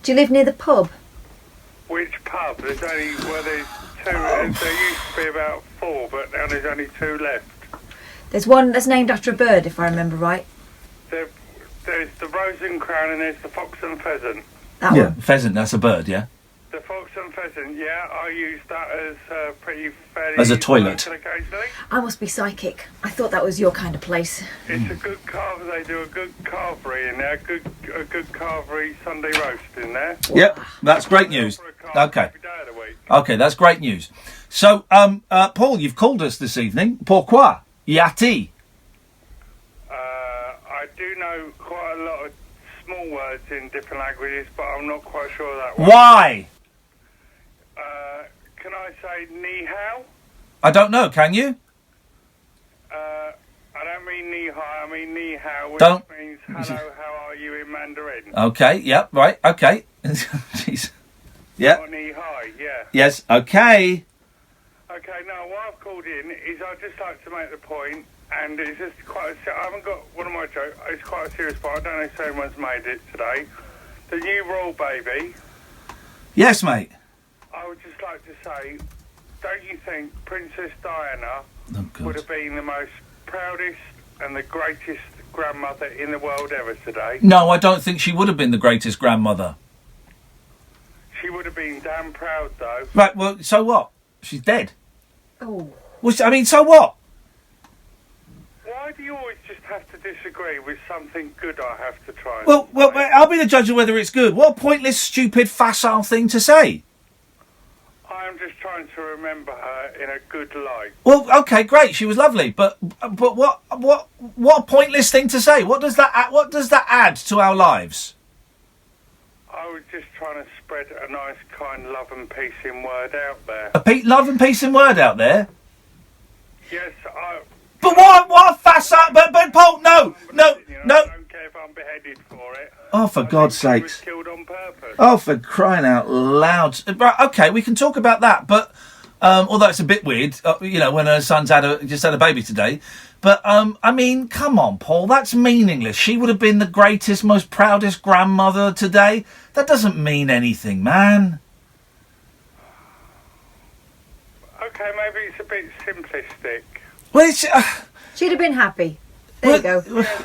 Do you live near the pub? Which pub? There's only, well, there's two. There used to be about 4, but now there's only 2 left. There's one that's named after a bird, if I remember right. There's the Rose and Crown and there's the Fox and Pheasant. That Yeah, one. pheasant, that's a bird, yeah? The Fox and Pheasant, yeah, I use that as pretty fairly... As a toilet. Occasionally. I must be psychic. I thought that was your kind of place. It's a good carve. They do a good carvery in there. A good carvery Sunday roast in there. Yep, that's great news. Okay. Every day of the week. Okay, that's great news. So, Paul, you've called us this evening. Pourquoi? Yati. I do know quite a lot of small words in different languages, but I'm not quite sure of that one. Why? Can I say ni hao? I don't know, can you? I don't mean ni hao, I mean ni hao, which Don't- means hello, how are you in Mandarin? Okay, yep, right, okay. Jeez. Yep, Or ni hai, yeah. yes, okay. Okay, now what I've called in is I'd just like to make the point, and it's just quite I haven't got one of my jokes, it's quite a serious point, I don't know if anyone's made it today. The new royal baby, Yes, mate. I would just like to say, don't you think Princess Diana Oh, would God. have been the most proudest and the greatest grandmother in the world ever today? No, I don't think she would have been the greatest grandmother. She would have been damn proud, though. Right, well, so what? She's dead. Oh. Well, I mean, so what? Why do you always just have to disagree with something good I have to try and Well, say? I'll be the judge of whether it's good. What a pointless, stupid, facile thing to say. I'm just trying to remember her in a good light. Well, okay, great. She was lovely, but what a pointless thing to say. What does that add to our lives? I was just trying to spread a nice, kind love and peace in word out there. Love and peace in word out there. Yes, But what a facile. But Paul, no. I don't care if I'm beheaded for it. Oh, for God's She was sakes. killed on purpose. Oh, for crying out loud. Right, okay, we can talk about that, but although it's a bit weird, when her son's just had a baby today. But, I mean, come on, Paul, that's meaningless. She would have been the greatest, most proudest grandmother today. That doesn't mean anything, man. Okay, maybe it's a bit simplistic. Well, it's... She'd have been happy. There you go.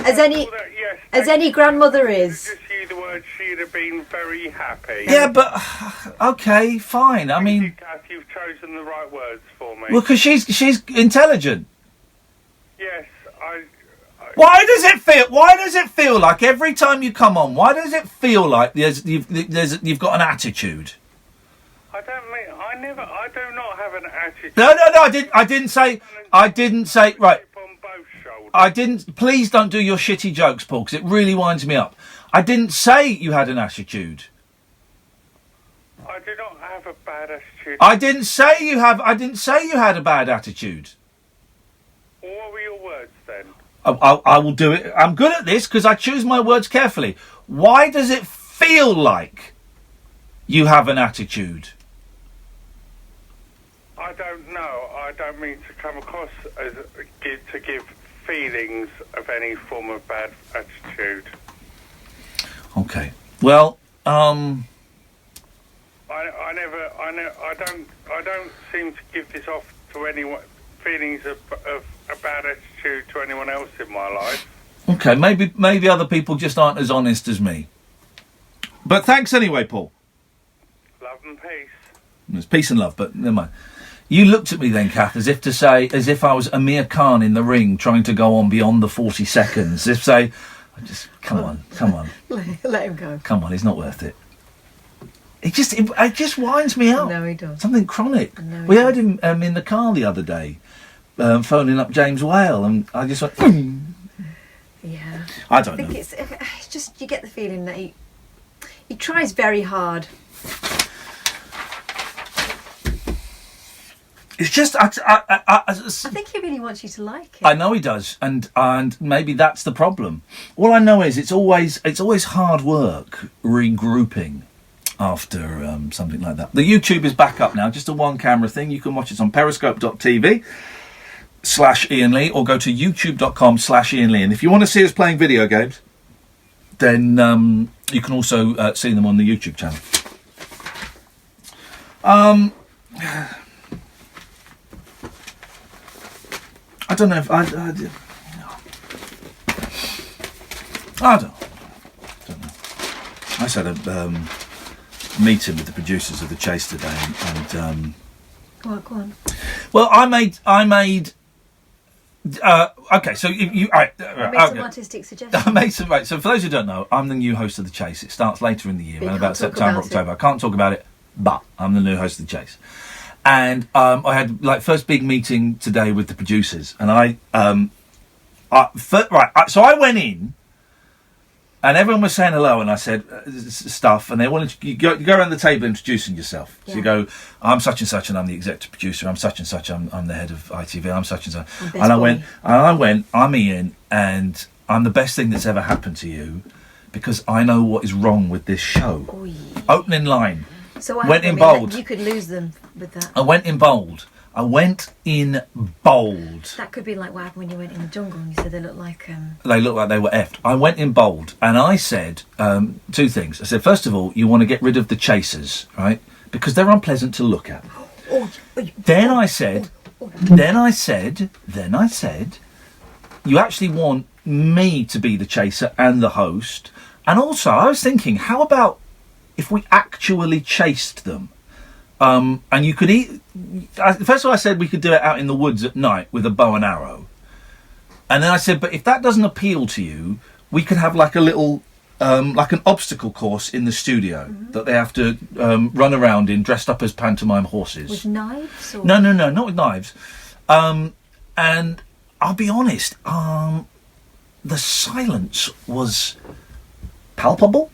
As Yes, any grandmother is. just use the word she'd have been very happy. Yeah, but... Okay, fine. I mean... Kath, you've chosen the right words for me. Well, because she's intelligent. Yes, Why does it feel like every time you come on, why does it feel like you've got an attitude? I do not have an attitude. No, I didn't say, right. Please don't do your shitty jokes, Paul, because it really winds me up. I didn't say you had an attitude. I do not have a bad attitude. I didn't say you had a bad attitude. What were your words then? I will do it. I'm good at this because I choose my words carefully. Why does it feel like you have an attitude? I don't know. I don't mean to come across as to give feelings of any form of bad attitude. Okay. Well, I don't seem to give this off to anyone. Feelings of a bad attitude to anyone else in my life. okay. Maybe other people just aren't as honest as me. But thanks anyway, Paul. Love and peace. There's peace and love, but never mind. You looked at me then, Kath, as if I was Amir Khan in the ring trying to go on beyond the 40 seconds. As if say, come on. Let him go. Come on, it's not worth it. It just winds me up. No, he does. Something chronic. No, he We heard him in the car the other day, phoning up James Whale, and I just went, Yeah. I don't know. It's just, you get the feeling that he tries very hard. It's just, I think he really wants you to like it. I know he does, and maybe that's the problem. All I know is it's always hard work regrouping after something like that. The YouTube is back up now, just a one camera thing. You can watch it on periscope.tv/Iain Lee or go to youtube.com/Iain Lee. And if you want to see us playing video games, then you can also see them on the YouTube channel. I don't know if I don't know. I just had a meeting with the producers of The Chase today, and Go on. well, I made. Okay, so you all right, I made some artistic suggestions. I made some. Right, so for those who don't know, I'm the new host of The Chase. It starts later in the year, But you around about can't talk September, about it. October. I can't talk about it, but I'm the new host of The Chase. And I had first big meeting today with the producers, and so I went in, and everyone was saying hello, and I said stuff, and they wanted you go around the table introducing yourself. So you go, I'm such and such, and I'm the executive producer. I'm such and such. I'm the head of ITV. I'm such and such. And I went, I'm Ian, and I'm the best thing that's ever happened to you, because I know what is wrong with this show. Oy. Opening line. So what Went happened? in bold. You could lose them with that. I went in bold. That could be like what happened when you went in the jungle and you said they looked like... They looked like they were effed. I went in bold, and I said two things. I said, first of all, you want to get rid of the chasers, right? Because they're unpleasant to look at. Then I said, you actually want me to be the chaser and the host. And also, I was thinking, how about if we actually chased them? And you could first of all, I said we could do it out in the woods at night with a bow and arrow. And then I said, but if that doesn't appeal to you, we could have like a little, like an obstacle course in the studio that they have to run around in, dressed up as pantomime horses. With knives? Or? No, not with knives. And I'll be honest, the silence was palpable.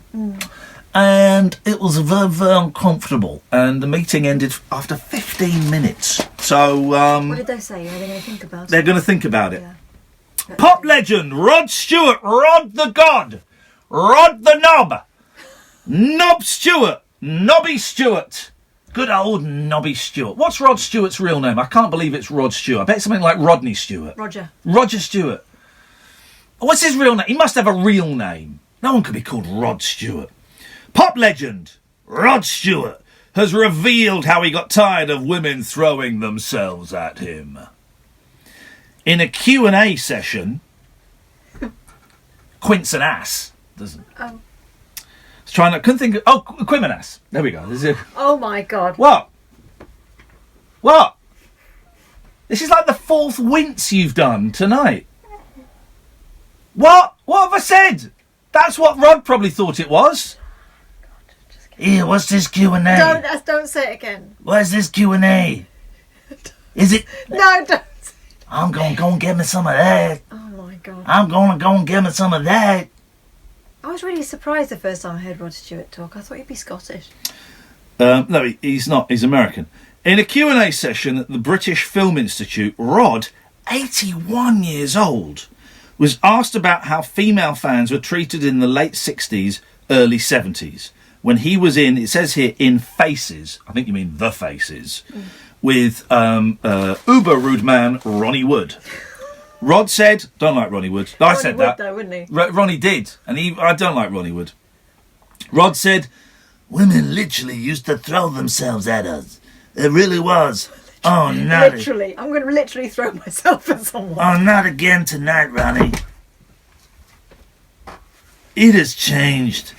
And it was very, very uncomfortable. And the meeting ended after 15 minutes. So, what did they say? Are they going to think about it? They're going to think about it. Yeah. Pop legend, Rod Stewart, Rod the God, Rod the Knob, Knob Stewart, Nobby Stewart. Good old Nobby Stewart. What's Rod Stewart's real name? I can't believe it's Rod Stewart. I bet it's something like Rodney Stewart. Roger Stewart. What's his real name? He must have a real name. No one could be called Rod Stewart. Pop legend, Rod Stewart, has revealed how he got tired of women throwing themselves at him. In a Q&A session, Quince an ass. Oh. Couldn't think of... Oh, Quim an ass. There we go. Oh my God. What? This is like the fourth wince you've done tonight. What have I said? That's what Rod probably thought it was. Here, what's this Q&A? Don't say it again. What's this Q&A? Is it... No, don't. I'm going to go and get me some of that. Oh my God. I'm going to go and get me some of that. I was really surprised the first time I heard Rod Stewart talk. I thought he'd be Scottish. No, he's not. He's American. In a Q&A session at the British Film Institute, Rod, 81 years old, was asked about how female fans were treated in the late 60s, early 70s. When he was in, it says here, in Faces, I think you mean The Faces, with uber rude man Ronnie Wood. Rod said, don't like Ronnie Wood. I said that. Though, wouldn't he? Ronnie did, and I don't like Ronnie Wood. Rod said, women literally used to throw themselves at us. It really was. Oh, not Literally. I'm going to literally throw myself at someone. Oh, not again tonight, Ronnie. It has changed.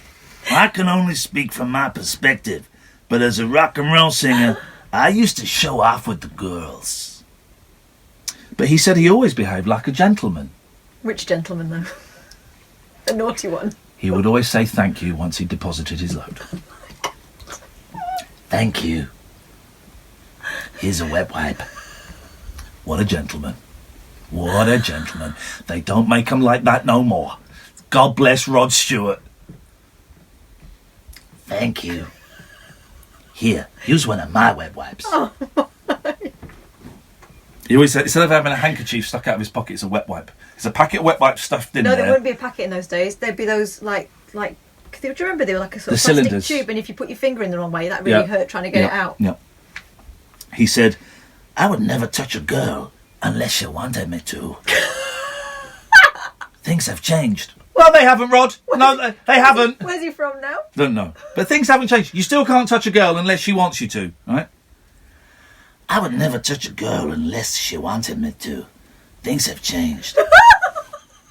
I can only speak from my perspective, but as a rock and roll singer, I used to show off with the girls. But he said he always behaved like a gentleman. Which gentleman, though? The naughty one. He would always say thank you once he deposited his load. Thank you. Here's a wet wipe. What a gentleman. What a gentleman. They don't make them like that no more. God bless Rod Stewart. Thank you. Here, use one of my wet wipes. Oh. He always said, instead of having a handkerchief stuck out of his pocket, it's a wet wipe. It's a packet of wet wipes stuffed in No, there. there wouldn't be a packet in those days. There'd be those, do you remember they were like a sort of plastic cylinders. tube, and if you put your finger in the wrong way, that really hurt trying to get it out. Yeah. He said, I would never touch a girl unless she wanted me to. Things have changed. Well, they haven't, Rod. No, they haven't. Where's he from now? Don't know. But things haven't changed. You still can't touch a girl unless she wants you to, right? I would never touch a girl unless she wanted me to. Things have changed.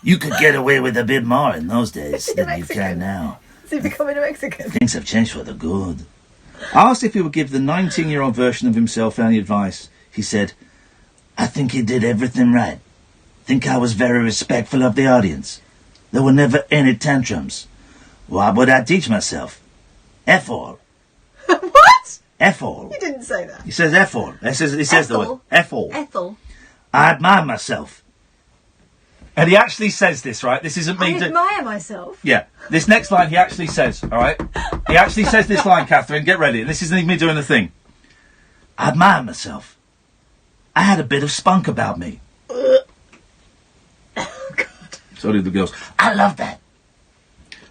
You could get away with a bit more in those days than you can now. Is he becoming a Mexican? Things have changed for the good. Asked if he would give the 19-year-old version of himself any advice, he said, I think he did everything right. Think I was very respectful of the audience. There were never any tantrums. What would I teach myself? F all. What? F all. You didn't say that. He says F all. He says the word. F all. Ethel. I admire myself. And he actually says this, right? This isn't me. I admire myself. Yeah. This next line he actually says, all right? He actually says this line, Catherine. Get ready. This isn't even me doing the thing. I admire myself. I had a bit of spunk about me. So did the girls. I love that.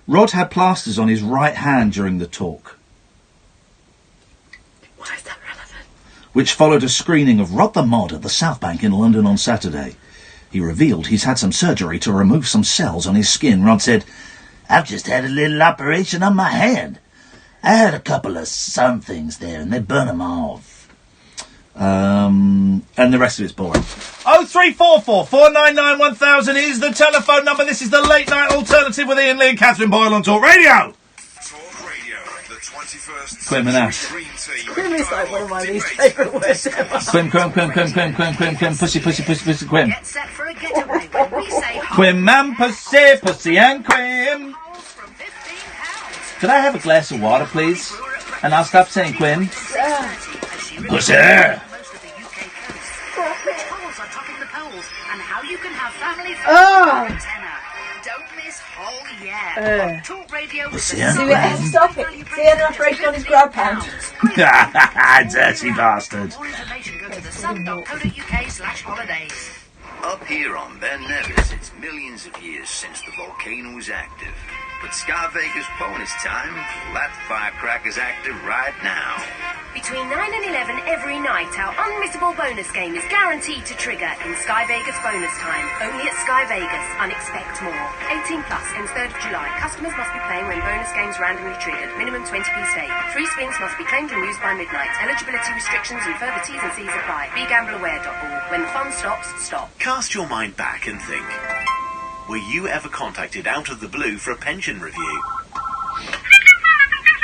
Rod had plasters on his right hand during the talk. Why is that relevant? Which followed a screening of Rod the Mod at the South Bank in London on Saturday. He revealed he's had some surgery to remove some cells on his skin. Rod said, I've just had a little operation on my hand. I had a couple of some things there and they burn them off. And the rest of it's boring. 0344 499 1000 is the telephone number. This is the late night alternative with Iain Lee and Katherine Boyle on Talk Radio. Talk Radio, the 21st Quim and Ash. Quim is like one of my least favourite words ever. Quim, pussy, Quim. Get set for a getaway when we say Quim and pussy and Quim. from £15. Could I have a glass of water, please? And I'll stop saying Quim. Pussy. Most of the UK coast. Which holes are topping the polls and how you can have family fun Oh. for a tenner. Don't miss Hole Yeah. Talk Radio with See the ya. Stop it. See an operation on his grab pound. Dirty bastard. More information, go to thesun.co.uk/holidays. Up here on Ben Nevis, it's millions of years since the volcano was active. But Sky Vegas bonus time, that firecracker's active right now. Between 9 and 11 every night, our unmissable bonus game is guaranteed to trigger in Sky Vegas bonus time. Only at Sky Vegas. Unexpect more. 18 plus, ends 3rd of July. Customers must be playing when bonus games randomly triggered. Minimum 20p stake. 3 spins must be claimed and used by midnight. Eligibility restrictions and further T's and C's apply. BeGambleAware.org. When the fun stops, stop. Cast your mind back and think. Were you ever contacted out of the blue for a pension review?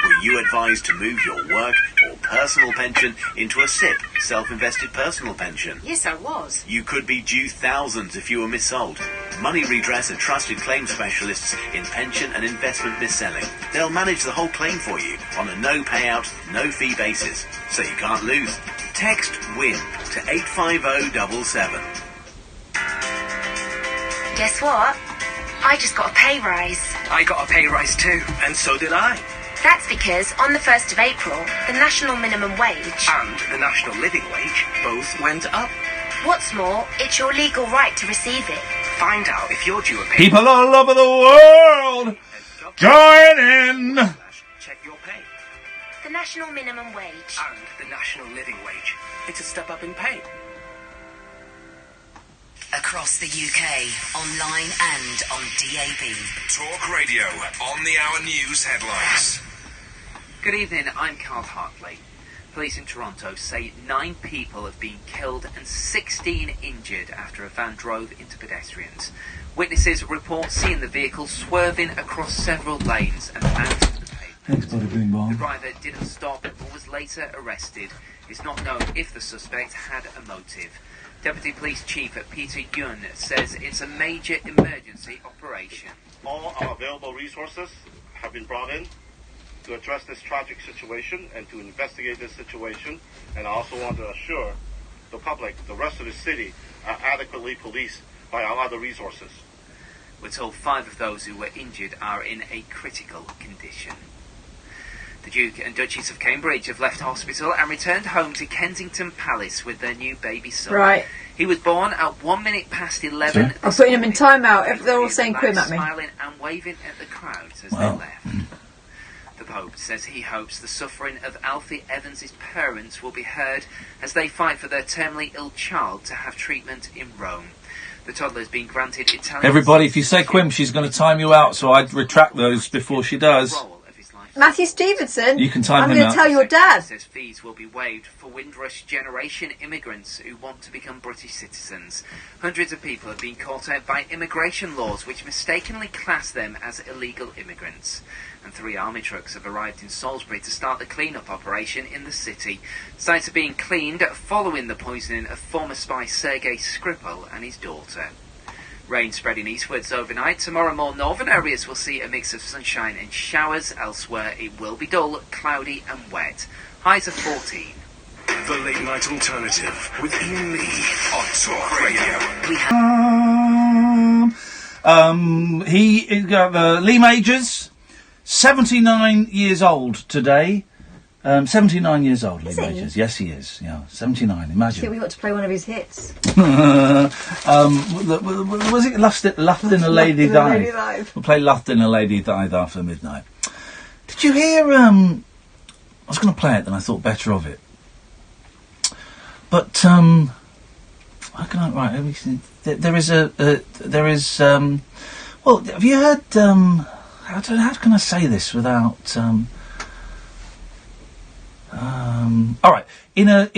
Were you advised to move your work or personal pension into a SIP, self-invested personal pension? Yes, I was. You could be due thousands if you were missold. Money Redress are trusted claim specialists in pension and investment mis-selling. They'll manage the whole claim for you on a no payout, no fee basis, so you can't lose. Text WIN to 85077. Guess what? I just got a pay rise. I got a pay rise too, and so did I. That's because on the 1st of April, the national minimum wage... And the national living wage both went up. What's more, it's your legal right to receive it. Find out if you're due a pay People all over the world, join in. Check your pay. The national minimum wage. And the national living wage. It's a step up in pay. Across the UK, online and on DAB. Talk Radio, on the hour news headlines. Good evening, I'm Carl Hartley. Police in Toronto say 9 people have been killed and 16 injured after a van drove into pedestrians. Witnesses report seeing the vehicle swerving across several lanes and out of the pavement. The driver didn't stop but was later arrested. It's not known if the suspect had a motive. Deputy Police Chief Peter Yun says it's a major emergency operation. All our available resources have been brought in to address this tragic situation and to investigate this situation. And I also want to assure the public, the rest of the city, are adequately policed by our other resources. We're told 5 of those who were injured are in a critical condition. The Duke and Duchess of Cambridge have left hospital and returned home to Kensington Palace with their new baby son. Right. He was born at 1 minute past 11. I'm putting him in time out. They're all saying Quim at me. Smiling and waving at the crowds as Wow. they left. The Pope says he hopes the suffering of Alfie Evans' parents will be heard as they fight for their terminally ill child to have treatment in Rome. The toddler has been granted Italian... Everybody, if you say Quim, she's going to time you out, so I'd retract those before she does. Matthew Stevenson. You can time I'm him going out. to tell your dad. Says fees will be waived for Windrush generation immigrants who want to become British citizens. Hundreds of people have been caught out by immigration laws which mistakenly class them as illegal immigrants. And 3 army trucks have arrived in Salisbury to start the clean-up operation in the city. Sites are being cleaned following the poisoning of former spy Sergei Skripal and his daughter. Rain spreading eastwards overnight. Tomorrow more northern areas will see a mix of sunshine and showers. Elsewhere it will be dull, cloudy and wet. Highs of 14. The Late Night Alternative with Iain Lee on Talk Radio. Lee Majors, 79 years old today. 79 years old, Lee Majors. Yes, he is. Yeah, 79. Imagine. We got to play one of his hits. Was it Lust in a Lady Died? We'll play Lust in a Lady Died after midnight. Did you hear? I was going to play it, then I thought better of it. But how can I? Right, let me see. There is. Well, have you heard? How can I say this without? All right. In a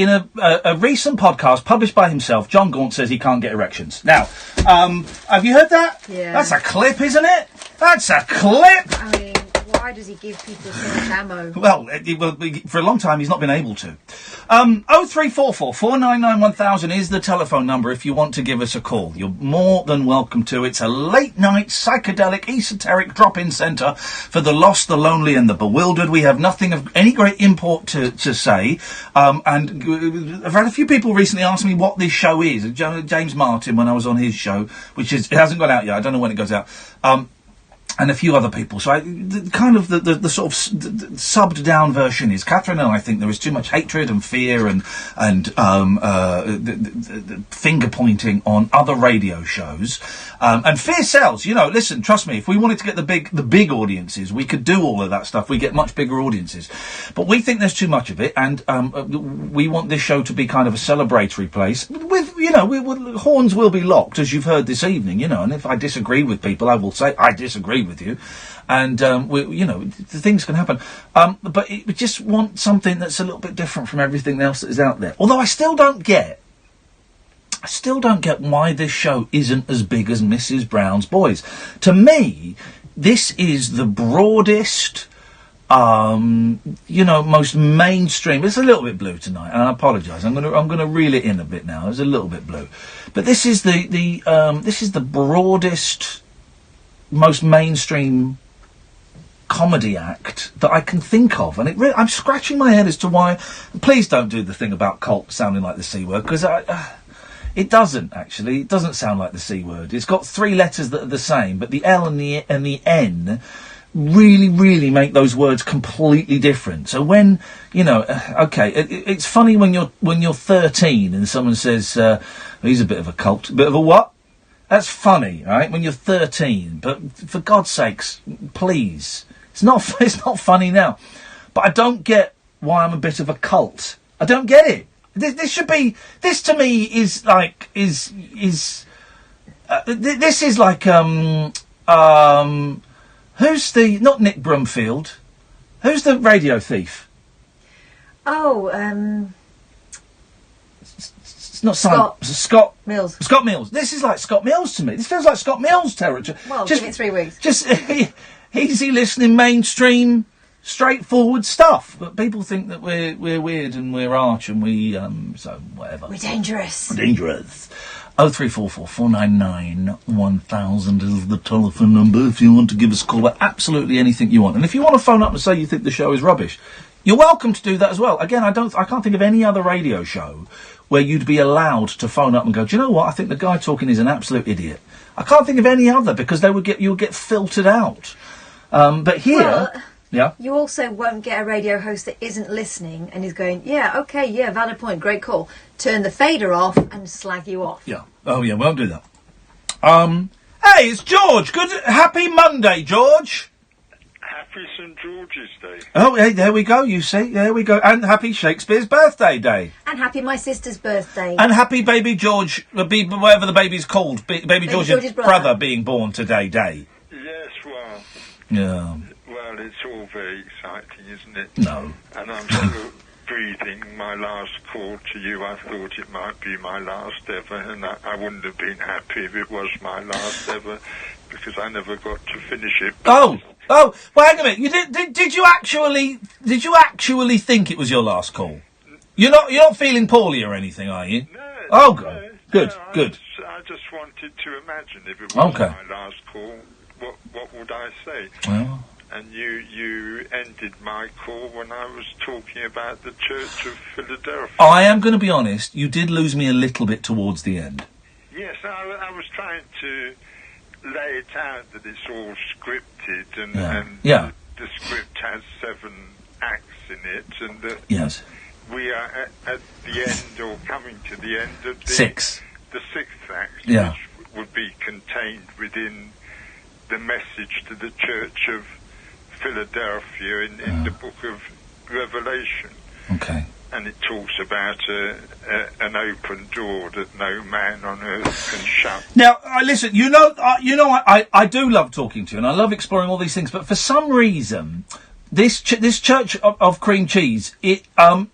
recent podcast published by himself, John Gaunt says he can't get erections. Now, have you heard that? Yeah. That's a clip, isn't it? That's a clip. I mean, why does he give people so much ammo? Well, for a long time he's not been able to. 0344 499 1000 is the telephone number if you want to give us a call. You're more than welcome to. It's a late night psychedelic esoteric drop-in centre for the lost, the lonely and the bewildered. We have nothing of any great import to say. And I've had a few people recently ask me what this show is. James Martin, when I was on his show, it hasn't gone out yet. I don't know when it goes out. And a few other people. So the sort of subbed down version is Katherine and I think there is too much hatred and fear and finger pointing on other radio shows. And fear sells. You know, listen, trust me, if we wanted to get the big audiences, we could do all of that stuff. We get much bigger audiences. But we think there's too much of it, and we want this show to be kind of a celebratory place. Horns will be locked, as you've heard this evening, and if I disagree with people, I will say I disagree with you, and things can happen. But we just want something that's a little bit different from everything else that is out there. Although I still don't get why this show isn't as big as Mrs. Brown's Boys. To me, this is the broadest, most mainstream. It's a little bit blue tonight, and I apologise. I'm gonna reel it in a bit now. It's a little bit blue, but this is the broadest, most mainstream comedy act that I can think of, and I'm scratching my head as to why. Please don't do the thing about cult sounding like the C word, because it doesn't actually. It doesn't sound like the C word. It's got 3 letters that are the same, but the L and the N really, really make those words completely different. So when it's funny when you're 13 and someone says he's a bit of a cult, bit of a what? That's funny, right? When you're 13, but for God's sakes, please, it's not funny now. But I don't get why I'm a bit of a cult. I don't get it. This to me is like this is like who's the not Nick Brumfield? Who's the radio thief? Oh, it's not Scott Mills. Scott Mills. This is like Scott Mills to me. This feels like Scott Mills territory. Well, give it 3 weeks. Just easy listening, mainstream, straightforward stuff. But people think that we're weird and we're arch and we so whatever. We're dangerous. 0344 499 1000 is the telephone number if you want to give us a call about absolutely anything you want. And if you want to phone up and say you think the show is rubbish, you're welcome to do that as well. Again, I can't think of any other radio show where you'd be allowed to phone up and go, do you know what? I think the guy talking is an absolute idiot. I can't think of any other because you would get filtered out. But here, yeah. You also won't get a radio host that isn't listening and is going, yeah, okay, yeah, valid point, great call. Turn the fader off and slag you off. Yeah. Oh, yeah, we won't do that. Hey, it's George. Happy Monday, George. Happy happy St George's Day. Oh, hey, there we go, you see. There we go. And happy Shakespeare's birthday day. And happy my sister's birthday. And happy baby George, whatever the baby's called, baby George's brother being born today day. Yes, well... Yeah. Well, it's all very exciting, isn't it? No. And I'm still breathing my last call to you. I thought it might be my last ever, and I wouldn't have been happy if it was my last ever, because I never got to finish it. Oh, well, hang a minute. You did you actually think it was your last call? You're not feeling poorly or anything, are you? No. Oh, good. Good. I just wanted to imagine if it was Okay. my last call, what would I say? Well. And you ended my call when I was talking about the Church of Philadelphia. I am going to be honest. You did lose me a little bit towards the end. Yes, I was trying to lay it out that it's all scripted and the script has 7 acts in it, and that we are at the end or coming to the end of the 6th act, which would be contained within the message to the Church of Philadelphia in the book of Revelation. Okay. And it talks about an open door that no man on earth can shut. Now, listen. I do love talking to you, and I love exploring all these things. But for some reason, this Church of Cream Cheese, I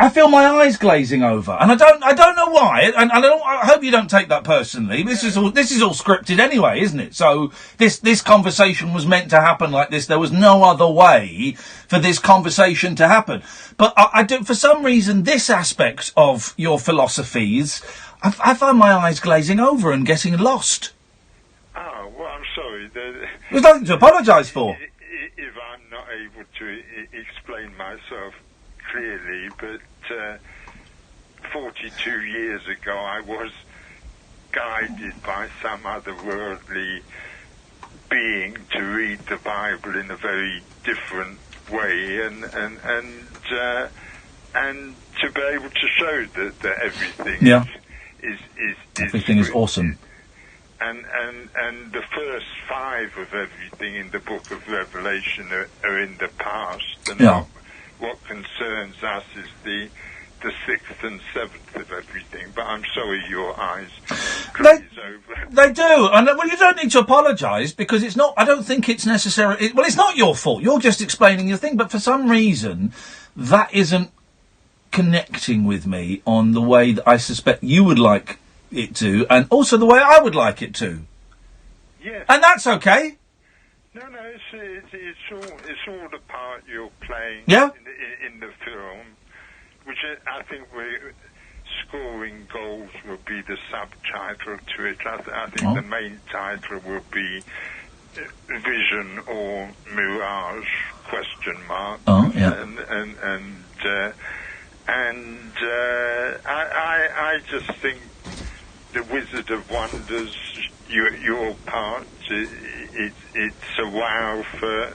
feel my eyes glazing over, and I don't know why, and I hope you don't take that personally. This is all scripted anyway, isn't it? So this conversation was meant to happen like this. There was no other way for this conversation to happen. But I do, for some reason, this aspect of your philosophies, I find my eyes glazing over and getting lost. Oh, well, I'm sorry. There's nothing to apologise for. If I'm not able to explain myself clearly, but 42 years ago I was guided by some otherworldly being to read the Bible in a very different way, and to be able to show that everything is awesome. And the first 5 of everything in the book of Revelation are in the past, and what concerns us is the 6th and 7th of everything. But I'm sorry your eyes glaze over. They do. And well, you don't need to apologise, because it's not, I don't think it's necessary. It's not your fault. You're just explaining your thing. But for some reason, that isn't connecting with me on the way that I suspect you would like it to, and also the way I would like it to. Yes. And that's okay. No, it's all the part you're playing in the film, which I think scoring goals will be the subtitle to it. I think the main title will be Vision or Mirage ? I just think the Wizard of Wonders, your part, it's a wow for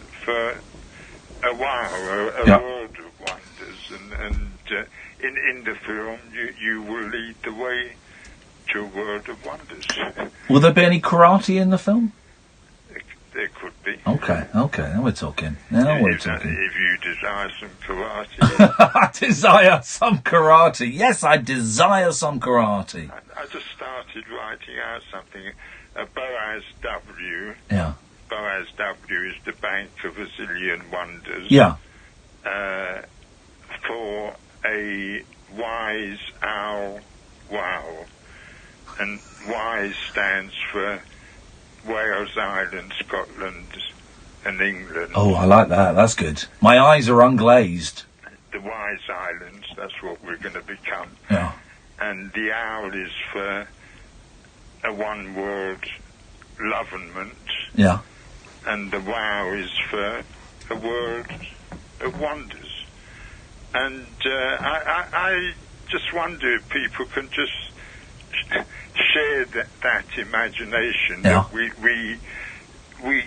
a wow, a world of wonders, and in the film you will lead the way to a world of wonders. Will there be any karate in the film? There could be. Okay, now we're talking. If you desire some karate. I desire some karate. Yes, I desire some karate. I just started writing out something. Boaz W. Yeah. Boaz W. is the Bank of a Zillion Wonders. Yeah. For a wise owl wow. And wise stands for Wales, Ireland, Scotland, and England. Oh, I like that. That's good. My eyes are unglazed. The Wise Islands, that's what we're going to become. Yeah. And the owl is for a one-word lovenment. Yeah. And the wow is for a world of wonders. And I just wonder if people can just share that imagination that we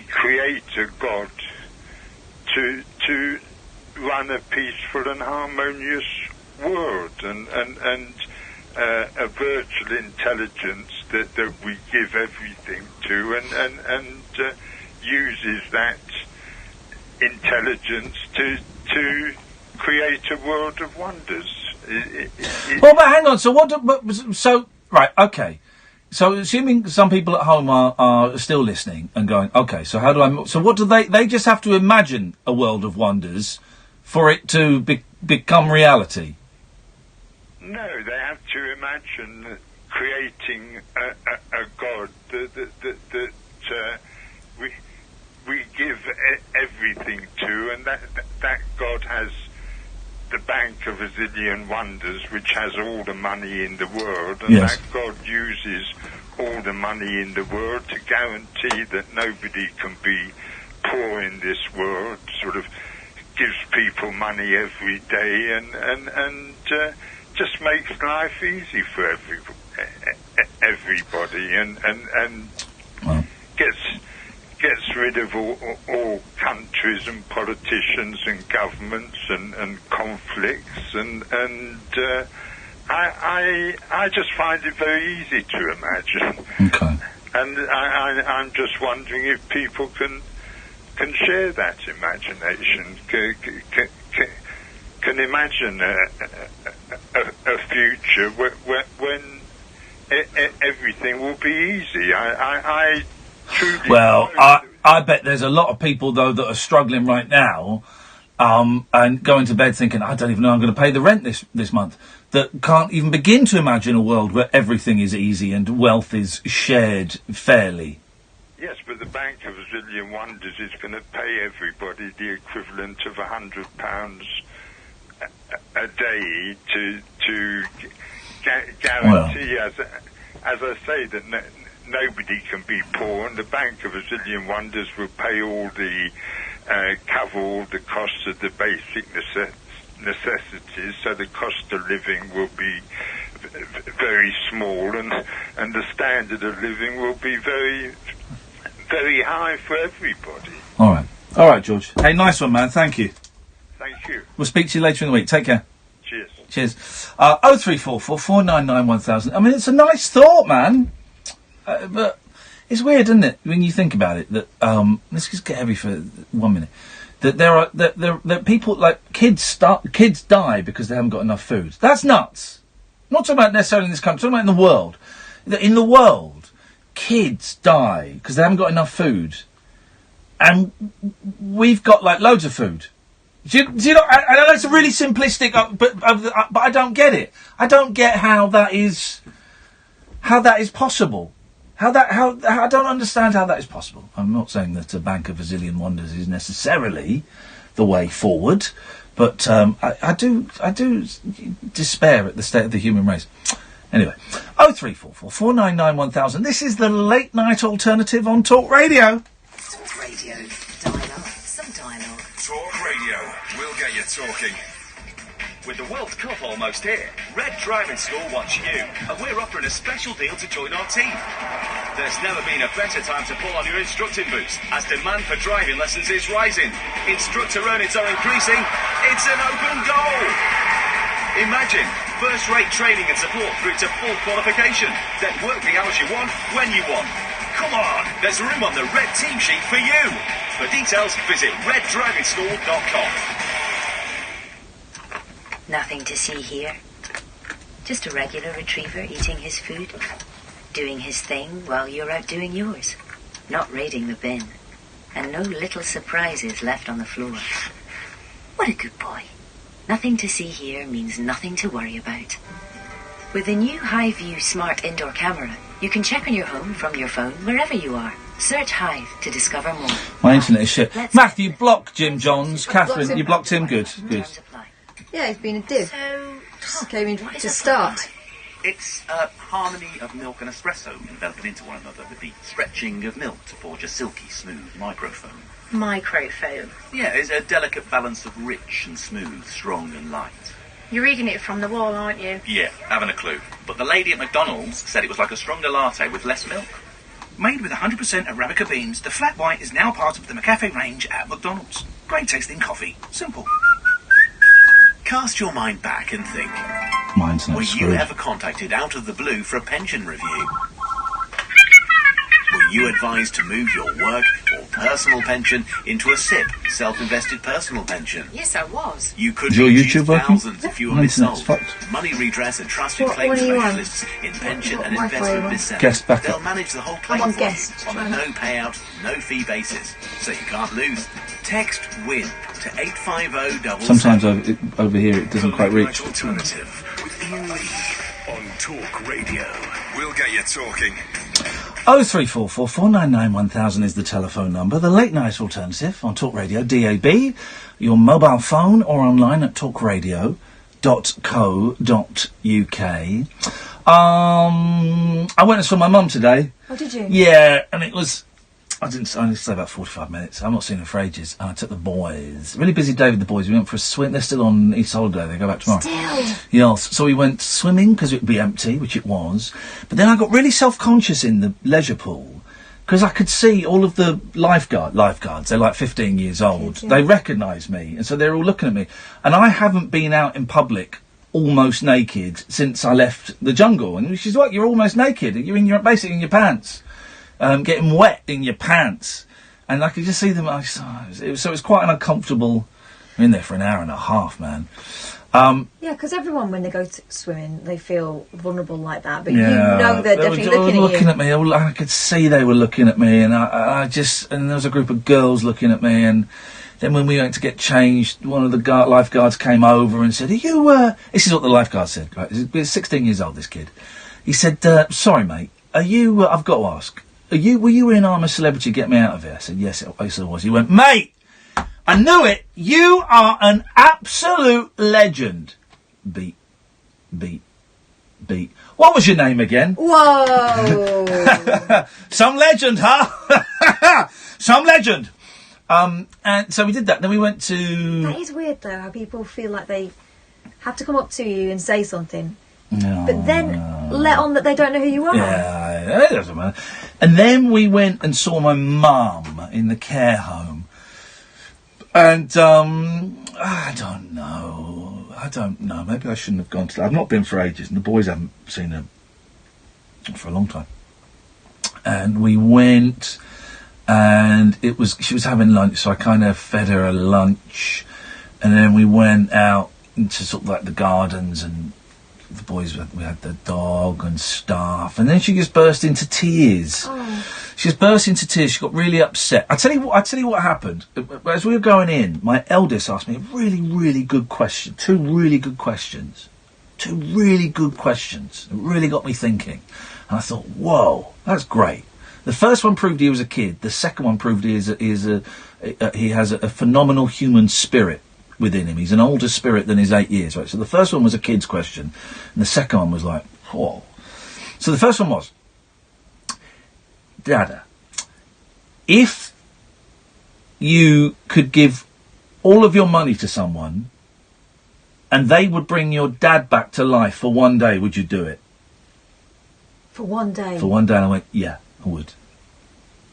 create a God to run a peaceful and harmonious world, and a virtual intelligence that we give everything to, and uses that intelligence to create a world of wonders. Well, but hang on. So right, okay. So assuming some people at home are still listening and going, okay, so how do I... So what do they just have to imagine a world of wonders for it to become reality? No, they have to imagine creating a God that we give everything to, and that God has the bank of a zillion wonders, which has all the money in the world, and yes. that God uses all the money in the world to guarantee that nobody can be poor in this world, sort of gives people money every day and just makes life easy for everybody and well. gets rid of all countries and politicians and governments and conflicts and I just find it very easy to imagine. Okay. And I'm just wondering if people can share that imagination, can imagine a future when everything will be easy. I truly... Well, I bet there's a lot of people, though, that are struggling right now and going to bed thinking, I don't even know I'm going to pay the rent this month, that can't even begin to imagine a world where everything is easy and wealth is shared fairly. Yes, but the Bank of a Zillion Wonders is going to pay everybody the equivalent of £100 a day to guarantee, as I say, that nobody can be poor, and the Bank of a Zillion Wonders will pay all the cover all the costs of the basic necessities, so the cost of living will be very small, and the standard of living will be very, very high for everybody. All right, George. Hey, nice one, man. Thank you. Thank you. We'll speak to you later in the week. Take care. Cheers. 0344 499 1000. I mean, it's a nice thought, man. But it's weird, isn't it, when you think about it, that, let's just get heavy for 1 minute, that there are people, like, kids die because they haven't got enough food. That's nuts. I'm not talking about necessarily in this country, I'm talking about in the world. That in the world, kids die because they haven't got enough food. And we've got, like, loads of food. Do you know, I know it's a really simplistic, but I don't get it. I don't get how that is possible. How I don't understand how that is possible. I'm not saying that a Bank of a Zillion Wonders is necessarily the way forward, but I do despair at the state of the human race. Anyway, 0344 499 1000. This is the late night alternative on Talk Radio. Talk Radio. Dialogue. Some dialogue. Talk Radio. We'll get you talking. With the World Cup almost here, Red Driving School wants you, and we're offering a special deal to join our team. There's never been a better time to pull on your instructing boots, as demand for driving lessons is rising. Instructor earnings are increasing. It's an open goal. Imagine first-rate training and support through to full qualification. Then work the hours you want, when you want. Come on, there's room on the Red Team Sheet for you. For details, visit reddrivingschool.com. Nothing to see here. Just a regular retriever eating his food, doing his thing while you're out doing yours, not raiding the bin, and no little surprises left on the floor. What a good boy. Nothing to see here means nothing to worry about. With the new Hive-View smart indoor camera, you can check on your home from your phone wherever you are. Search Hive to discover more. My internet is shit. Matthew, block Jim Johns. Catherine, you blocked him? Good. Yeah, he's been a div. Just came in to start. It's a harmony of milk and espresso enveloping into one another with the stretching of milk to forge a silky, smooth microfoam. Microfoam? Yeah, it's a delicate balance of rich and smooth, strong and light. You're reading it from the wall, aren't you? Yeah, haven't a clue. But the lady at McDonald's said it was like a stronger latte with less milk. Made with 100% Arabica beans, the flat white is now part of the McCafe range at McDonald's. Great tasting coffee. Simple. Cast your mind back and think. Were you ever contacted out of the blue for a pension review? Were you advised to move your work or personal pension into a SIP, self-invested personal pension. Yes, I was. You could Is your reduce YouTube working? thousands if you were My internet's missold. fucked. Money redress and trusted What claims are you on? specialists in pension What and Wi-Fi are you investment on? mis-selling. Guest backup. They'll manage the whole claim I'm on for guest. you on a no payout, no fee basis, so you can't lose. Text WIN to 85077. Sometimes over here it doesn't quite reach. Alternative with Iain Lee on Talk Radio. We'll get you talking. 0344 499 1000 is the telephone number. The late night alternative on Talk Radio, DAB, your mobile phone or online at talkradio.co.uk. I went and saw my mum today. Oh, did you? Yeah, and it was... I only stay about 45 minutes. I've not seen her for ages. And I took the boys. Really busy day with the boys. We went for a swim. They're still on East holiday. They go back tomorrow. Still? Yes. So we went swimming because it would be empty, which it was. But then I got really self-conscious in the leisure pool because I could see all of the lifeguards. They're like 15 years old. Kids, yeah. They recognised me. And so they're all looking at me. And I haven't been out in public almost naked since I left the jungle. And she's like, you're almost naked. You're basically in your pants. Getting wet in your pants, and I could just see them. So it was quite an uncomfortable. I'm in there for an hour and a half, man. Yeah, because everyone, when they go to swimming, they feel vulnerable like that. But Yeah, you know they're they definitely were looking at you. me. I could see they were looking at me, and and there was a group of girls looking at me, and then when we went to get changed, one of the lifeguards came over and said, "Are you?" This is what the lifeguard said. Right, he's 16 years old. This kid. He said, "Sorry, mate. Are you? I've got to ask. Were you in I'm a Celebrity, Get Me Out of Here?" I said, yes, I was. He went, "Mate, I knew it. You are an absolute legend." Beat. What was your name again? Whoa! Some legend, huh? Some legend. And so we did that. Then we went to... That is weird, though, how people feel like they have to come up to you and say something. No, but then let on that they don't know who you are. Yeah, it doesn't matter. And then we went and saw my mum in the care home. And I don't know. Maybe I shouldn't have gone to that. I've not been for ages, and the boys haven't seen her for a long time. And we went, and she was having lunch, so I kind of fed her a lunch. And then we went out into sort of like the gardens, and the boys, we had the dog and stuff, and then she just burst into tears. Oh. She just burst into tears. She got really upset. I tell you what happened. As we were going in, my eldest asked me a really, really good question. Two really good questions. It really got me thinking. And I thought, whoa, that's great. The first one proved he was a kid. The second one proved he has a phenomenal human spirit within him. He's an older spirit than his 8 years, right? So the first one was a kid's question, and the second one was like, whoa. So the first one was, Dada, if you could give all of your money to someone and they would bring your dad back to life for one day, would you do it? For one day? For one day, and I went, yeah, I would.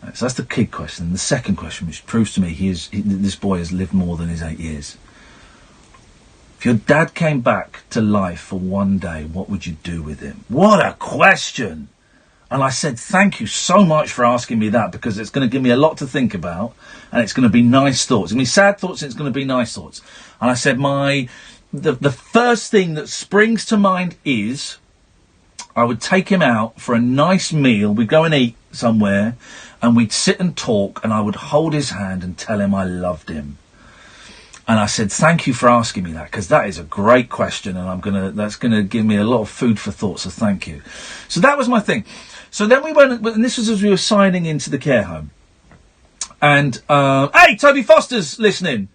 Right, so that's the kid question. And the second question, which proves to me this boy has lived more than his 8 years. If your dad came back to life for one day, what would you do with him? What a question! And I said, thank you so much for asking me that, because it's going to give me a lot to think about, and it's going to be nice thoughts. It's going to be sad thoughts, and it's going to be nice thoughts. And I said, the first thing that springs to mind is I would take him out for a nice meal. We'd go and eat somewhere, and we'd sit and talk, and I would hold his hand and tell him I loved him. And I said, thank you for asking me that, because that is a great question, and that's going to give me a lot of food for thought, so thank you. So that was my thing. So then we went, and this was as we were signing into the care home. And, hey, Toby Foster's listening.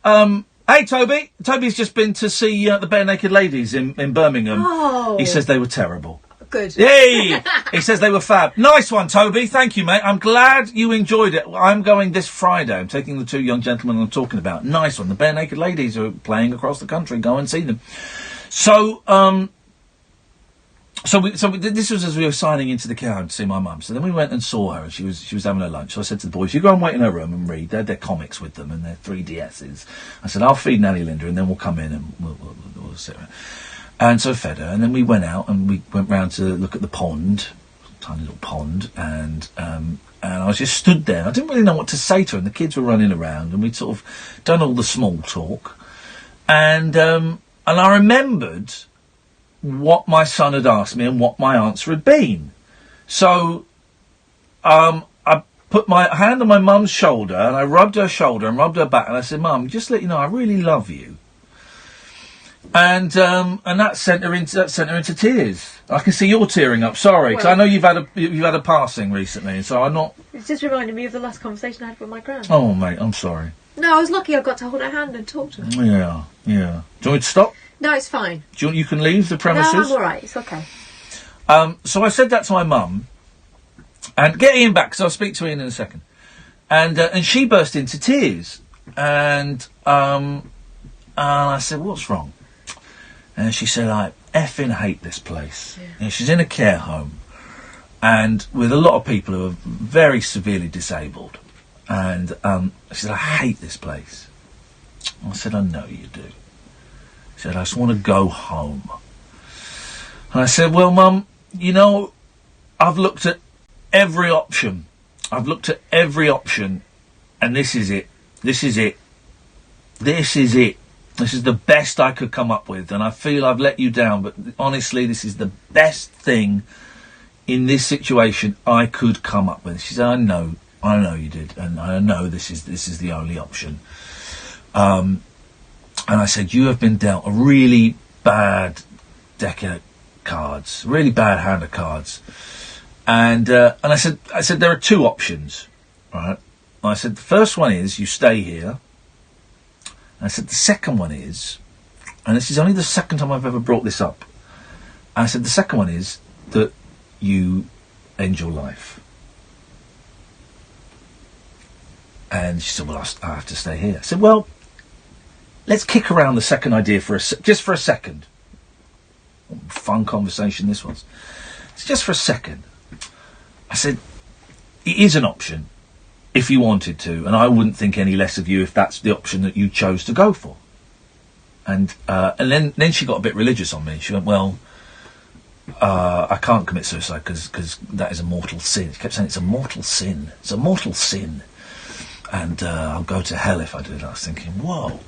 Hey, Toby. Toby's just been to see the Bare Naked Ladies in Birmingham. Oh. He says they were terrible. Good. Yay! He says they were fab. Nice one, Toby. Thank you, mate. I'm glad you enjoyed it. I'm going this Friday. I'm taking the two young gentlemen I'm talking about. Nice one. The Bare Naked Ladies are playing across the country. Go and see them. So this was as we were signing into the care home to see my mum. So then we went and saw her, and she was having her lunch. So I said to the boys, you go and wait in her room and read. They had their comics with them and their 3DSs. I said, I'll feed Nanny Linda, and then we'll come in and we'll sit around. And so I fed her, and then we went out and we went round to look at the pond, tiny little pond, and I was just stood there. I didn't really know what to say to her, and the kids were running around, and we'd sort of done all the small talk, and I remembered what my son had asked me and what my answer had been. So I put my hand on my mum's shoulder, and I rubbed her shoulder and rubbed her back, and I said, "Mum, just to let you know, I really love you." And that sent her into tears. I can see you're tearing up. Sorry, because I know you've had a passing recently, so I'm not. It's just reminded me of the last conversation I had with my gran. Oh, mate, I'm sorry. No, I was lucky I got to hold her hand and talk to her. Yeah. Do you want me to stop? No, it's fine. Do you can leave the premises? No, I'm all right. It's okay. So I said that to my mum, and get Ian back because I'll speak to Ian in a second. And she burst into tears, and I said, "What's wrong?" And she said, "I effing hate this place." Yeah. You know, she's in a care home, and with a lot of people who are very severely disabled. And she said, "I hate this place." I said, "I know you do." She said, "I just want to go home." And I said, "Well, Mum, you know, I've looked at every option. And this is it. This is the best I could come up with, and I feel I've let you down, but honestly, this is the best thing in this situation I could come up with." She said, I know you did, and I know this is the only option." And I said, "You have been dealt a really bad deck of cards, really bad hand of cards." And I said, "There are two options, right?" And I said, "The first one is you stay here." I said, "The second one is," and this is only the second time I've ever brought this up, I said, "The second one is that you end your life." And she said, "Well, I have to stay here." I said, "Well, let's kick around the second idea just for a second." Fun conversation this was. So just for a second. I said, "It is an option if you wanted to, and I wouldn't think any less of you if that's the option that you chose to go for." And then she got a bit religious on me. She went, "Well, I can't commit suicide because that is a mortal sin." She kept saying, "It's a mortal sin. It's a mortal sin. And I'll go to hell if I do that." I was thinking, whoa,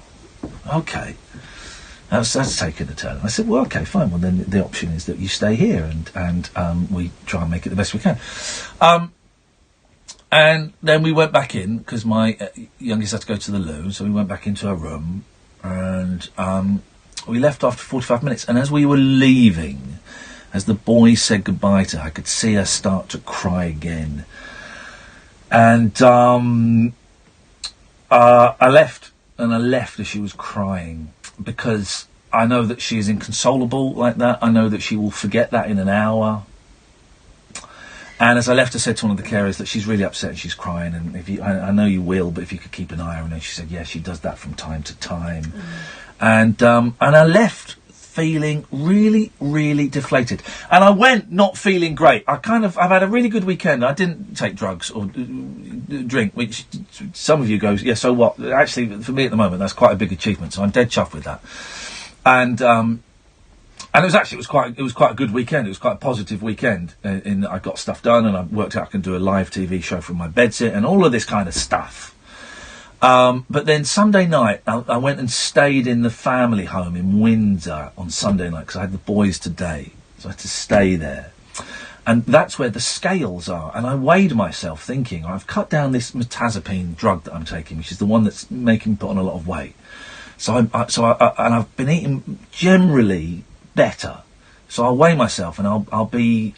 okay. That's taken a turn. I said, "Well, okay, fine. Well, then the option is that you stay here and we try and make it the best we can." And then we went back in, because my youngest had to go to the loo, so we went back into her room, and we left after 45 minutes. And as we were leaving, as the boys said goodbye to her, I could see her start to cry again. And I left as she was crying, because I know that she is inconsolable like that. I know that she will forget that in an hour. And as I left, I said to one of the carers that she's really upset and she's crying, and I know you will, but if you could keep an eye on her. And she said, "Yeah, she does that from time to time." And I left feeling really, really deflated. And I went not feeling great. I've had a really good weekend. I didn't take drugs or drink, which some of you go, "Yeah, so what?" Actually, for me at the moment, that's quite a big achievement, so I'm dead chuffed with that. And it was quite a good weekend. It was quite a positive weekend in that I got stuff done, and I worked out I can do a live TV show from my bedsit and all of this kind of stuff. But then Sunday night, I went and stayed in the family home in Windsor on Sunday night, because I had the boys today, so I had to stay there. And that's where the scales are. And I weighed myself thinking, I've cut down this metazapine drug that I'm taking, which is the one that's making me put on a lot of weight. So I've been eating generally better. So I'll weigh myself, and I'll be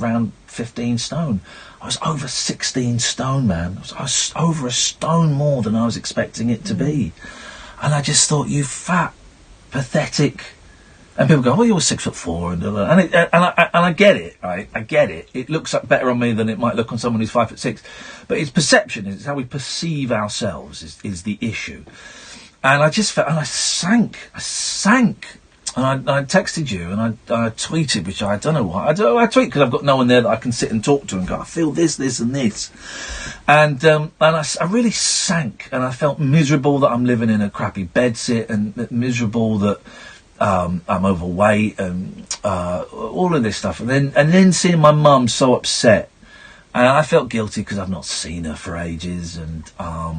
around 15 stone. I was over 16 stone, man. I was over a stone more than I was expecting it to be. And I just thought, you fat, pathetic. And people go, "Oh, you're 6'4", and I get it, right? I get it. It looks better on me than it might look on someone who's 5'6". But it's perception. It's how we perceive ourselves is the issue. And I just felt, and I sank. And I texted you, and I tweeted, which I don't know why. I tweet because I've got no one there that I can sit and talk to and go, "I feel this, and this." And I really sank, and I felt miserable that I'm living in a crappy bedsit, and miserable that I'm overweight and all of this stuff, and then seeing my mum so upset, and I felt guilty because I've not seen her for ages, and I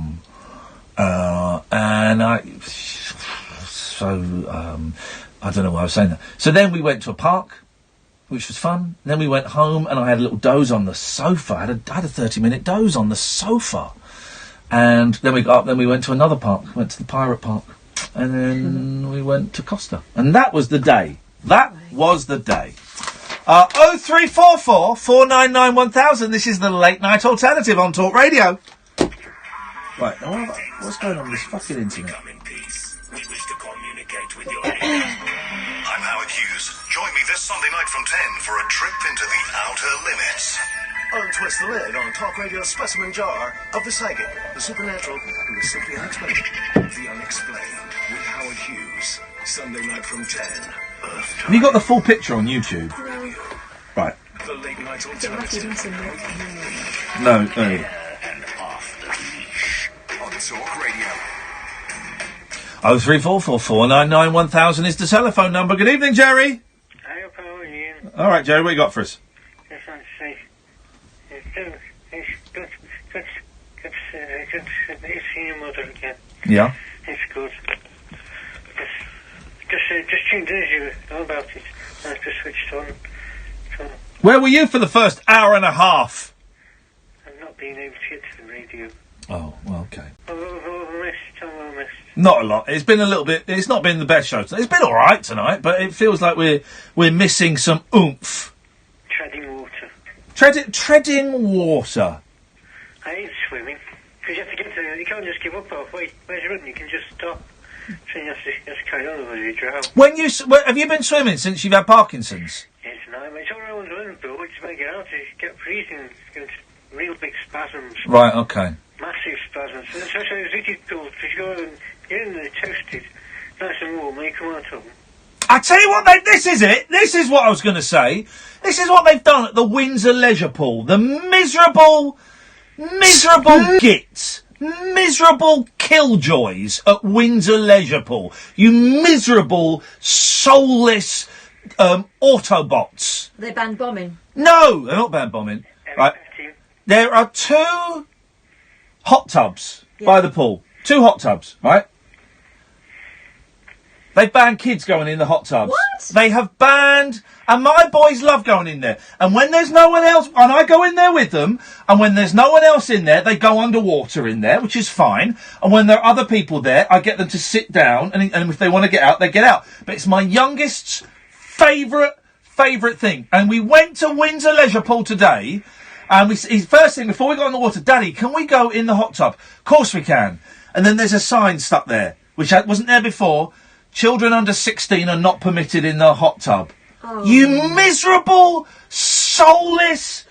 don't know why I was saying that. So then we went to a park, which was fun. Then we went home, and I had a little doze on the sofa. I had a 30-minute doze on the sofa, and then we got up. Then we went to another park. Went to the Pirate Park. And then we went to Costa. And that was the day. That was the day. 0344 499 1000. This is the Late Night Alternative on Talk Radio. Right, now what's going on with this fucking internet? I'm Howard Hughes. Join me this Sunday night from 10 for a trip into the outer limits. Untwist the lid on Talk Radio's specimen jar of the psychic, the supernatural, and the simply unexplained. The unexplained with Howard Hughes. Sunday night from 10. Have you got the full picture on YouTube? No. Right. The Late Night Alternative. No. And off the leash on Talk Radio. 0344 499 1000 is the telephone number. Good evening, Jerry. Hi, how are you? All right, Jerry, what you got for us? Just want to say, it's good seeing your mother again. Yeah. It's good. Just tuned in as you know about it. I just switched on. So Where were you for the first hour and a half? I'm not being able to get to the radio. Oh, well, okay. I missed. Not a lot. It's been a little bit. It's not been the best show tonight. It's been all right tonight, but it feels like we're missing some oomph. Treading water. Treading water. I hate swimming because you have to get to. You can't just give up halfway. Where's your run? You can just stop. So you have to carry on or you drown. Have you been swimming since you've had Parkinson's? It's not. It's all around the swimming pool. It's make it out. You get freezing. It's real big spasms. Right. Okay. Massive spasms. And especially those heated pools, because you go and you're in there toasted, nice and warm, and you come out of them. I tell you what, this is it. This is what I was going to say. This is what they've done at the Windsor Leisure Pool. The miserable gits. Miserable killjoys at Windsor Leisure Pool. You miserable, soulless Autobots. They banned bombing. No, they're not banned bombing. Right. There are 2 hot tubs by the pool. 2 hot tubs, right? They've banned kids going in the hot tubs. What? They have banned, and my boys love going in there. And when there's no one else, and I go in there with them, and when there's no one else in there, they go underwater in there, which is fine. And when there are other people there, I get them to sit down, and if they want to get out, they get out. But it's my youngest's favourite thing. And we went to Windsor Leisure Pool today, and his first thing, before we got in the water, Daddy, can we go in the hot tub? Of course we can. And then there's a sign stuck there, which wasn't there before. Children under 16 are not permitted in the hot tub. Oh. You miserable, soulless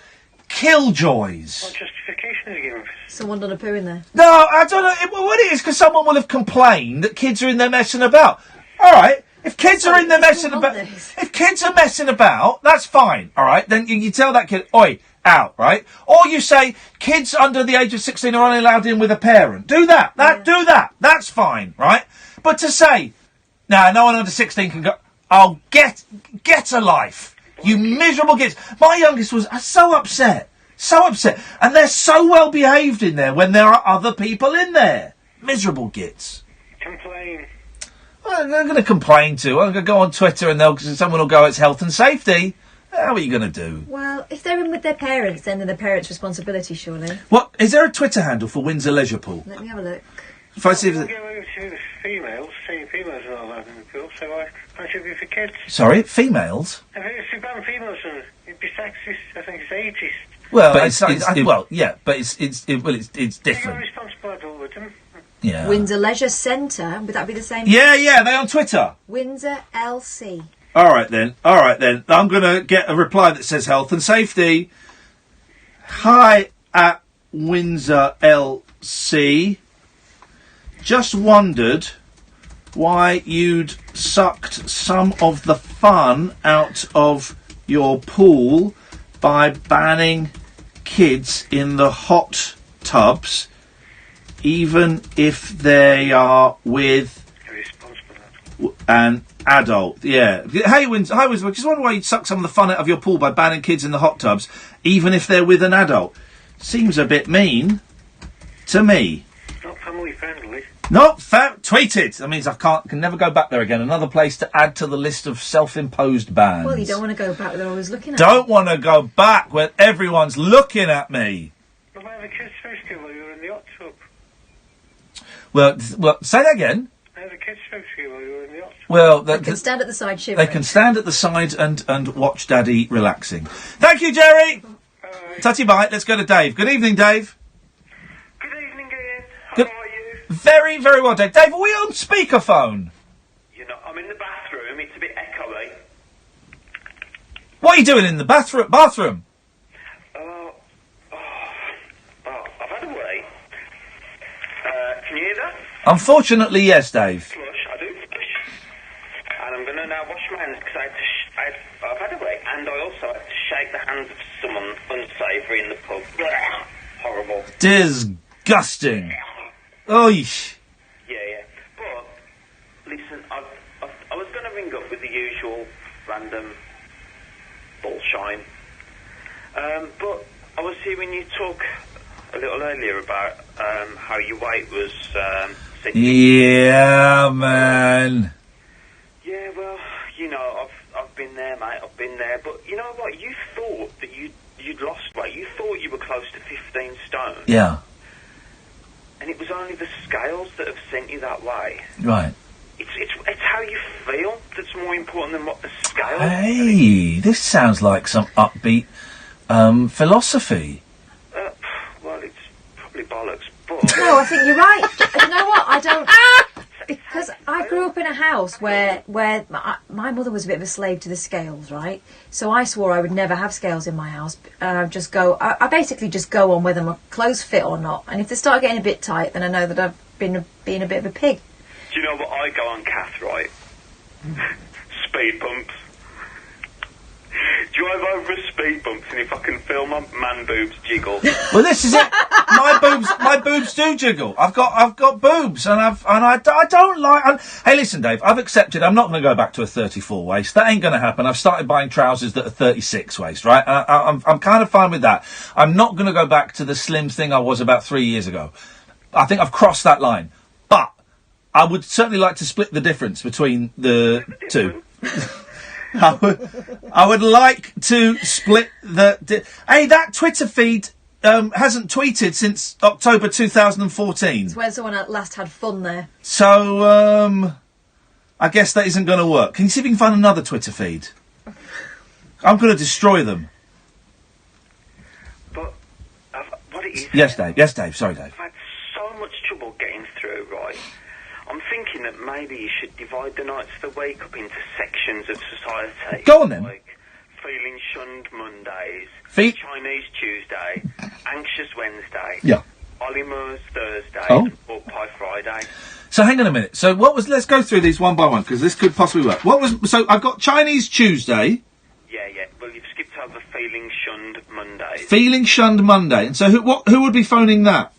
killjoys. What justification are you giving? Someone done a poo in there. No, I don't know what it is, because someone will have complained that kids are in there messing about. All right, if kids are in there messing about, if kids are messing about, that's fine. All right, then you tell that kid, oi, out, right? Or you say kids under the age of 16 are only allowed in with a parent. Do that. Do that. That's fine, right? But to say, no one under 16 can go. Oh, get a life, you miserable kids. My youngest was so upset, and they're so well behaved in there when there are other people in there. Miserable gits. Complain. Well, they're going to complain too. I'm going to go on Twitter and someone will go, it's health and safety. How are you going to do? Well, if they're in with their parents, then they're the parents' responsibility, surely. What is there a Twitter handle for Windsor Leisure Pool? Let me have a look. If I see if We'll go over to the females, saying females are not allowed in the pool, so I should be for kids. Sorry, females. If you ban females, it'd be sexist. I think it's ageist. Well, but it's different. You're a responsible adult with them. Yeah. Windsor Leisure Centre, would that be the same? Yeah, they on Twitter. Windsor LC. All right then. I'm going to get a reply that says health and safety. Hi at Windsor LC. Just wondered why you'd sucked some of the fun out of your pool by banning kids in the hot tubs, even if they are with An adult, yeah. Hey, Wins, I just wonder why you'd suck some of the fun out of your pool by banning kids in the hot tubs, even if they're with an adult. Seems a bit mean to me. Not family friendly. Tweet it. That means I can never go back there again. Another place to add to the list of self-imposed bans. Well, you don't want to go back there. I was looking at Don't want to go back where everyone's looking at me. But where the kids first go while you were in the hot tub? Well, say that again. Where the kids first go while you were in the hot tub? Well, They can stand at the side shivering. They can stand at the side and watch Daddy relaxing. Thank you, Jerry. Tutty bye. Let's go to Dave. Good evening, Dave. Good evening, Ian. How Good. are you? Very, very well, Dave. Dave, are we on speakerphone? You know, I'm in the bathroom. It's a bit echoey. What are you doing in the bathroom? I've had a wee. Can you hear that? Unfortunately, yes, Dave. Flush. I do flush. And I'm going to now wash my hands because I've had a wee, and I also had to shake the hands of someone unsavoury in the pub. Blah. Horrible. Disgusting. Oy. Yeah. But listen, I was going to ring up with the usual random bullshine. But I was hearing you talk a little earlier about how your weight was. Yeah, man. Yeah, well, you know, I've been there, mate. I've been there. But you know what? You thought that you'd lost weight. You thought you were close to 15 stone. Yeah. And it was only the scales that have sent you that way. Right. It's how you feel that's more important than what the scale. Hey, this sounds like some upbeat philosophy. Well, it's probably bollocks, but... No, I think you're right. You know what? I don't... Because I grew up in a house where my mother was a bit of a slave to the scales, right? So I swore I would never have scales in my house. I basically just go on whether my clothes fit or not. And if they start getting a bit tight, then I know that I've been a bit of a pig. Do you know what I go on, Kath, right? Speed bumps. Drive over a speed bumps and if I can feel my man boobs jiggle. Well, this is it. My boobs do jiggle. I've got boobs, and I don't like. Hey, listen, Dave. I've accepted. I'm not going to go back to a 34 waist. That ain't going to happen. I've started buying trousers that are 36 waist. Right? I'm kind of fine with that. I'm not going to go back to the slim thing I was about 3 years ago. I think I've crossed that line. But I would certainly like to split the difference between the two. I would like to split the... Hey, that Twitter feed hasn't tweeted since October 2014. It's when someone last had fun there. So, I guess that isn't going to work. Can you see if you can find another Twitter feed? I'm going to destroy them. But, what it is... Yes, Dave. Sorry, Dave. I've had so much trouble getting through, right? I'm thinking that maybe you should divide the nights of the week up into sections of society. Go on, then. Like feeling shunned Mondays, Feet. Chinese Tuesday, anxious Wednesday, Yeah. Olimers Thursday, Oh. and pork pie Friday. So hang on a minute. So let's go through these one by one, because this could possibly work. So I've got Chinese Tuesday. Yeah. Well, you've skipped over feeling shunned Mondays. Feeling shunned Monday. And so who would be phoning that?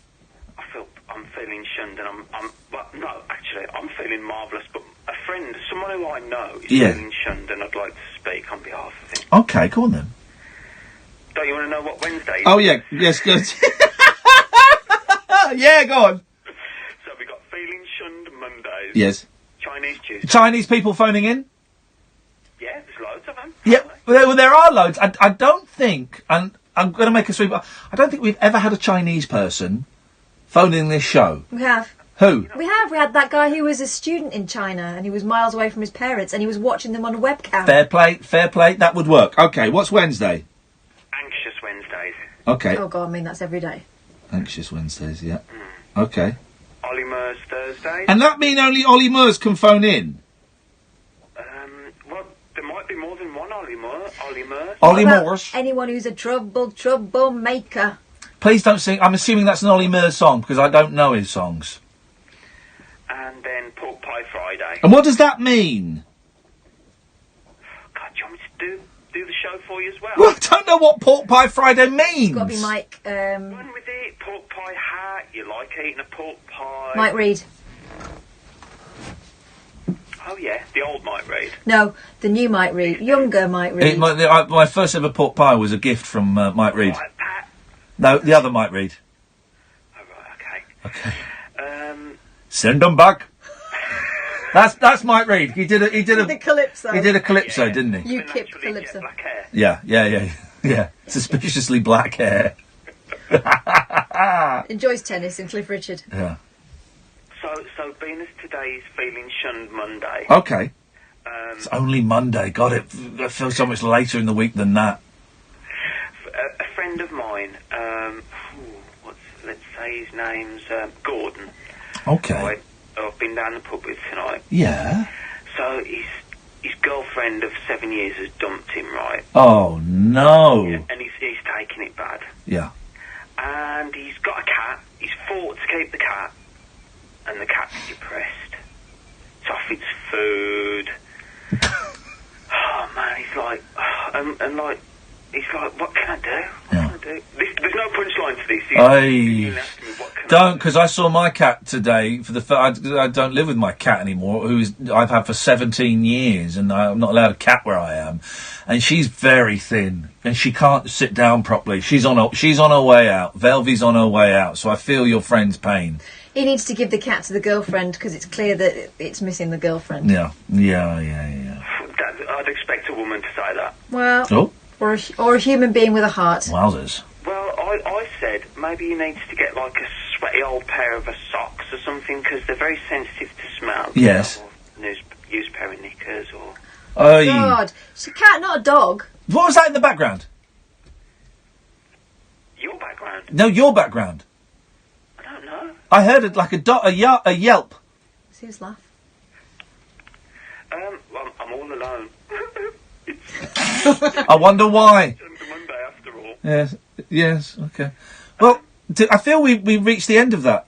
I'm feeling shunned, and I'm feeling marvellous, but a friend, someone who I know, is feeling shunned, and I'd like to speak on behalf of him. Okay, go on then. Don't you want to know what Wednesday is? Oh, yeah. Yes, good. Yeah, go on. So we've got feeling shunned Mondays. Yes. Chinese Tuesday. Chinese people phoning in? Yeah, there's loads of them. Yeah, well, there are loads. I don't think, and I'm going to make a sweep, I don't think we've ever had a Chinese person phoning this show. We have. Who? We had that guy who was a student in China and he was miles away from his parents and he was watching them on a webcam. Fair play, that would work. Okay, what's Wednesday? Anxious Wednesdays. Okay. Oh, God, I mean, that's every day. Anxious Wednesdays, yeah. Okay. Olimers Thursdays. And that mean only Ollie Murs can phone in? Well, there might be more than one Olimers. Ollie Murs? Anyone who's a troublemaker. Please don't sing. I'm assuming that's an Ollie Murs song, because I don't know his songs. And then pork pie Friday. And what does that mean? God, do you want me to do the show for you as well? Well, I don't know what Pork Pie Friday means. It's got to be Mike. Run with it. Pork pie hat. You like eating a pork pie. Mike Reed. Oh yeah, the old Mike Reid. No, the new Mike Reid. Younger Mike Reid. My first ever pork pie was a gift from Mike Reid. No, the other Mike Reid. Oh, right, Okay. Send them back. That's Mike Reid. He did the Calypso. He did a Calypso, didn't he? You kept Calypso. Yeah. Suspiciously black hair. Enjoys tennis in Cliff Richard. Yeah. So being as today is feeling shunned Monday. Okay. It's only Monday. God, it feels so much later in the week than that. A friend of mine, let's say his name's Gordon. Okay. Right, I've been down the pub with tonight. Yeah. So his girlfriend of 7 years has dumped him, right? Oh no. And he's taking it bad. Yeah. And he's got a cat. He's fought to keep the cat, and the cat's depressed. It's off its food. Oh man, he's like, and like, he's like, what can I do? What can I do? There's no punchline to this. Don't, because I saw my cat today for the I don't live with my cat anymore, I've had for 17 years, and I'm not allowed a cat where I am, and she's very thin, and she can't sit down properly. She's on her way out. Velvy's on her way out, so I feel your friend's pain. He needs to give the cat to the girlfriend because it's clear that it's missing the girlfriend. Yeah. I'd expect a woman to say that. Well, or a human being with a heart. Wowzers. Well, I said maybe he needs to get like a sweaty old pair of socks or something because they're very sensitive to smell. Yes. Or use pair of knickers or... God, it's a cat, not a dog. What was that in the background? Your background? No, your background. I don't know. I heard it like a yelp. See his laugh. Well, I'm all alone. I wonder why. It's Monday after all. Yes, okay. Well, I feel we reached the end of that.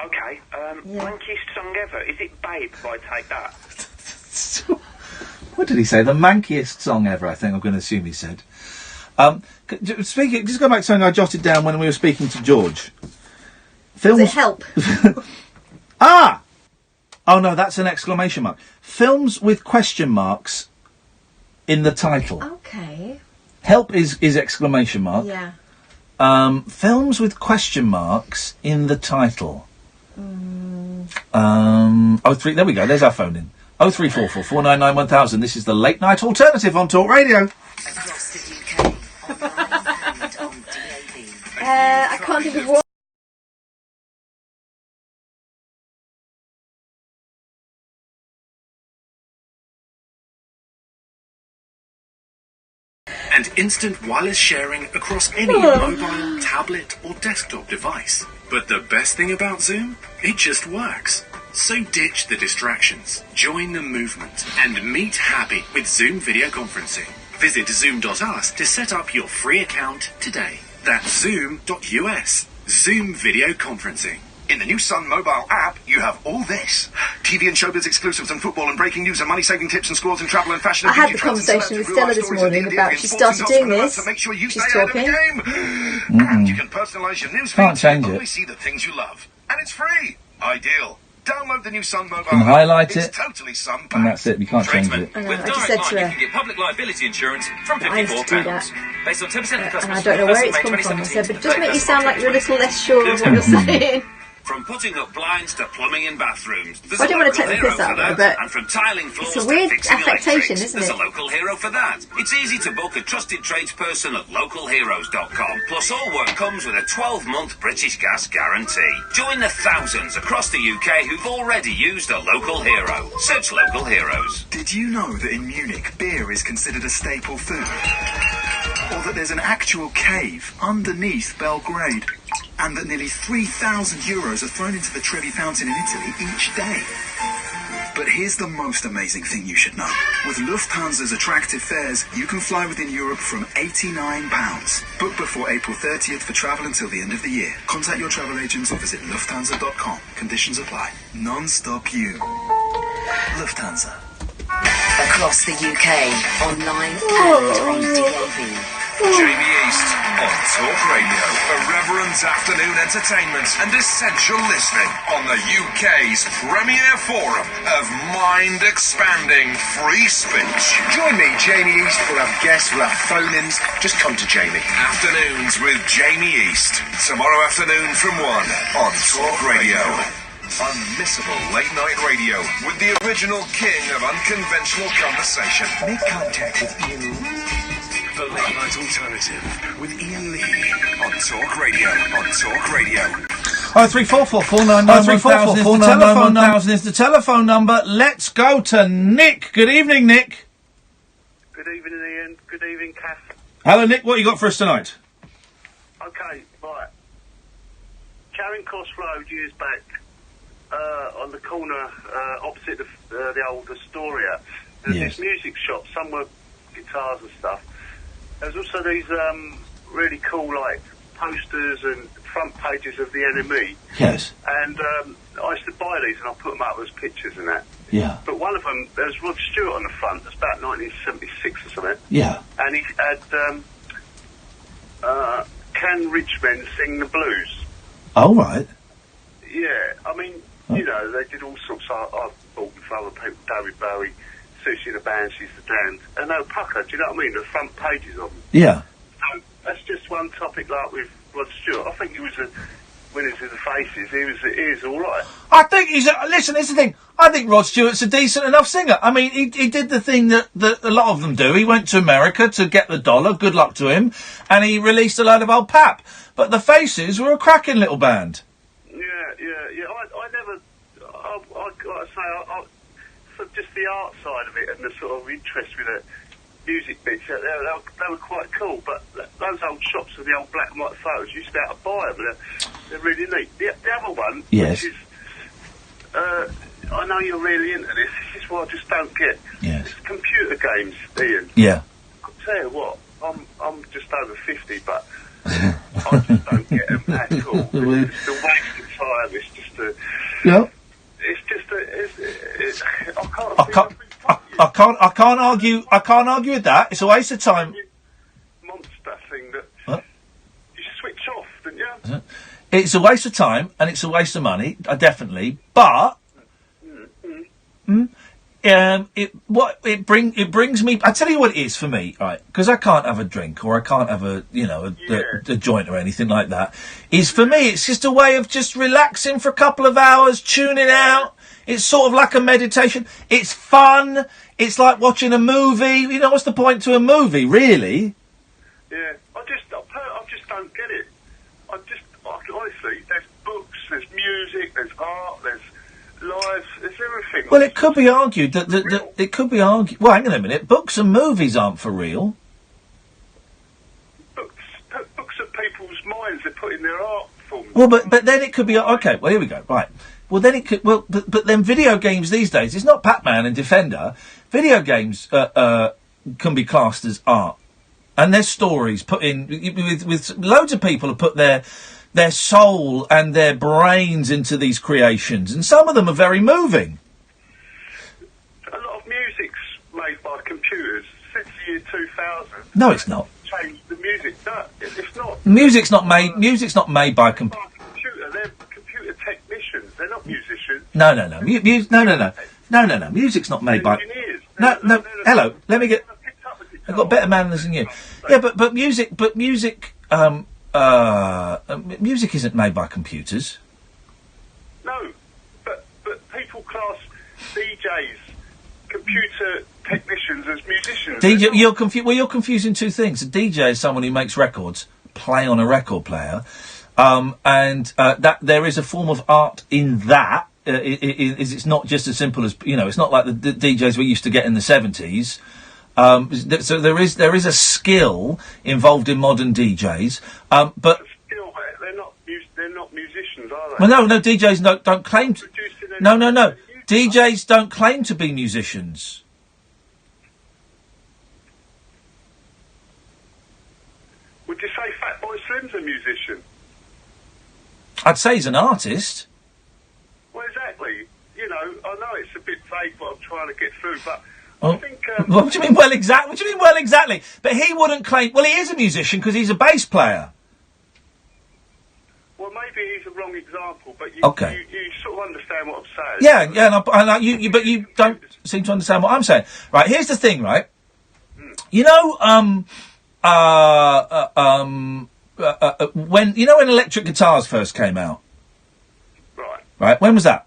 Okay, mankiest song ever. Is it Babe by Take That? What did he say? The mankiest song ever, I think I'm going to assume he said. Just go back to something I jotted down when we were speaking to George. Does it help? Ah! Oh no, that's an exclamation mark. Films with question marks in the title. Okay. Help is exclamation mark. Yeah. Films with question marks in the title. There we go, there's our phone in. 0344 499 1000. This is the Late Night Alternative on Talk Radio. Across the UK, online and on DAB. I can't think of what. And instant wireless sharing across any mobile, tablet or desktop device. But the best thing about Zoom? It just works. So ditch the distractions, join the movement, and meet happy with Zoom video conferencing. Visit zoom.us to set up your free account today. That's zoom.us. Zoom video conferencing. In the new Sun mobile app, you have all this. TV and showbiz exclusives and football and breaking news and money-saving tips and scores and travel and fashion. I had the conversation with Stella this morning about she started doing this. She's talking. And you can personalise your news feed so you only see the things you love. And it's free. Ideal. Download the new Sun mobile. You can highlight it. It's totally Sun. And that's it. You can't change it. I know, I just said to her. You can get public liability insurance from I used to do £54. that. Based on 10% of customers. And I don't know where it's come from. I said, but it does make you sound like you're a little less sure of what you're saying. From putting up blinds to plumbing in bathrooms. I don't want to take the piss out of her, but and from tiling floors it's a weird to fixing affectation, electrics, isn't there's it? a local hero for that. It's easy to book a trusted tradesperson at localheroes.com. Plus, all work comes with a 12-month British Gas guarantee. Join the thousands across the UK who've already used a local hero. Search Local Heroes. Did you know that in Munich, beer is considered a staple food? Or that there's an actual cave underneath Belgrade? And that nearly 3,000 euros are thrown into the Trevi Fountain in Italy each day. But here's the most amazing thing you should know. With Lufthansa's attractive fares, you can fly within Europe from £89. Book before April 30th for travel until the end of the year. Contact your travel agents or visit lufthansa.com. Conditions apply. Non-stop you. Lufthansa. Across the UK, online and on DAB. Jamie East on Talk Radio. Irreverent afternoon entertainment and essential listening on the UK's premier forum of mind-expanding free speech. Join me, Jamie East. We'll have guests, we'll have phone-ins. Just come to Jamie. Afternoons with Jamie East. Tomorrow afternoon from 1 on Talk Radio. Unmissable late-night radio with the original king of unconventional conversation. Make contact with Iain Lee. The Late Night Alternative with Iain Lee on Talk Radio. On Talk Radio. 03444991000 is the telephone number. Let's go to Nick. Good evening, Nick. Good evening, Ian. Good evening, Kath. Hello, Nick. What you got for us tonight? Okay, right. Charing Cross Road years back, on the corner opposite the old Astoria, there's this music shop. Some were guitars and stuff. There's also these really cool, like, posters and front pages of the NME. Yes. And I used to buy these and I put them up as pictures and that. Yeah. But one of them, there's Rod Stewart on the front. It's about 1976 or something. Yeah. And he had Can Rich Men Sing the Blues? Oh, right. Yeah. I mean, you know, they did all sorts. I bought them for other people. David Bowie, Susie the Banshees, the Damned. And they were pucker, do you know what I mean? The front pages of them. Yeah. So that's just one topic, like with Rod Stewart. I think he was Winners of the Faces. He was all right. I think listen, here's the thing. I think Rod Stewart's a decent enough singer. I mean, he did the thing that a lot of them do. He went to America to get the dollar. Good luck to him. And he released a load of old pap. But the Faces were a cracking little band. Yeah. I never, like I say, for just the art side of it and the sort of interest with the music bits, they were quite cool. But those old shops with the old black and white photos, you used to be able to buy them. They're really neat. The other one, yes, which is, I know you're really into this. This is what I just don't get. Yes. It's computer games, Ian. Yeah. I'll tell you what, I'm just over 50, but I just don't get them at all. It's just a waste of time. It's just a... Yeah. It's just a... I can't argue with that. It's a waste of time. Monster thing that you switch off, don't you? It's a waste of time and it's a waste of money, definitely. But it brings me. I tell you what it is for me, right? Because I can't have a drink or I can't have a joint or anything like that. Is for me, it's just a way of just relaxing for a couple of hours, tuning out. It's sort of like a meditation. It's fun. It's like watching a movie. You know, what's the point to a movie, really? Yeah, I just don't get it. Honestly, there's books, there's music, there's art, there's live, there's everything. Well, it could be argued that it could be argued. Well, hang on a minute. Books and movies aren't for real. Books of people's minds, they're putting their art forms. Well, but then it could be okay. Well, here we go. Right. Well, then it could. Well, but then video games these days. It's not Pac-Man and Defender. Video games can be classed as art, and there's stories put in with loads of people have put their soul and their brains into these creations, and some of them are very moving. A lot of music's made by computers since the year 2000. No, it's not. Changed the music. No, it's not. Music's not made by computer. They're computer technicians. They're not musicians. No. No. Music's not made by. Engineers. No. Hello. Let me get. I've got better manners than you. Yeah, but music. Music isn't made by computers. No, but people class DJs, computer technicians, as musicians. You're confusing two things. A DJ is someone who makes records, play on a record player, and that there is a form of art in that. It's not just as simple as it's not like the DJs we used to get in the 70s. So there is a skill involved in modern DJs, but they're not musicians, are they? Well, no, DJs don't claim to. No. DJs don't claim to be musicians. Would you say Fatboy Slim's a musician? I'd say he's an artist. Well, exactly. I know it's a bit vague what I'm trying to get through, but Oh, what do you mean, well, exactly? What do you mean, well, exactly? But he wouldn't claim... Well, he is a musician because he's a bass player. Well, maybe he's a wrong example, but you sort of understand what I'm saying. Yeah, but you don't seem to understand what I'm saying. Right, here's the thing, right? You know, when electric guitars first came out? Right, when was that?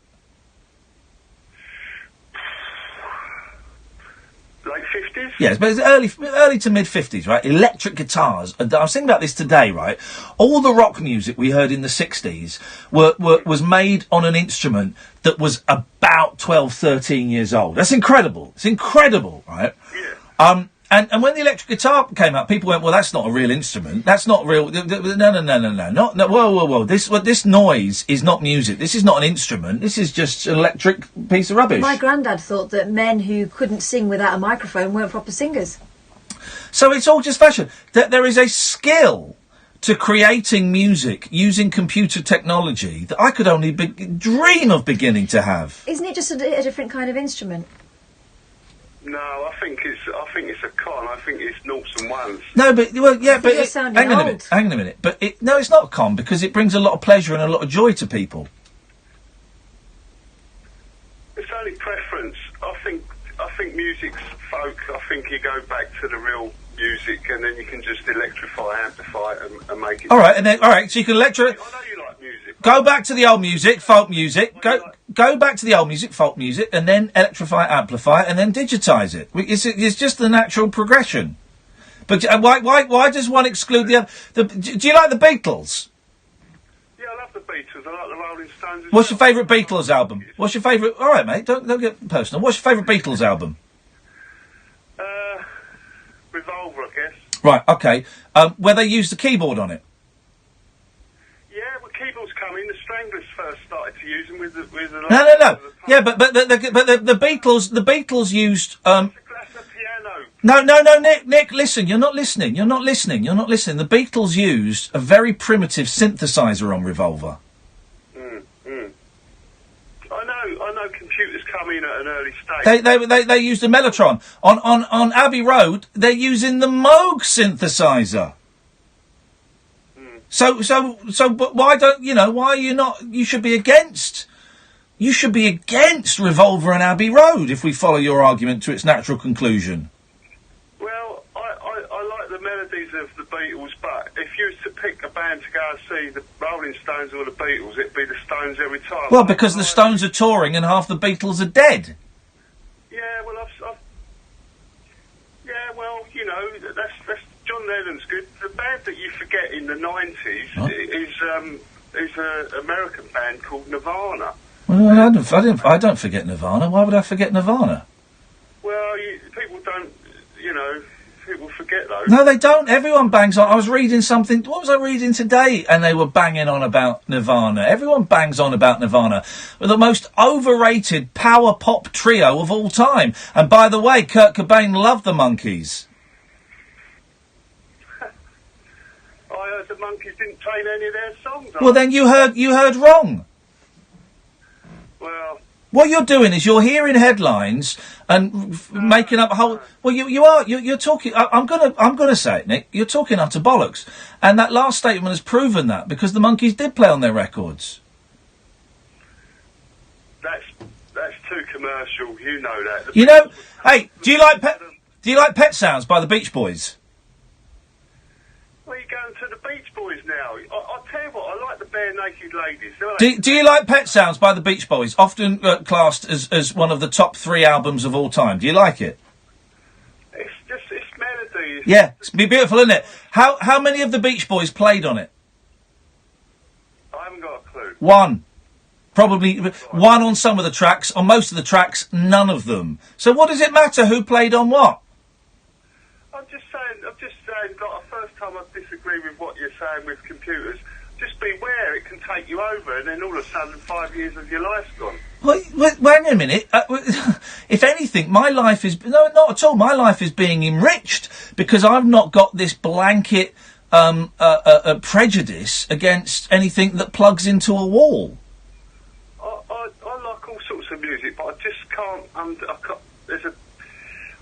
Late 50s? Yes, but it's early to mid-50s, right? Electric guitars. And I was thinking about this today, right? All the rock music we heard in the 60s was made on an instrument that was about 12, 13 years old. That's incredible. It's incredible, right? Yeah. And when the electric guitar came out, people went, well, that's not a real instrument. That's not real. No. Whoa. This noise is not music. This is not an instrument. This is just an electric piece of rubbish. My granddad thought that men who couldn't sing without a microphone weren't proper singers. So it's all just fashion. There is a skill to creating music using computer technology that I could only dream of beginning to have. Isn't it just a different kind of instrument? No, I think it's a con. I think it's noughts and ones. No, but you're sounding hang on old. a minute. But it's not a con because it brings a lot of pleasure and a lot of joy to people. It's only preference. I think music's folk. I think you go back to the real music, and then you can just electrify, amplify it, and make it. All right. So you can electrify. I know you like music. Go back to the old music, folk music. Go back to the old music, folk music, and then electrify, amplify, and then digitise it. It's just the natural progression. But why does one exclude the other? Do you like the Beatles? Yeah, I love the Beatles. I like the Rolling Stones. What's your favourite Beatles album? What's your favourite? All right, mate. Don't get personal. What's your favourite Beatles album? Revolver, I guess. Right. Okay. Where they used the keyboard on it. Yeah, well, keyboards come in. The Stranglers first started to use them with the. No. Yeah, but the Beatles used. No, Nick, listen. You're not listening. The Beatles used a very primitive synthesizer on Revolver. I know. Computers come in at an early stage. They used a Mellotron on Abbey Road. They're using the Moog synthesizer. But why why are you not? You should be against Revolver and Abbey Road if we follow your argument to its natural conclusion. Well, I like the melodies of the Beatles, but if you was to pick a band to go and see the Rolling Stones or the Beatles, it'd be the Stones every time. Well, because the Stones are touring and half the Beatles are dead. Yeah, well, that's John Lennon's good. The band that you forget in the 90s is an American band called Nirvana. Well, I don't forget Nirvana. Why would I forget Nirvana? Well, people don't, people forget those. No, they don't. Everyone bangs on. I was reading something. What was I reading today? And they were banging on about Nirvana. Everyone bangs on about Nirvana. The most overrated power pop trio of all time. And by the way, Kurt Cobain loved the Monkees. I heard the Monkees didn't play any of their songs. Well, then you heard wrong. Well, what you're doing is you're hearing headlines and making up a whole. Well, you're talking. I'm gonna say it, Nick. You're talking utter bollocks, and that last statement has proven that because the Monkees did play on their records. That's too commercial. You know that. Hey, do you like Pet Sounds by the Beach Boys? Well, you're going to the Beach Boys now. I'll tell you what, I like the Bare Naked Ladies. Do you like Pet Sounds by the Beach Boys? Often classed as one of the top 3 albums of all time. Do you like it? It's melody. Yeah, it's beautiful, isn't it? How many of the Beach Boys played on it? I haven't got a clue. One. Probably one on some of the tracks. On most of the tracks, none of them. So what does it matter who played on what? I'm just saying, like, the first time I disagree with what you're saying with computers, just beware, it can take you over, and then all of a sudden 5 years of your life's gone. Wait a minute. If anything, my life is... No, not at all. My life is being enriched because I've not got this blanket prejudice against anything that plugs into a wall. I like all sorts of music, but I just can't...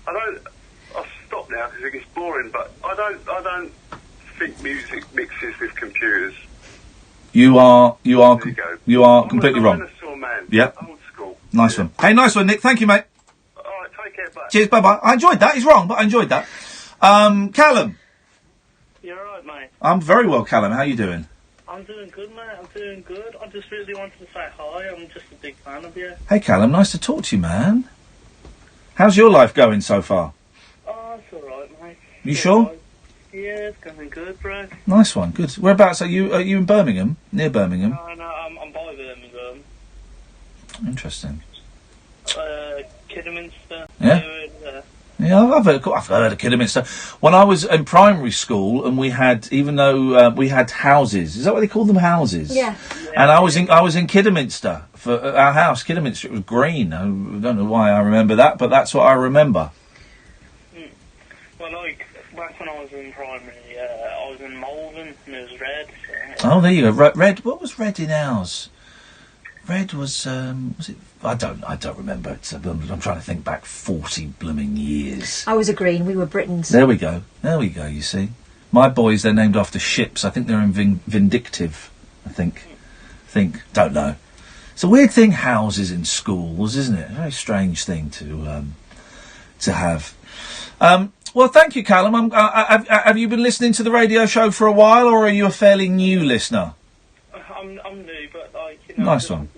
I'll stop now because it gets boring, but I don't think music mixes with computers. You are I'm completely a wrong. dinosaur man. Yep. Old school. Nice one. Hey, nice one, Nick. Thank you, mate. Alright, take care, bye. Cheers, bye-bye. I enjoyed that. He's wrong, but I enjoyed that. Callum. You're alright, mate. I'm very well, Callum. How you doing? I'm doing good, mate. I'm doing good. I just really wanted to say hi. I'm just a big fan of you. Hey, Callum. Nice to talk to you, man. How's your life going so far? Oh, it's alright, mate. You sure? Yeah, it's going good, bro. Nice one. Good. Whereabouts are you? Are you in Birmingham? Near Birmingham? No, I'm by Birmingham. Interesting. Kidderminster. Yeah? Yeah, I've heard of Kidderminster. When I was in primary school, and we had, even though we had houses, is that what they call them, houses? Yeah. And I was in Kidderminster for our house. Kidderminster, it was green. I don't know why I remember that, but that's what I remember. Well, like, back when I was in primary, I was in Malvern, and it was red. Oh, there you go. Red. What was red in ours? Red was it? I don't remember. I'm trying to think back 40 blooming years. I was a green. We were Britons. There we go. You see, my boys, they're named after ships. I think they're in Vindictive. I think. Don't know. It's a weird thing, houses in schools, isn't it? A very strange thing to have. Well, thank you, Callum. Have you been listening to the radio show for a while, or are you a fairly new listener? I'm new, but Nice one.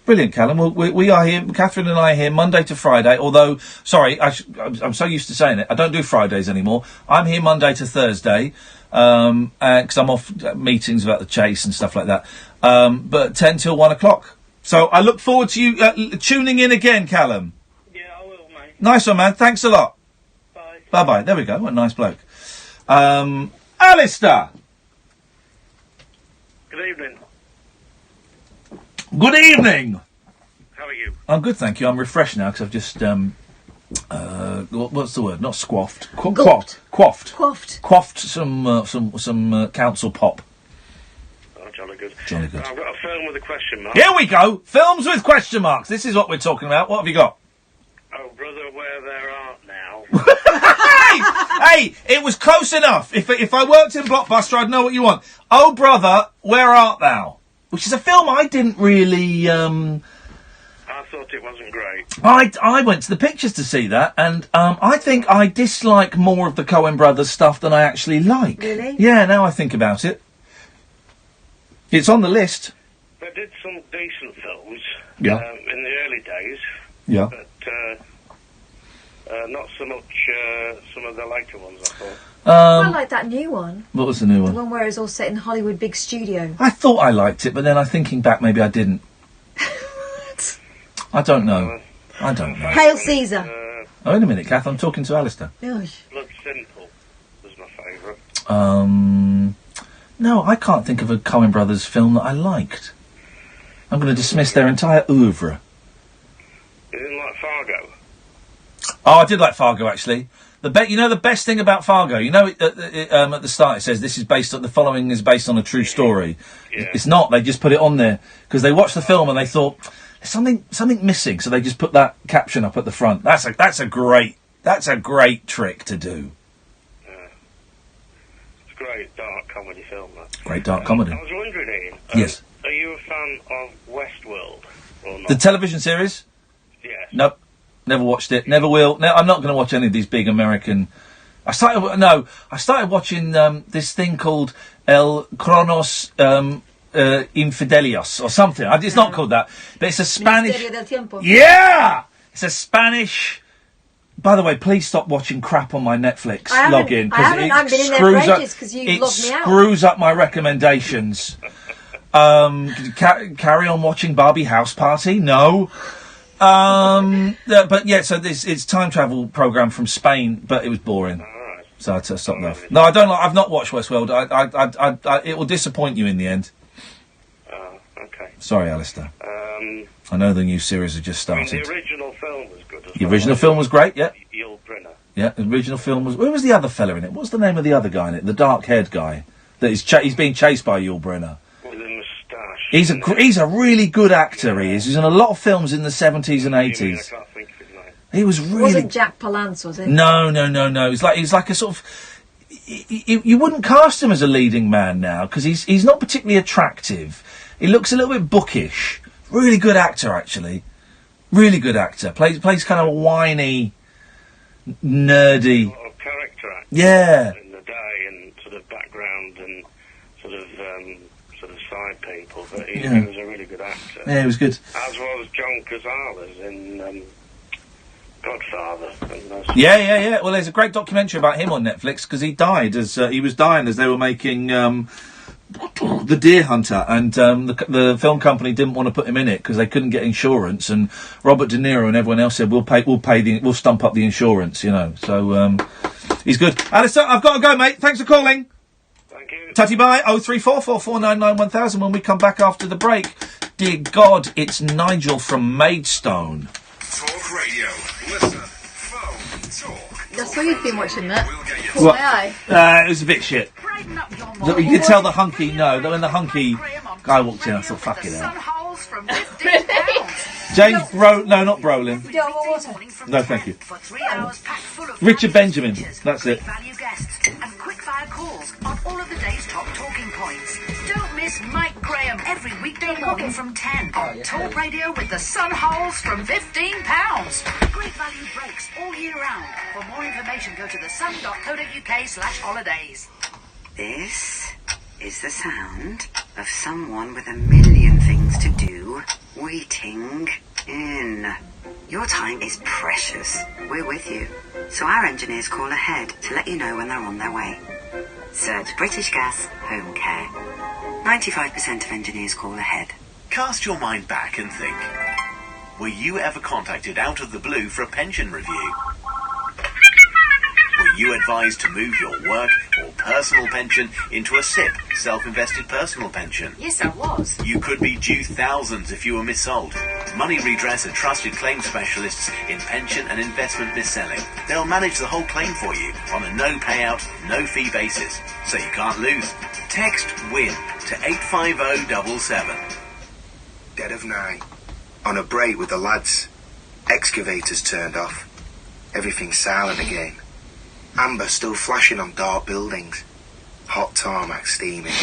Brilliant, Callum. Well, we are here, Catherine and I are here Monday to Friday, although, sorry, I'm so used to saying it, I don't do Fridays anymore. I'm here Monday to Thursday, because I'm off meetings about the chase and stuff like that, but 10 till 1 o'clock. So I look forward to you tuning in again, Callum. Yeah, I will, mate. Nice one, man. Thanks a lot. Bye. Bye-bye. There we go. What a nice bloke. Alistair. Good evening. Good evening. How are you? I'm good, thank you. I'm refreshed now because I've just what's the word? Not squaffed. Quaffed some council pop. Oh, jolly good. Jolly good. I've got a film with a question mark. Here we go. Films with question marks. This is what we're talking about. What have you got? Oh, brother, where there art now. Hey, it was close enough. If I worked in Blockbuster, I'd know what you want. Oh, brother, where art thou? Which is a film I didn't really. I thought it wasn't great. I went to the pictures to see that, and I think I dislike more of the Coen brothers stuff than I actually like. Really? Yeah, now I think about it. It's on the list. They did some decent films. Yeah. In the early days. Yeah. But not so much some of the later ones, I thought. I like that new one. What was the new The one? one where it's all set in Hollywood big studio. I thought I liked it, but then thinking back, maybe I didn't. I don't know. Hail Caesar. Oh, wait a minute, Kath, I'm talking to Alistair. Blood Simple was my favourite. No, I can't think of a Coen brothers film that I liked. I'm going to dismiss their entire oeuvre. You didn't like Fargo? Oh, I did like Fargo, actually. The best thing about Fargo, at the start it says the following is based on a true story. Yeah. It's not. They just put it on there because they watched the film and they thought there's something missing, so they just put that caption up at the front. That's a great trick to do. Yeah. It's a great dark comedy film. That. Great dark comedy. I was wondering, Ian. Yes. Are you a fan of Westworld or not? The television series? Yes. Nope. Never watched it. Never will. No, I'm not going to watch any of these big American. I started watching this thing called El Cronos Infidelios or something. It's not called that, but it's a Spanish. Misterio del Tiempo. Yeah, it's a Spanish. By the way, please stop watching crap on my Netflix login I've been in there for ages because you logged me out. It screws up my recommendations. Carry on watching Barbie House Party? No. But yeah, so it's time travel program from Spain, but it was boring. So I had to stop that. No, I don't like. I've not watched Westworld. It will disappoint you in the end. Okay. Sorry, Alistair. I know the new series has just started. The original film was good as well. The original film was great. Yeah. Yul Brynner. Yeah, the original film was. Where was the other fella in it? What's the name of the other guy in it? The dark-haired guy that is he's being chased by Yul Brynner. With a moustache. He's a really good actor. He is. He's in a lot of films in the 70s and 80s. I can't think of his name. He was It really... wasn't Jack Palance, was it? No. He's like a sort of... You wouldn't cast him as a leading man now, because he's not particularly attractive. He looks a little bit bookish. Really good actor, actually. Really good actor. Plays kind of a whiny, nerdy... Sort of character actor. Yeah. In the day, and sort of background and sort of side people, but he was a really good actor. Yeah, he was good. As well as John Cazales in Godfather. Yeah. Well, there's a great documentary about him on Netflix, because he died he was dying as they were making The Deer Hunter, and the film company didn't want to put him in it because they couldn't get insurance, and Robert De Niro and everyone else said we'll stump up the insurance, you know. So he's good. Alistair, I've got to go, mate. Thanks for calling. Thank you. Tatty bye. 03444991000 when we come back after the break. Dear God, it's Nigel from Maidstone. Talk Radio. Listen. Phone. Talk. I saw you've been watching that. Caught What? my eye. It was a bit shit. You could tell the hunky, when the hunky guy walked in, I thought, fuck it out. James not Brolin. Do you want more water? No, thank you. For 3 hours packed full of Richard Benjamin, that's it. value guests and quick-fire calls on all of the day's top talking points. Don't miss Mike Graham every weekday morning from 10 on Talk Radio with the Sun Holes from £15. Great value breaks all year round. For more information, go to thesun.co.uk/holidays. This is the sound of someone with a million things to do waiting in. Your time is precious. We're with you. So our engineers call ahead to let you know when they're on their way. Search British Gas Home Care. 95% of engineers call ahead. Cast your mind back and think. Were you ever contacted out of the blue for a pension review? Were you advised to move your work or personal pension into a SIP, self-invested personal pension? Yes, I was. You could be due thousands if you were missold. Money Redress are trusted claims specialists in pension and investment mis-selling. They'll manage the whole claim for you on a no payout, no fee basis, so you can't lose. Text WIN to 85077. Dead of night. On a break with the lads. Excavators turned off. Everything's silent again. Amber still flashing on dark buildings. Hot tarmac steaming.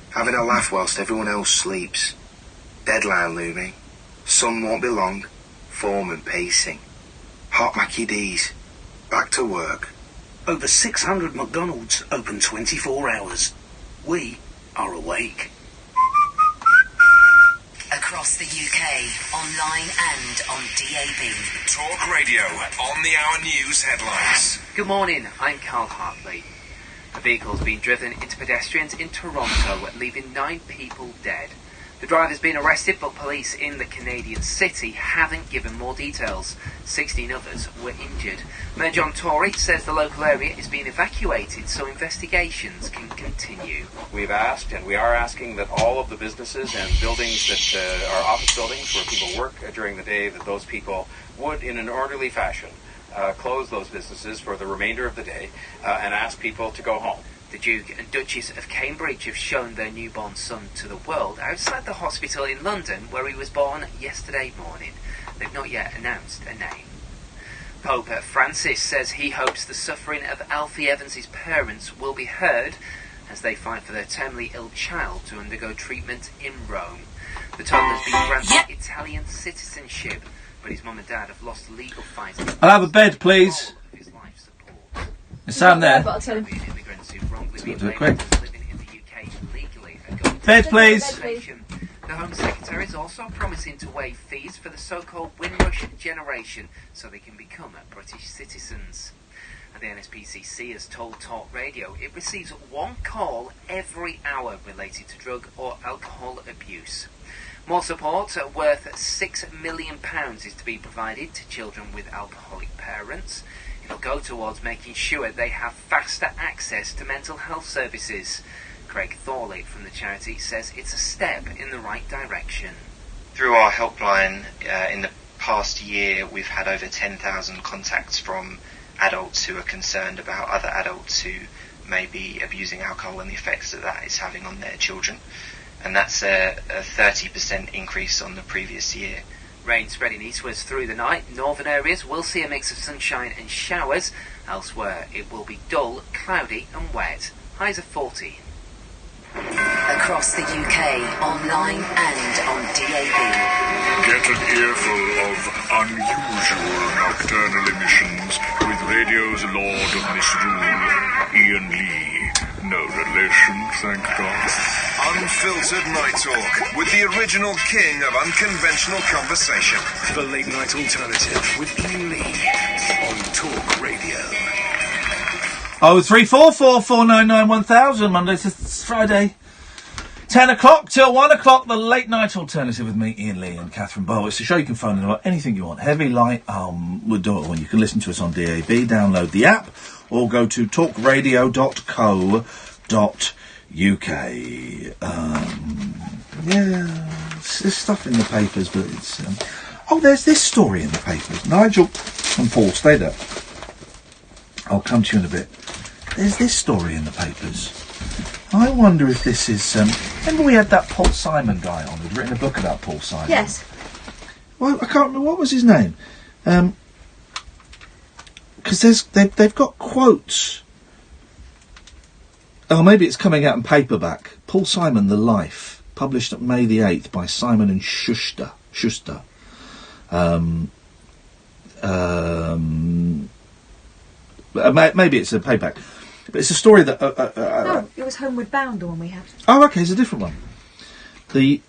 Having a laugh whilst everyone else sleeps. Deadline looming. Sun won't be long. Foreman pacing. Hot Mackie D's. Back to work. Over 600 McDonald's open 24 hours. We are awake. Across the UK, online and on DAB. Talk Radio. On the hour news headlines. Good morning, I'm Carl Hartley. A vehicle's been driven into pedestrians in Toronto, leaving 9 people dead. The driver's been arrested, but police in the Canadian city haven't given more details. 16 others were injured. Mayor John Tory says the local area is being evacuated so investigations can continue. We've asked, and we are asking, that all of the businesses and buildings that are office buildings where people work during the day, that those people would, in an orderly fashion, close those businesses for the remainder of the day and ask people to go home. The Duke and Duchess of Cambridge have shown their newborn son to the world outside the hospital in London, where he was born yesterday morning. They've not yet announced a name. Pope Francis says he hopes the suffering of Alfie Evans' parents will be heard as they fight for their terminally ill child to undergo treatment in Rome. The toddler's been granted Italian citizenship, but his mum and dad have lost legal fights. I'll have a bed, please. Is Sam there? Do it quick. Bed, please. The Home Secretary is also promising to waive fees for the so-called Windrush generation so they can become British citizens. And the NSPCC has told Talk Radio it receives 1 call every hour related to drug or alcohol abuse. More support worth £6 million is to be provided to children with alcoholic parents. It'll go towards making sure they have faster access to mental health services. Craig Thorley from the charity says it's a step in the right direction. Through our helpline in the past year, we've had over 10,000 contacts from adults who are concerned about other adults who may be abusing alcohol and the effects that that is having on their children. And that's a 30% increase on the previous year. Rain spreading eastwards through the night. Northern areas will see a mix of sunshine and showers. Elsewhere, it will be dull, cloudy and wet. Highs of 14. Across the UK, online and on DAB. Get an earful of unusual nocturnal emissions with radio's Lord of Misrule, Iain Lee. No relation, thank God. Unfiltered Night Talk with the original king of unconventional conversation. The Late Night Alternative with Iain Lee on Talk Radio. 03444991000, Monday to Friday. 10 o'clock till 1 o'clock, the Late Night Alternative with me, Iain Lee and Katherine Boyle. It's a show you can phone in about anything you want. Heavy, light, we'll do it all. You can listen to us on DAB, download the app, or go to talkradio.co.uk. There's stuff in the papers, but it's... there's this story in the papers. Nigel and Paul, stay there. I'll come to you in a bit. There's this story in the papers. I wonder if this is... remember we had that Paul Simon guy on who'd written a book about Paul Simon? Yes. Well, I can't remember. What was his name? Because they've got quotes. Oh, maybe it's coming out in paperback. Paul Simon, The Life, published at May the 8th by Simon and Schuster. Maybe it's a paperback. But it's a story that... no, it was Homeward Bound, the one we had. Oh, okay, it's a different one. The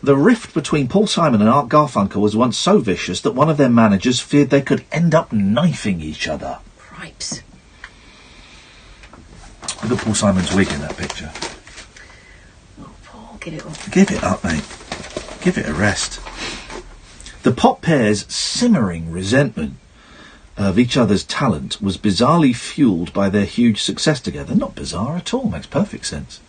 rift between Paul Simon and Art Garfunkel was once so vicious that one of their managers feared they could end up knifing each other. Cripes. Look at Paul Simon's wig in that picture. Oh, Paul, give it up. Give it up, mate. Give it a rest. The pop pair's simmering resentment of each other's talent was bizarrely fueled by their huge success together. Not bizarre at all, makes perfect sense.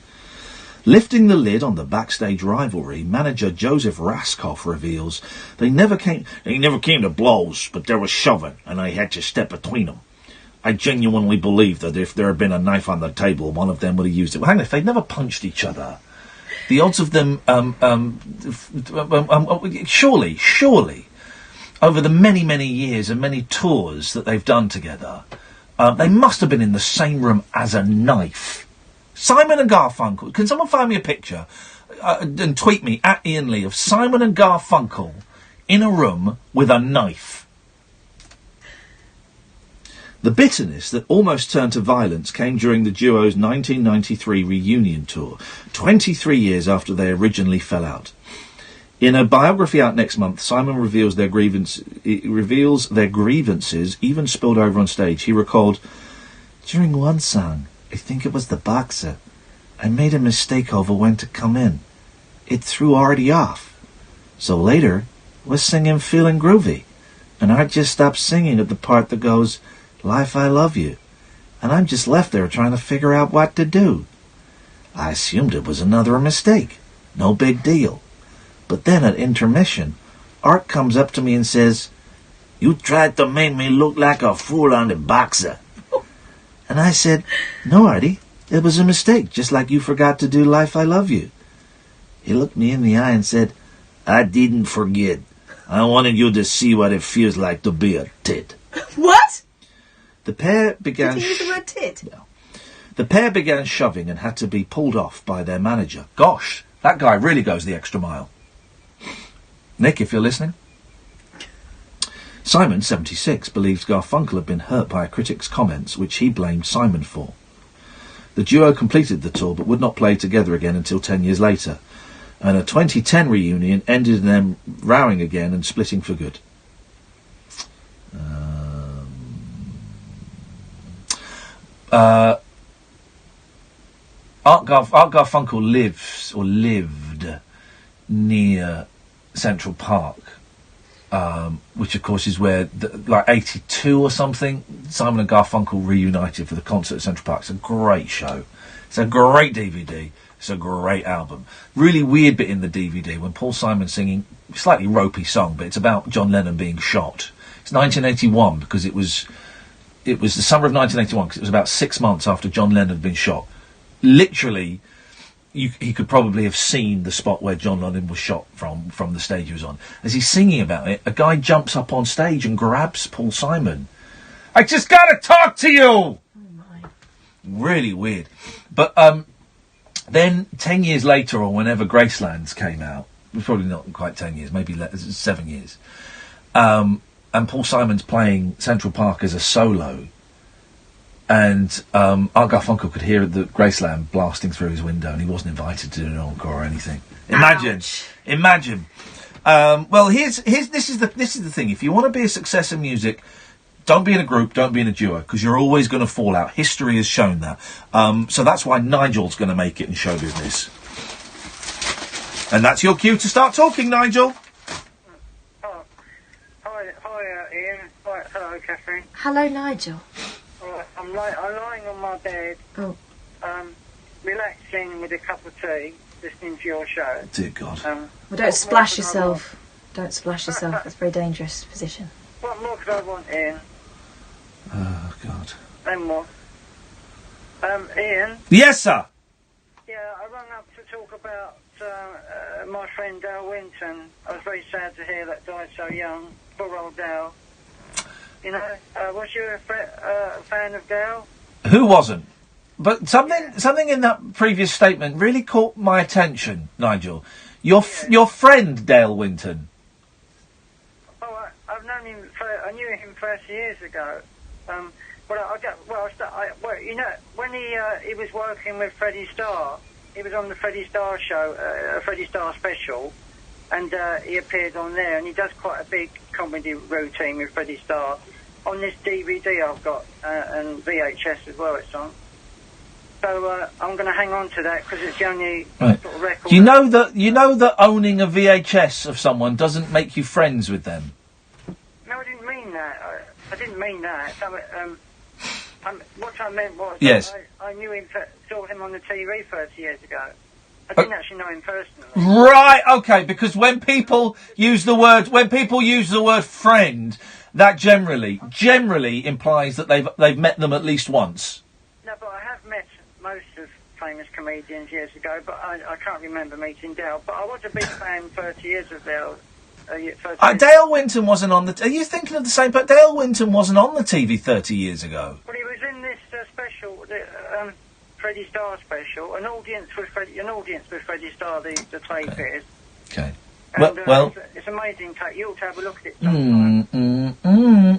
Lifting the lid on the backstage rivalry, manager Joseph Raskoff reveals they never came to blows, but there was shoving, and I had to step between them. I genuinely believe that if there had been a knife on the table, one of them would have used it. Well, hang on, if they'd never punched each other, the odds of them, surely, over the many, many years and many tours that they've done together, they must have been in the same room as a knife. Simon and Garfunkel. Can someone find me a picture and tweet me at Iain Lee of Simon and Garfunkel in a room with a knife? The bitterness that almost turned to violence came during the duo's 1993 reunion tour, 23 years after they originally fell out. In a biography out next month, Simon reveals their grievances, even spilled over on stage. He recalled, "During one song, I think it was The Boxer, I made a mistake over when to come in. It threw Artie off. So later, we're singing Feeling Groovy, and Art just stopped singing at the part that goes, Life, I Love You, and I'm just left there trying to figure out what to do. I assumed it was another mistake. No big deal. But then at intermission, Art comes up to me and says, 'You tried to make me look like a fool on The Boxer.' And I said, 'No, Artie, it was a mistake, just like you forgot to do Life, I Love You.' He looked me in the eye and said, 'I didn't forget. I wanted you to see what it feels like to be a tit.'" What? The pair began... Did he use the word tit? No. The pair began shoving and had to be pulled off by their manager. Gosh, that guy really goes the extra mile. Nick, if you're listening. Simon, 76, believes Garfunkel had been hurt by a critic's comments, which he blamed Simon for. The duo completed the tour but would not play together again until 10 years later, and a 2010 reunion ended in them rowing again and splitting for good. Art Garfunkel lived near Central Park, which of course is where, 82 or something, Simon and Garfunkel reunited for the concert at Central Park. It's a great show. It's a great DVD. It's a great album. Really weird bit in the DVD when Paul Simon's singing a slightly ropey song, but it's about John Lennon being shot. It's 1981 because it was the summer of 1981 because it was about 6 months after John Lennon had been shot. Literally, he could probably have seen the spot where John Lennon was shot from the stage he was on. As he's singing about it, a guy jumps up on stage and grabs Paul Simon. I just gotta talk to you! Oh my. Really weird. But then 10 years later, or whenever Gracelands came out, probably not quite 10 years, maybe 7 years, and Paul Simon's playing Central Park as a solo, and Art Garfunkel could hear the Graceland blasting through his window, and he wasn't invited to do an encore or anything. Imagine. Well, this is the thing. If you want to be a success in music, don't be in a group, don't be in a duo, because you're always going to fall out. History has shown that. So that's why Nigel's going to make it in show business. And that's your cue to start talking, Nigel. Hi, Ian. Hi, hello, Catherine. Hello, Nigel. I'm lying on my bed, relaxing with a cup of tea, listening to your show. Dear God. Well, don't splash yourself. Don't splash yourself. That's a very dangerous position. What more could I want, Ian? Oh, God. No more. Ian? Yes, sir. Yeah, I rang up to talk about my friend Dale Winton. I was very sad to hear that died so young. Poor old Dale. You know, was you a fan of Dale? Who wasn't? But something in that previous statement really caught my attention, Nigel. Your friend Dale Winton. Oh, I've known him. I knew him 30 years ago. You know, when he was working with Freddie Starr, he was on the Freddie Starr show, Freddie Starr special, and he appeared on there, and he does quite a big comedy routine with Freddie Starr on this DVD I've got, and VHS as well it's on. So I'm going to hang on to that because it's the only sort of record. You know that owning a VHS of someone doesn't make you friends with them. No, I didn't mean that. I didn't mean that. What I meant was yes. I knew him, saw him on the TV 30 years ago. I didn't actually know him personally. Right, okay, because when people use the word friend, that generally implies that they've met them at least once. No, but I have met most of famous comedians years ago, but I can't remember meeting Dale. But I was a big fan 30 years of Dale. Dale Winton wasn't on the... Are you thinking of the same... But Dale Winton wasn't on the TV 30 years ago. Well, he was in this special, Freddie Starr special, an audience with Freddie Starr, the trade fairs. Okay. And, well... It's amazing. You ought to have a look at it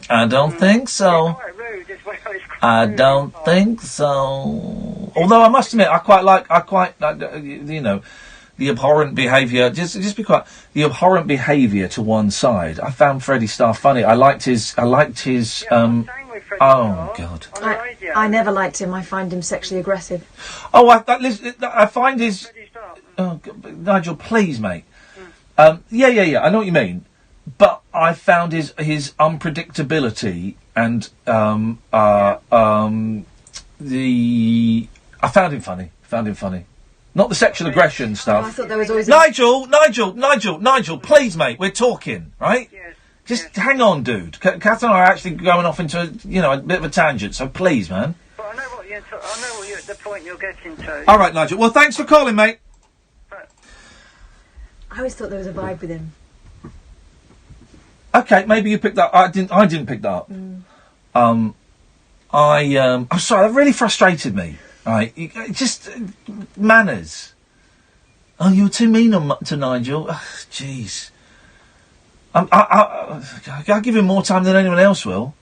I don't think so. It's quite rude as well. I don't think so. Although I must admit, I quite like, you know... The abhorrent behaviour, just be quiet. The abhorrent behaviour to one side. I found Freddie Starr funny. I liked his. Oh God. I never liked him. I find him sexually aggressive. Oh, I find his. Oh, Nigel, please, mate. Yeah. I know what you mean, but I found his unpredictability and I found him funny. Not the sexual aggression stuff. Oh, I thought there was always... Nigel, please, mate, we're talking, right? Yes. Just hang on, dude. Catherine and I are actually going off into, a bit of a tangent, so please, man. But I know the point you're getting to. All right, Nigel. Well, thanks for calling, mate. I always thought there was a vibe with him. Okay, maybe you picked that up. I didn't pick that up. I'm sorry, that really frustrated me. Right, just manners. Oh, you were too mean to Nigel. Jeez. I'll give him more time than anyone else will.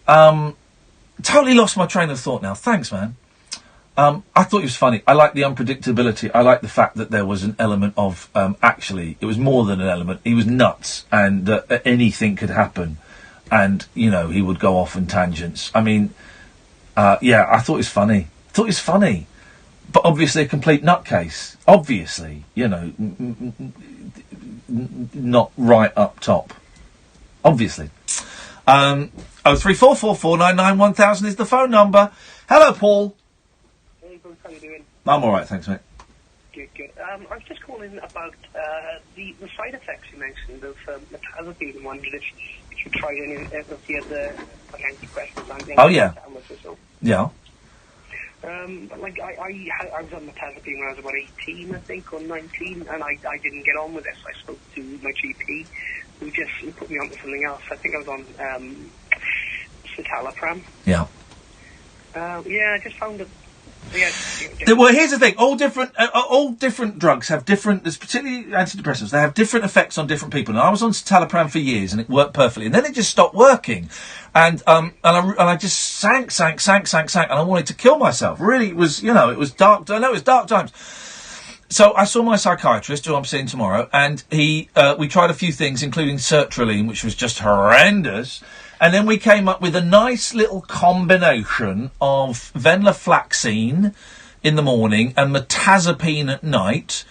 Totally lost my train of thought now. Thanks, man. I thought it was funny. I like the unpredictability. I like the fact that there was an element of, actually, it was more than an element. He was nuts, and anything could happen. And, he would go off in tangents. I mean... I thought it was funny. But obviously a complete nutcase. Obviously, not right up top. Obviously. 03444991000 is the phone number. Hello, Paul. Hey, Bruce, how you doing? I'm alright, thanks, mate. Good. I was just calling about the side effects you mentioned of metazapine, and wondered if you tried any of the other antidepressants. Oh, yeah. Yeah. But like I was on metazapine when I was about 18, I think, or 19, and I didn't get on with it. So I spoke to my GP, who just put me onto something else. I think I was on citalopram. Yeah. I just found it. Yeah. Well, here's the thing: all different drugs have different. Particularly antidepressants. They have different effects on different people. And I was on citalopram for years, and it worked perfectly. And then it just stopped working, and I just sank, and I wanted to kill myself. Really, it was it was dark. I know it was dark times. So I saw my psychiatrist, who I'm seeing tomorrow, and we tried a few things, including sertraline, which was just horrendous. And then we came up with a nice little combination of venlafaxine in the morning and metazapine at night.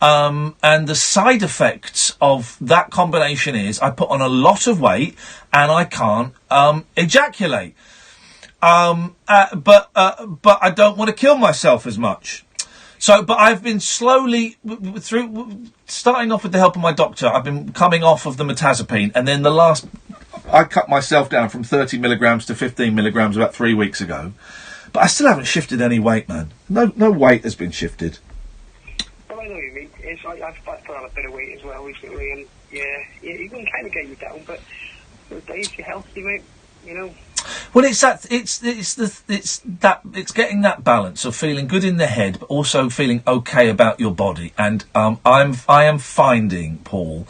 And the side effects of that combination is I put on a lot of weight and I can't ejaculate. But I don't want to kill myself as much. So, but I've been slowly, starting off with the help of my doctor, I've been coming off of the metazapine, and then I cut myself down from 30 milligrams to 15 milligrams about 3 weeks ago. But I still haven't shifted any weight, man. No weight has been shifted. Well, I know what you mean. I've put on a bit of weight as well recently, and it can kind of get you down, but the days you're healthy, mate, Well, it's getting that balance of feeling good in the head, but also feeling okay about your body. And I am finding, Paul,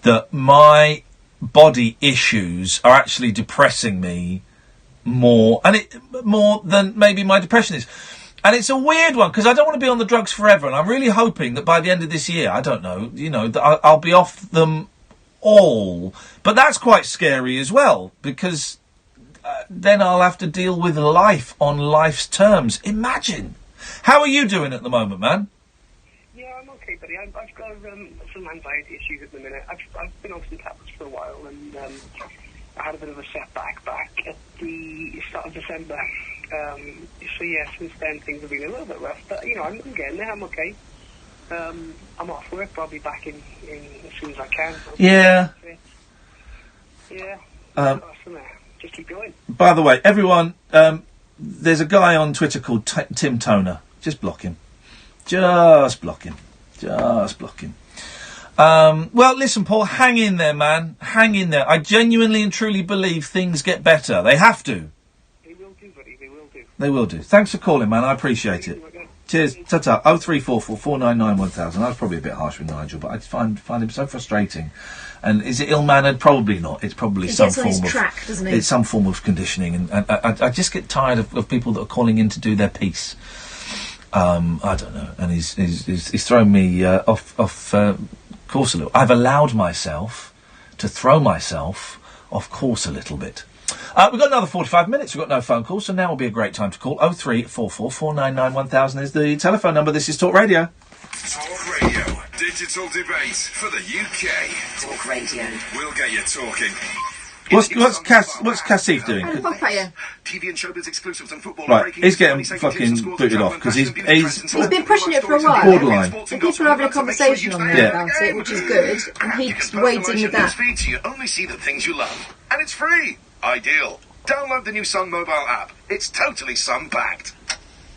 that my body issues are actually depressing me more than maybe my depression is. And it's a weird one, because I don't want to be on the drugs forever, and I'm really hoping that by the end of this year, I don't know, that I'll be off them all. But that's quite scary as well, because then I'll have to deal with life on life's terms. Imagine. How are you doing at the moment, man? Yeah, I'm okay, buddy. I've got some anxiety issues at the minute. I've been on some tablets for a while, and I had a bit of a setback back at the start of December. So yeah, since then things have been a little bit rough, but I'm getting there. I'm okay. I'm off work, but I'll be back in as soon as I can. Yeah. Yeah. Just keep going. By the way, everyone, there's a guy on Twitter called Tim Toner. Just block him. Just block him. Well, listen, Paul, hang in there, man. Hang in there. I genuinely and truly believe things get better. They have to. They will do, buddy. They will do. They will do. Thanks for calling, man. I appreciate it. Cheers. Ta-ta. 0344 499 1000. I was probably a bit harsh with Nigel, but I find him so frustrating. And is it ill-mannered? Probably not. It's probably some form of track, doesn't he? It's some form of conditioning, and I just get tired of people that are calling in to do their piece. I don't know, and he's thrown me off course a little. I've allowed myself to throw myself off course a little bit. We've got another 45 minutes. We've got no phone calls, so now will be a great time to call. 0344 499 1000 is the telephone number. This is Talk Radio. Talk Radio. Digital debate for the UK. Talk Radio. We'll get you talking. What's Cassif doing? TV and showbiz exclusives and football. Right, he's getting fucking booted off because he's been pushing it for a while. Borderline. And people are having a conversation on there about it, which is good. And he's waiting with that. You only see the things you love, and it's free. Ideal. Download the new Sun mobile app. It's totally sun-backed.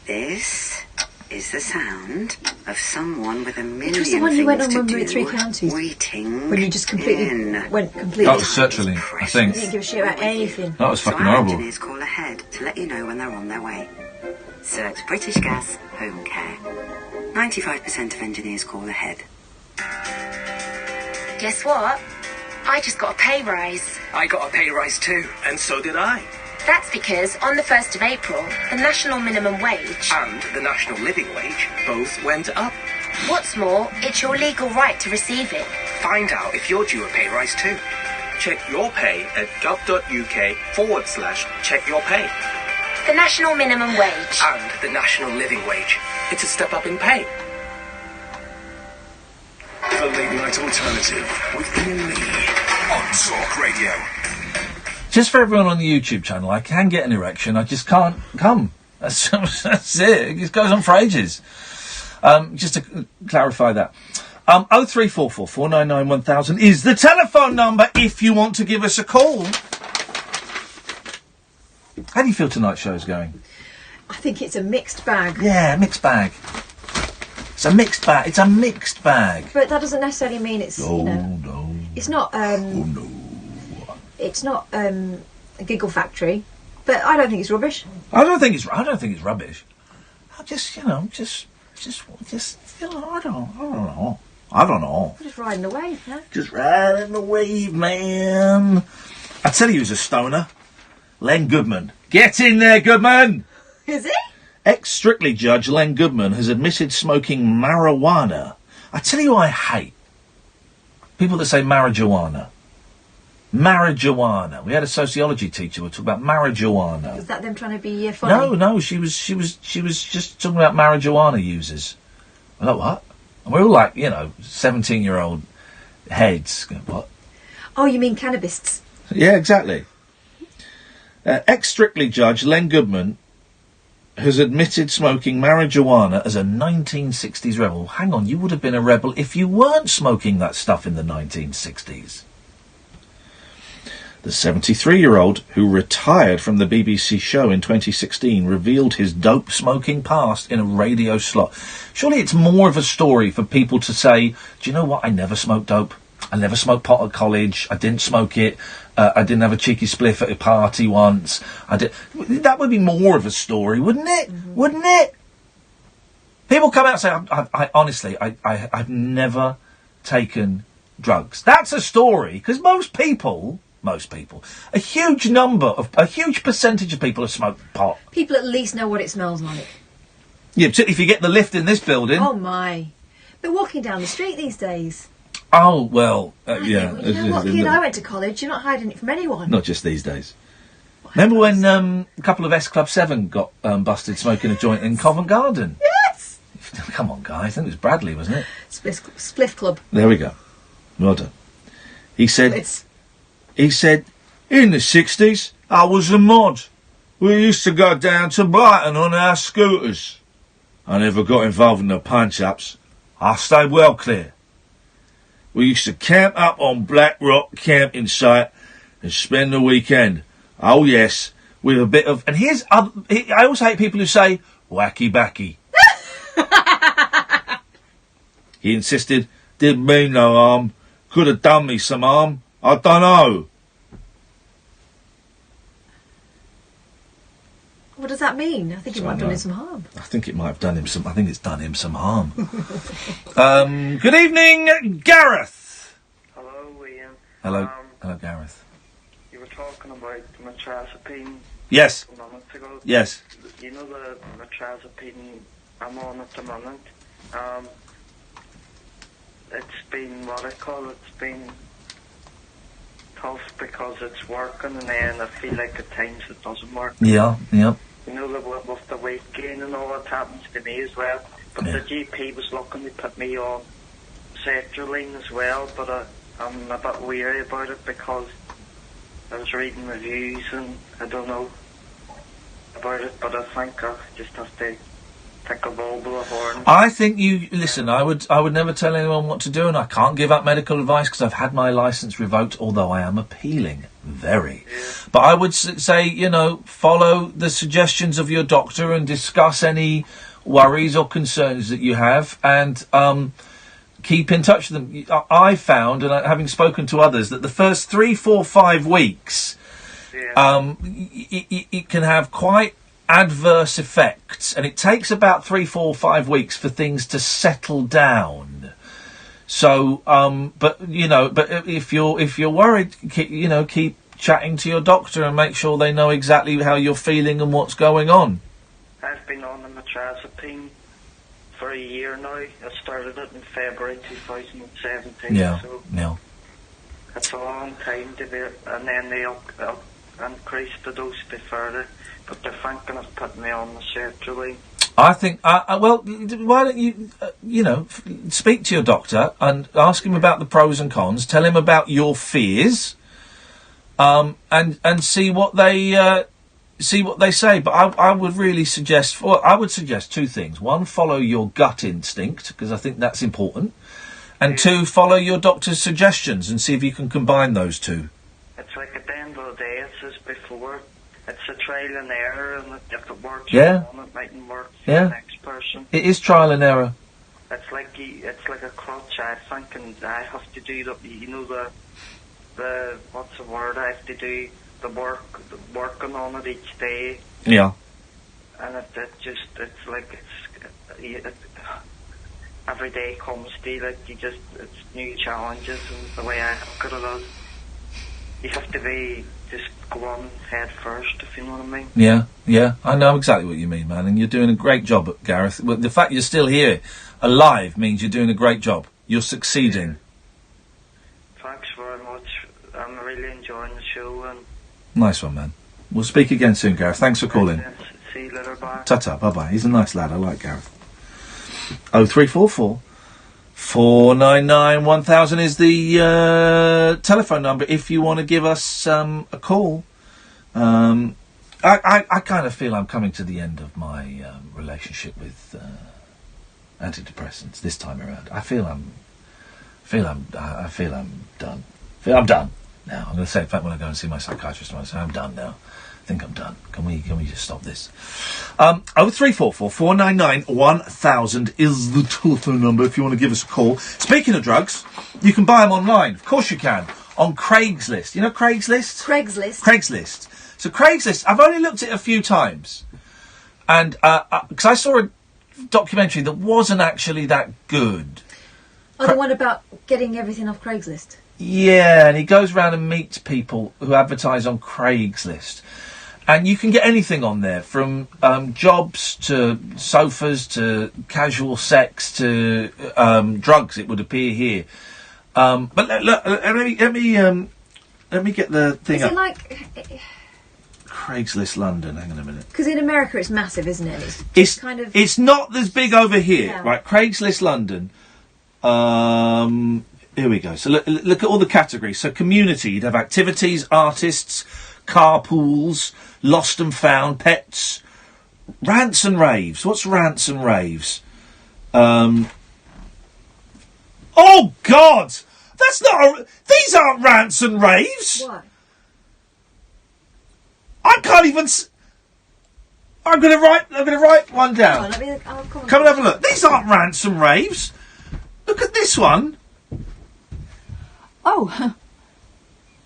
This is the sound of someone with a million Which was the one you went on things when to we were at do, Three Counties? waiting When you just completely went completely. That was sertraline, I think. I didn't give a shit about anything. That was fucking so our horrible. engineers call ahead to let you know when they're on their way. Search British Gas Home Care. 95% of engineers call ahead. Guess what? I just got a pay rise. I got a pay rise too, and so did I. That's because on the 1st of April, the national minimum wage and the national living wage both went up. What's more, it's your legal right to receive it. Find out if you're due a pay rise too. Check your pay at gov.uk/check your pay. The national minimum wage and the national living wage. It's a step up in pay. The Late Night Alternative with Iain Lee on Talk Radio. Just for everyone on the YouTube channel, I can get an erection, I just can't come. That's it. It just goes on for ages. Just to clarify that. 0344 499 1000 is the telephone number if you want to give us a call. How do you feel tonight's show's going? I think it's a mixed bag. Yeah, mixed bag. It's a mixed bag. It's a mixed bag. But that doesn't necessarily mean it's, No. it's not, it's not, a giggle factory. But I don't think it's rubbish. I don't think it's rubbish. I just, I don't know. We're just riding the wave, huh? Just riding the wave, man. I tell you who's a stoner. Len Goodman. Get in there, Goodman! Is he? Ex-Strictly judge Len Goodman has admitted smoking marijuana. I tell you who I hate. People that say marijuana. Marijuana. We had a sociology teacher who talked about marijuana. Was that them trying to be funny? No, she was just talking about marijuana users. I'm like, what? And we're all like, 17-year-old heads. Going, what? Oh, you mean cannabists? Yeah, exactly. Ex-Strictly judge Len Goodman has admitted smoking marijuana as a 1960s rebel. Hang on, you would have been a rebel if you weren't smoking that stuff in the 1960s. The 73-year-old, who retired from the BBC show in 2016, revealed his dope-smoking past in a radio slot. Surely it's more of a story for people to say, do you know what, I never smoked dope. I never smoked pot at college. I didn't smoke it. I didn't have a cheeky spliff at a party once. That would be more of a story, wouldn't it? Mm-hmm. Wouldn't it? People come out and say, I honestly, I've never taken drugs. That's a story, because most people, a huge percentage of people have smoked pot. People at least know what it smells like. Yeah, particularly if you get the lift in this building. Oh my. They're walking down the street these days. Oh, well, yeah. You know what, kid, I went to college, you're not hiding it from anyone. Not just these days. Remember when a couple of S Club 7 got busted smoking a joint in Covent Garden? Yes! Come on, guys. I think it was Bradley, wasn't it? Spliff Club. There we go. Well done. He said, in the 60s, I was a mod. We used to go down to Brighton on our scooters. I never got involved in the punch-ups. I stayed well clear. We used to camp up on Black Rock camping site and spend the weekend. Oh, yes, with a bit of... And here's... I also hate people who say, wacky backy. He insisted, didn't mean no harm. Could have done me some harm. I don't know. What does that mean? I think it might have done him some harm. I think it might have done him some... I think it's done him some harm. Good evening, Gareth. Hello, Ian. Hello, Gareth. You were talking about the metrazapine. Yes. A moment ago. Yes. You know the metrazapine I'm on at the moment? It's been it's been tough because it's working and then I feel like at times it doesn't work. Yeah. You know, with the weight gain and all that happens to me as well. But the GP was looking to put me on sertraline as well, but I'm a bit weary about it because I was reading reviews and I don't know about it, but I think I just have to take a bulb of horn. I think listen, I would never tell anyone what to do, and I can't give out medical advice because I've had my licence revoked, although I am appealing. Very. Yeah. But I would say, follow the suggestions of your doctor and discuss any worries or concerns that you have, and keep in touch with them. I found, and having spoken to others, that the first 3, 4, 5 weeks, it can have quite adverse effects, and it takes about 3, 4, 5 weeks for things to settle down. So, but if you're worried, keep chatting to your doctor and make sure they know exactly how you're feeling and what's going on. I've been on the metrazapine for a year now. I started it in February 2017. Yeah. It's a long time to be, and then they increased the dose a bit further. But they're thinking of putting me on the sertraline. I think, well, why don't you, speak to your doctor and ask him about the pros and cons, tell him about your fears, and see what they say. But I would really suggest, I would suggest 2 things. 1, follow your gut instinct, because I think that's important. And 2, follow your doctor's suggestions and see if you can combine those 2. It's like at the end of the day, it says before, it's a trial and error, and if it works Yeah. for one, it mightn't work for Yeah. the next person. It is trial and error. It's like a crutch, I think, and I have to do the what's the word? I have to do the working on it each day, Yeah. and it's like every day comes to you, like it's new challenges, and the way I look at it is, you have to just go on head first, if you know what I mean. Yeah. I know exactly what you mean, man, and you're doing a great job, Gareth. Well, the fact you're still here, alive, means you're doing a great job. You're succeeding. Thanks very much. I'm really enjoying the show, and Nice one, man. We'll speak again soon, Gareth. Thanks for calling. see you later. Bye. Ta-ta, bye-bye. He's a nice lad. I like Gareth. 0344 499 1000 is the telephone number if you want to give us a call. I kind of feel I'm coming to the end of my relationship with antidepressants this time around. I feel I'm done. I'm done now. I'm going to say, in fact, when I go and see my psychiatrist, I'm going to say, I'm done now. I think I'm done. Can we just stop this? 0344 499 1000 is the telephone number if you want to give us a call. Speaking of drugs, you can buy them online. Of course you can. On Craigslist. You know Craigslist? Craigslist. So Craigslist, I've only looked at it a few times. And, because I saw a documentary that wasn't actually that good. Oh, the one about getting everything off Craigslist? Yeah, and he goes around and meets people who advertise on Craigslist. And you can get anything on there, from jobs to sofas to casual sex to drugs, it would appear here. But let me get the thing Is up. it like... Craigslist London, hang on a minute. Because in America it's massive, isn't it? It's kind of... It's not as big over here, Yeah. right? Craigslist London. Here we go. So look at all the categories. So community, you'd have activities, artists, carpools, lost and found, pets, rants and raves. What's rants and raves? Oh God! That's not. These aren't rants and raves. What? I can't even. I'm going to write one down. Come and have a look. These aren't rants and raves. Look at this one. Oh.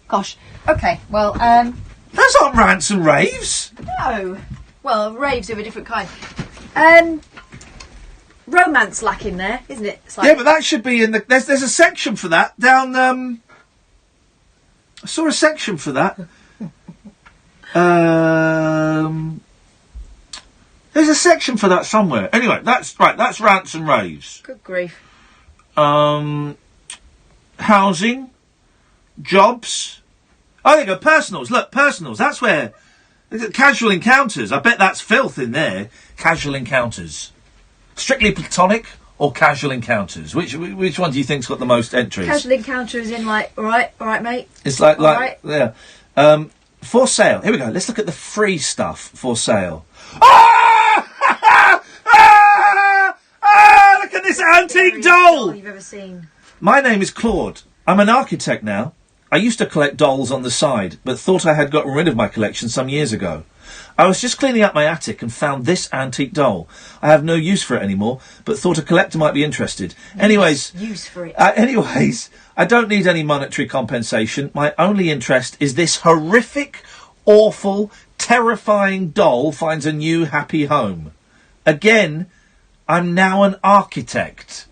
Gosh. Okay, well, Those aren't rants and raves. no. Well, raves of a different kind. Romance lacking there, isn't it? It's like... Yeah, but that should be in the... There's a section for that down... I saw a section for that. There's a section for that somewhere. Anyway, that's right. That's rants and raves. Good grief. Housing, jobs. Oh, there you go. Personals. Look, personals. That's where casual encounters. I bet that's filth in there. Casual encounters. Strictly platonic or casual encounters. Which one do you think's got the most entries? Casual encounter is in like, all right, mate. It's like All right. yeah. For sale. Here we go. Let's look at the free stuff for sale. Look at this antique doll you've ever seen. My name is Claude. I'm an architect now. I used to collect dolls on the side, but thought I had gotten rid of my collection some years ago. I was just cleaning up my attic and found this antique doll. I have no use for it anymore, but thought a collector might be interested. Use for it. Anyways, I don't need any monetary compensation. My only interest is this horrific, awful, terrifying doll finds a new happy home. Again, I'm now an architect.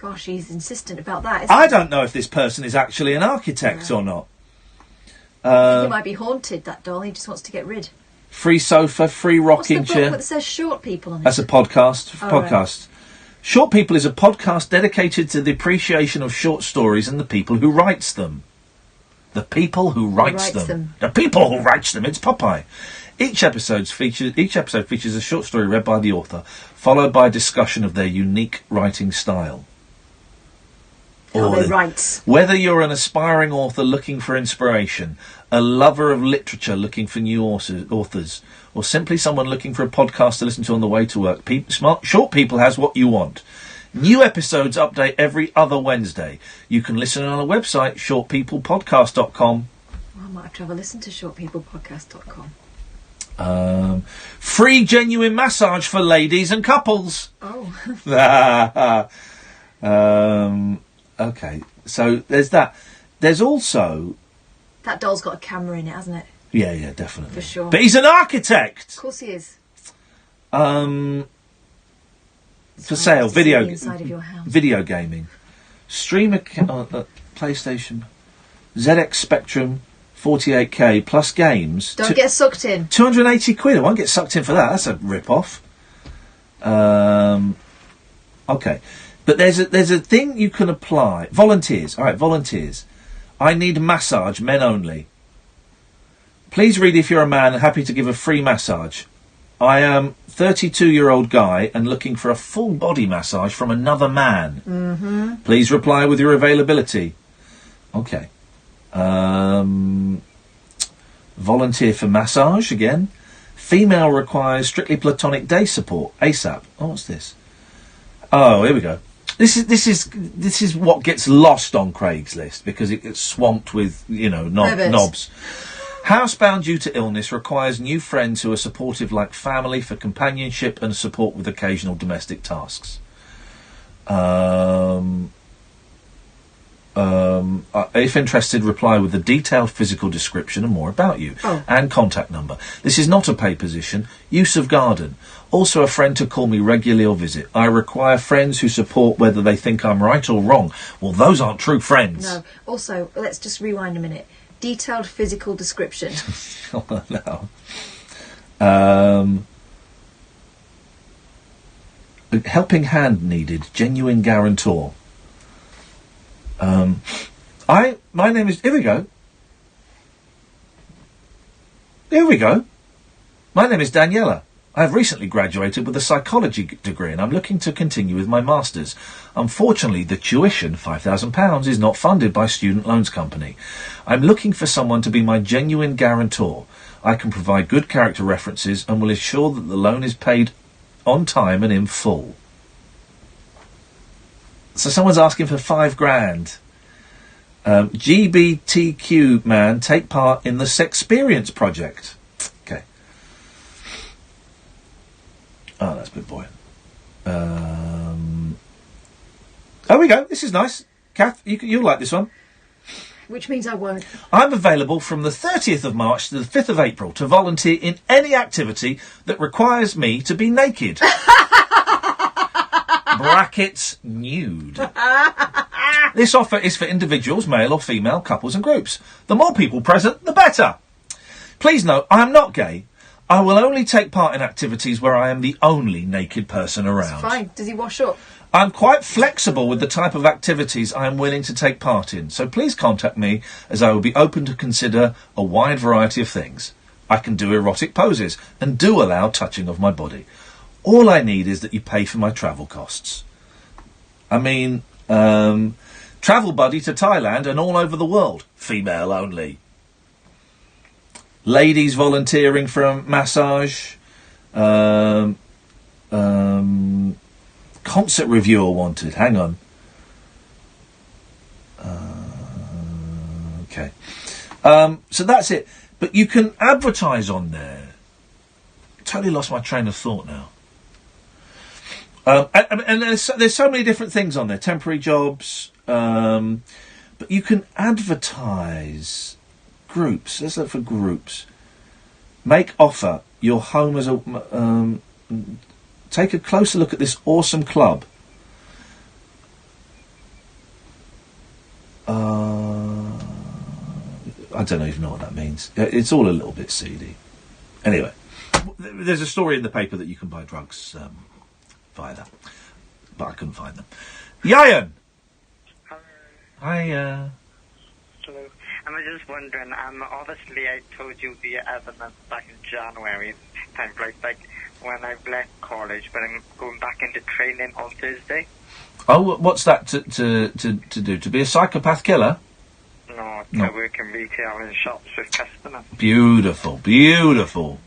Gosh, he's insistent about that, isn't I he? don't know if this person is actually an architect or not. He might be haunted, that doll. He just wants to get rid. Free sofa, free rocking What's the book chair. that says short people on it? That's a podcast. Oh, Podcast. Short People is a podcast dedicated to the appreciation of short stories and the people who writes them. The people who writes them. The people who writes them. It's Popeye. Each episode features a short story read by the author, followed by a discussion of their unique writing style. How they write. Whether you're an aspiring author looking for inspiration, a lover of literature looking for new authors, or simply someone looking for a podcast to listen to on the way to work, Short People has what you want. New episodes update every other Wednesday. You can listen on our website, shortpeoplepodcast.com. Well, I might have to have a listen to shortpeoplepodcast.com. Free genuine massage for ladies and couples. Oh. Okay, so there's that. There's also... That doll's got a camera in it, hasn't it? Yeah, definitely. For sure. But he's an architect! Of course he is. For sale, video... Inside of your house. Video gaming. Stream PlayStation. ZX Spectrum 48K plus games. Don't get sucked in. 280 quid. I won't get sucked in for that. That's a rip-off. Okay. But there's a thing you can apply. Volunteers. All right, volunteers. I need massage, men only. Please read if you're a man and happy to give a free massage. I am 32-year-old guy and looking for a full body massage from another man. Mm-hmm. Please reply with your availability. Okay. Volunteer for massage again. Female requires strictly platonic day support. ASAP. Oh, what's this? Oh, here we go. This is what gets lost on Craigslist because it gets swamped with, knobs. Housebound due to illness requires new friends who are supportive like family for companionship and support with occasional domestic tasks. If interested, reply with a detailed physical description and more about you. And contact number. This is not a pay position. Use of garden. Also a friend to call me regularly or visit. I require friends who support whether they think I'm right or wrong. Well, those aren't true friends. No. Also, let's just rewind a minute. Detailed physical description. No. Helping hand needed. Genuine guarantor. My name is... Here we go. My name is Daniela. I have recently graduated with a psychology degree and I'm looking to continue with my master's. Unfortunately, the tuition, £5,000, is not funded by Student Loans Company. I'm looking for someone to be my genuine guarantor. I can provide good character references and will ensure that the loan is paid on time and in full. So someone's asking for £5,000. GBTQ man, take part in the Sexperience project. Okay. Oh, that's a bit boy. Oh, we go. This is nice. Kath, you'll like this one. Which means I won't. I'm available from the 30th of March to the 5th of April to volunteer in any activity that requires me to be naked. Brackets nude. This offer is for individuals, male or female, couples and groups. The more people present, the better. Please note, I am not gay. I will only take part in activities where I am the only naked person around. It's fine. Does he wash up? I'm quite flexible with the type of activities I am willing to take part in, so please contact me as I will be open to consider a wide variety of things. I can do erotic poses and do allow touching of my body. All I need is that you pay for my travel costs. I mean, travel buddy to Thailand and all over the world. Female only. Ladies volunteering for a massage. Concert reviewer wanted. Hang on. Okay. So that's it. But you can advertise on there. Totally lost my train of thought now. And there's so many different things on there. Temporary jobs. But you can advertise groups. Let's look for groups. Make offer. Your home as a... take a closer look at this awesome club. I don't even know what that means. It's all a little bit seedy. Anyway, there's a story in the paper that you can buy drugs via that. But I couldn't find them. Iain! Hi. Hello. I was just wondering, obviously I told you the evidence back in January, time like when I've left college, but I'm going back into training on Thursday. Oh, what's that to do? To be a psychopath killer? No, to work in retail and shops with customers. Beautiful, beautiful.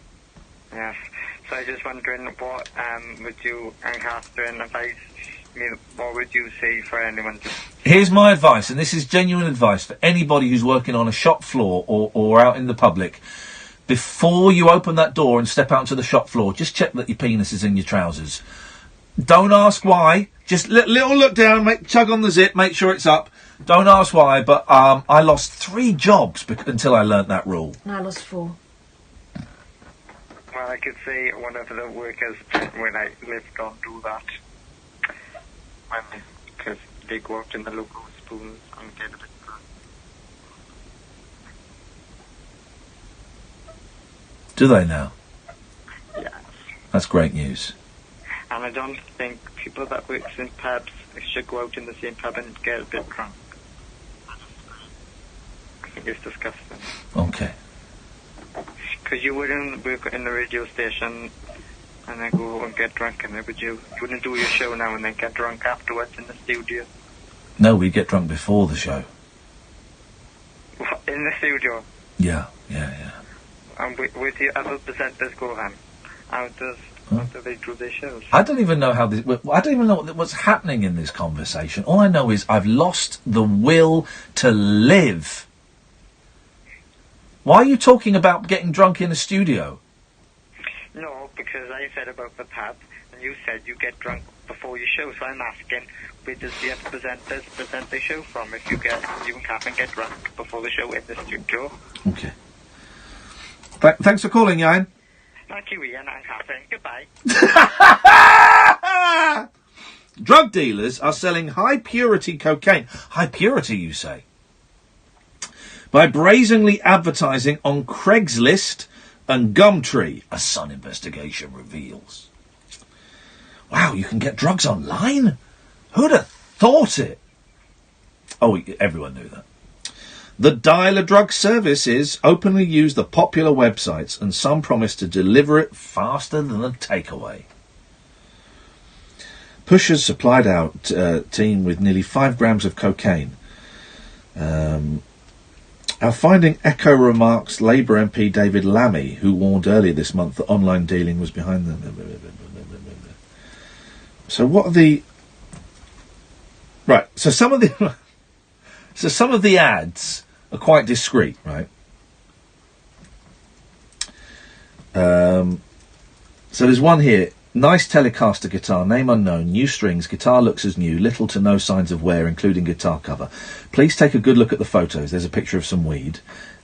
Yes. So I was just wondering what would you and Catherine advise me, what would you say for anyone to... Here's my advice, and this is genuine advice for anybody who's working on a shop floor or out in the public. before you open that door and step out onto the shop floor, just check that your penis is in your trousers. Don't ask why. Just little look down, chug on the zip, make sure it's up. Don't ask why, but I lost 3 jobs until I learnt that rule. And I lost 4. Well, I could say one of the workers when I lived on do that. Because they go out in the local spoons and get a bit drunk. Do they now? Yes. That's great news. And I don't think people that work in pubs should go out in the same pub and get a bit drunk. I think it's disgusting. Okay. Because you wouldn't work in the radio station and then go and get drunk in there, would you? You wouldn't do your show now and then get drunk afterwards in the studio. No, we get drunk before the show. What, in the studio? Yeah. And with the other presenters go on? How do they do their shows? I don't even know how this... I don't even know what's happening in this conversation. All I know is I've lost the will to live. Why are you talking about getting drunk in a studio? No, because I said about the pub, and you said you get drunk before your show, so I'm asking, where does the other presenters present their show from if you and Katherine get drunk before the show in the studio? Okay. Thanks for calling, Iain. Thank you, Ian and Katherine. Goodbye. Drug dealers are selling high-purity cocaine. High purity, you say? By brazenly advertising on Craigslist and Gumtree, a Sun investigation reveals. Wow, you can get drugs online? Who'd have thought it? Oh, everyone knew that. The dialer drug services openly use the popular websites, and some promise to deliver it faster than a takeaway. Pushers supplied our team with nearly 5 grams of cocaine. Our finding echo remarks Labour MP David Lammy, who warned earlier this month that online dealing was behind them. So what are the... Right, so some of the... So some of the ads are quite discreet, right? So there's one here. Nice Telecaster guitar, name unknown, new strings, guitar looks as new, little to no signs of wear, including guitar cover. Please take a good look at the photos. There's a picture of some weed.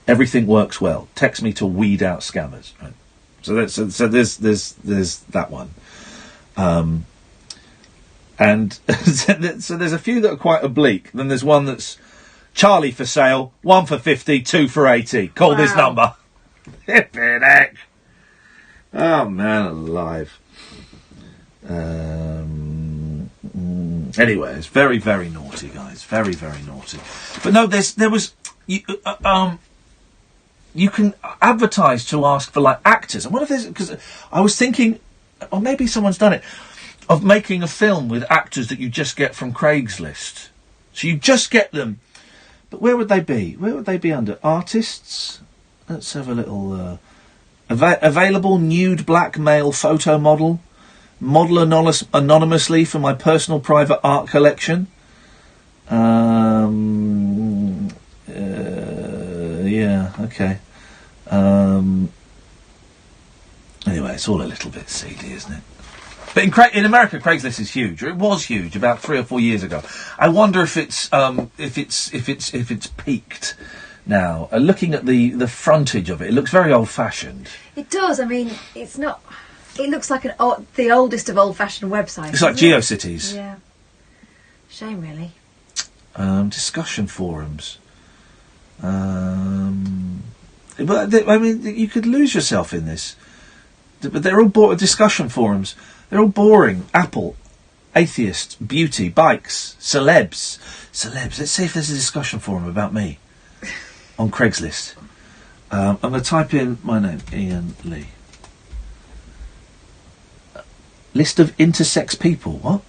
Everything works well. Text me to weed out scammers. Right? So there's that one. And so there's a few that are quite oblique. Then there's one that's Charlie for sale, 1 for 50, 2 for 80. Call this number. Anyway, it's very, very naughty, guys. Very, very naughty. But no, you can advertise to ask for, like, actors. And what if there's... Because I was thinking, or maybe someone's done it, of making a film with actors that you just get from Craigslist. So you just get them. But where would they be? Where would they be under? Artists? Let's have a little... available nude black male photo model. Model anonymously for my personal private art collection. Yeah, okay. Anyway, it's all a little bit seedy, isn't it? But in America, Craigslist is huge. Or it was huge about 3 or 4 years ago. I wonder if it's peaked now. Looking at the frontage of it, it looks very old-fashioned. It does. I mean, it's not. It looks like the oldest of old-fashioned websites. It's like GeoCities. Yeah. Shame, really. Discussion forums. But I mean, you could lose yourself in this. But they're all discussion forums. They're all boring. Apple, atheists, beauty, bikes, celebs. Let's see if there's a discussion forum about me on Craigslist. I'm going to type in my name, Iain Lee. List of intersex people. What?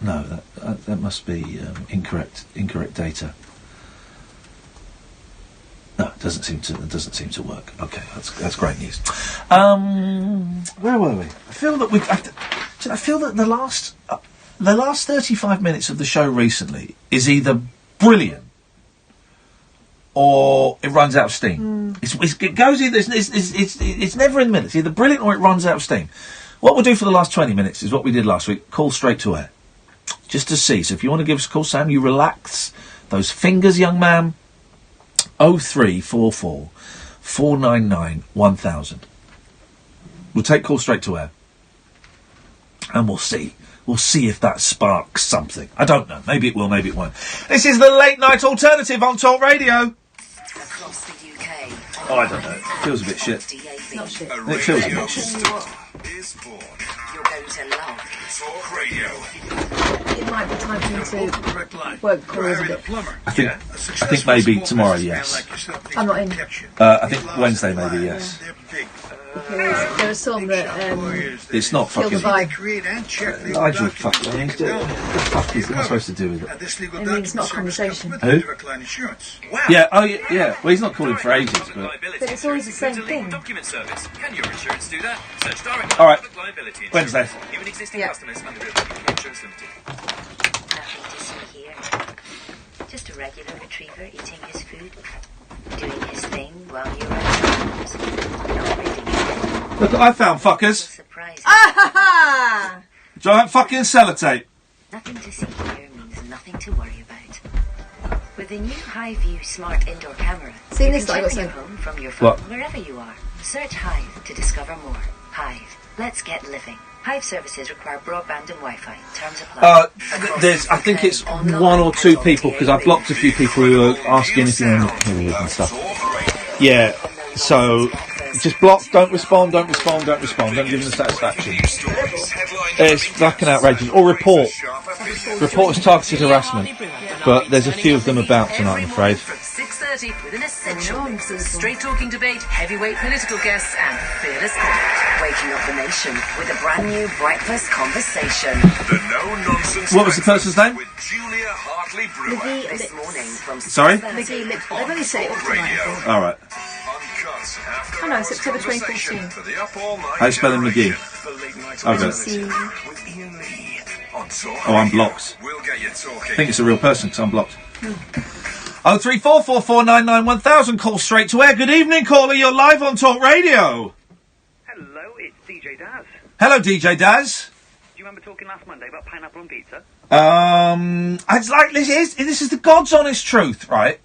No, that must be incorrect data. No, it doesn't seem to work. Okay, that's great news. Where were we? I feel that the last 35 minutes of the show recently is either brilliant or it runs out of steam. It goes either. It's never in the middle. It's either brilliant or it runs out of steam. What we'll do for the last 20 minutes is what we did last week. Call straight to air. Just to see. So if you want to give us a call, Sam, you relax those fingers, young man. 0344 499 1000. We'll take call straight to air. And we'll see. We'll see if that sparks something. I don't know. Maybe it will, maybe it won't. This is the Late Night Alternative on Talk Radio. Across the UK. Oh, I don't know. It feels a bit shit. Not shit. It feels a bit shit. You're going to love Talk Radio. It might be time for me to work colours a bit. I think maybe tomorrow, yes. I'm not in. I think Wednesday, maybe, yes. Because there are some that It's not kill the fucking... vibe. Nigel, fuck. What the fuck is I supposed to do with it? I mean, it's not a conversation. Who? Yeah, oh yeah. Well, he's not calling for ages, but... But it's always the same thing. Document service. Can your insurance do that? Search direct All right. public liability insurance. Wednesday. Even existing customers under Real Document Insurance Limited. nothing to see here. Just a regular retriever eating his food, doing his thing while you're out. Not reading it. Look what I found, fuckers. Surprise. Giant fucking sellotape. Nothing to see here means nothing to worry about. With the new High-View smart indoor camera, See you this can I got check your sent. home from your phone What? wherever you are. Search Hive to discover more. Hive. Let's get living. Hive services require broadband and Wi-Fi. Terms apply. I think it's one or two people, because I've blocked a few people who are asking if you're on the period and stuff. Yeah, so just block, don't respond, don't give them the satisfaction. It's fucking outrageous. Or report. Report as targeted harassment. But there's a few of them about tonight, I'm afraid. 6:30 with an essential mix of straight-talking debate, heavyweight political guests, and fearless thought. Waking up the nation with a brand new breakfast conversation. The no-nonsense. What was the person's name? With Julia Hartley Brewer. This morning from Sorry? McGee Lips. I've only said it up tonight. All right. Oh no, September 2014. How you spelling McGee? Okay. Oh, I'm blocked. We'll get you I talking. think it's a real person, because I'm blocked. 03444991000. Call straight to air. Good evening, caller. You're live on Talk Radio. Hello, it's DJ Daz. Hello, DJ Daz. Do you remember talking last Monday about pineapple on pizza? It's like this is the God's honest truth, right?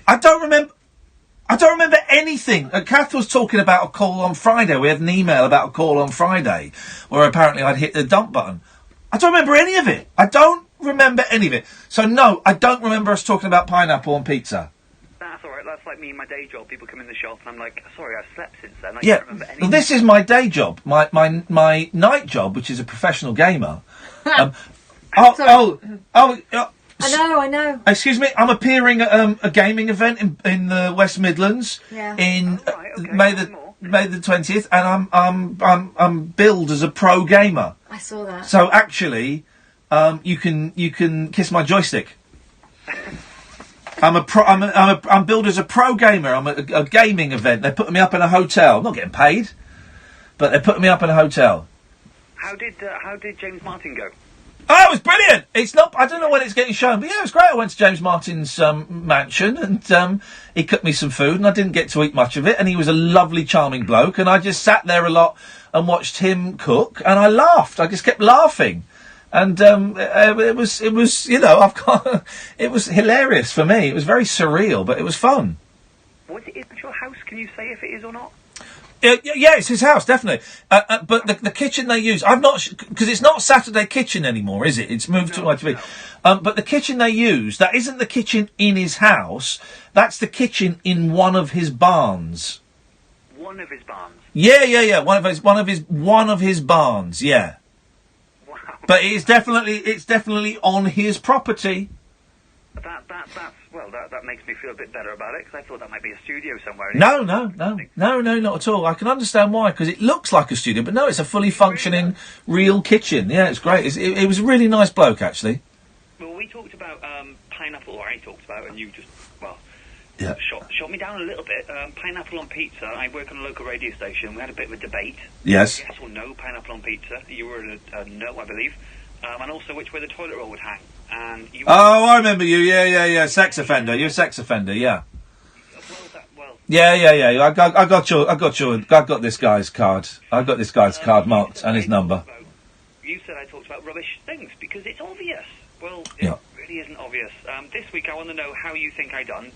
I don't remember anything. Kath was talking about a call on Friday. We had an email about a call on Friday where apparently I'd hit the dump button. I don't remember any of it. So no, I don't remember us talking about pineapple on pizza. That's alright, that's like me in my day job. People come in the shop and I'm like, sorry, I've slept since then. I Yeah, can't remember anything. well, this is my day job. My night job, which is a professional gamer. Sorry. I know. Excuse me, I'm appearing at a gaming event in the West Midlands in May the 20th, and I'm billed as a pro gamer. I saw that. So actually, you can kiss my joystick. I'm billed as a pro gamer. I'm at a gaming event. They're putting me up in a hotel. I'm not getting paid, but they're putting me up in a hotel. How did James Martin go? Oh, it was brilliant! It's not. I don't know when it's getting shown, but yeah, it was great. I went to James Martin's mansion, and he cooked me some food, and I didn't get to eat much of it. And he was a lovely, charming bloke, and I just sat there a lot and watched him cook, and I laughed. I just kept laughing, and it was it was hilarious for me. It was very surreal, but it was fun. Was it at your house? Can you say if it is or not? Yeah, it's his house, definitely. But the kitchen they use, I'm not because it's not Saturday Kitchen anymore, is it? It's moved to my TV. But the kitchen they use, that isn't the kitchen in his house. That's the kitchen in one of his barns. One of his barns. Yeah. One of his barns. Yeah. Wow. But it's definitely on his property. That makes me feel a bit better about it, because I thought that might be a studio somewhere. No, not at all. I can understand why, because it looks like a studio, but no, it's a fully functioning, real kitchen. Yeah, it's great. It was a really nice bloke, actually. Well, we talked about pineapple, or I talked about, and you just, shot me down a little bit. Pineapple on pizza. I work on a local radio station. We had a bit of a debate. Yes. Yes or no, pineapple on pizza. You were a no, I believe. And also which way the toilet roll would hang. And you Oh, I remember you. Yeah. Sex offender. You're a sex offender, yeah. Yeah. I got this guy's card. I got this guy's card marked and his number. You said I talked about rubbish things because it's obvious. Well, Yeah. it really isn't obvious. This week I want to know how you think I done.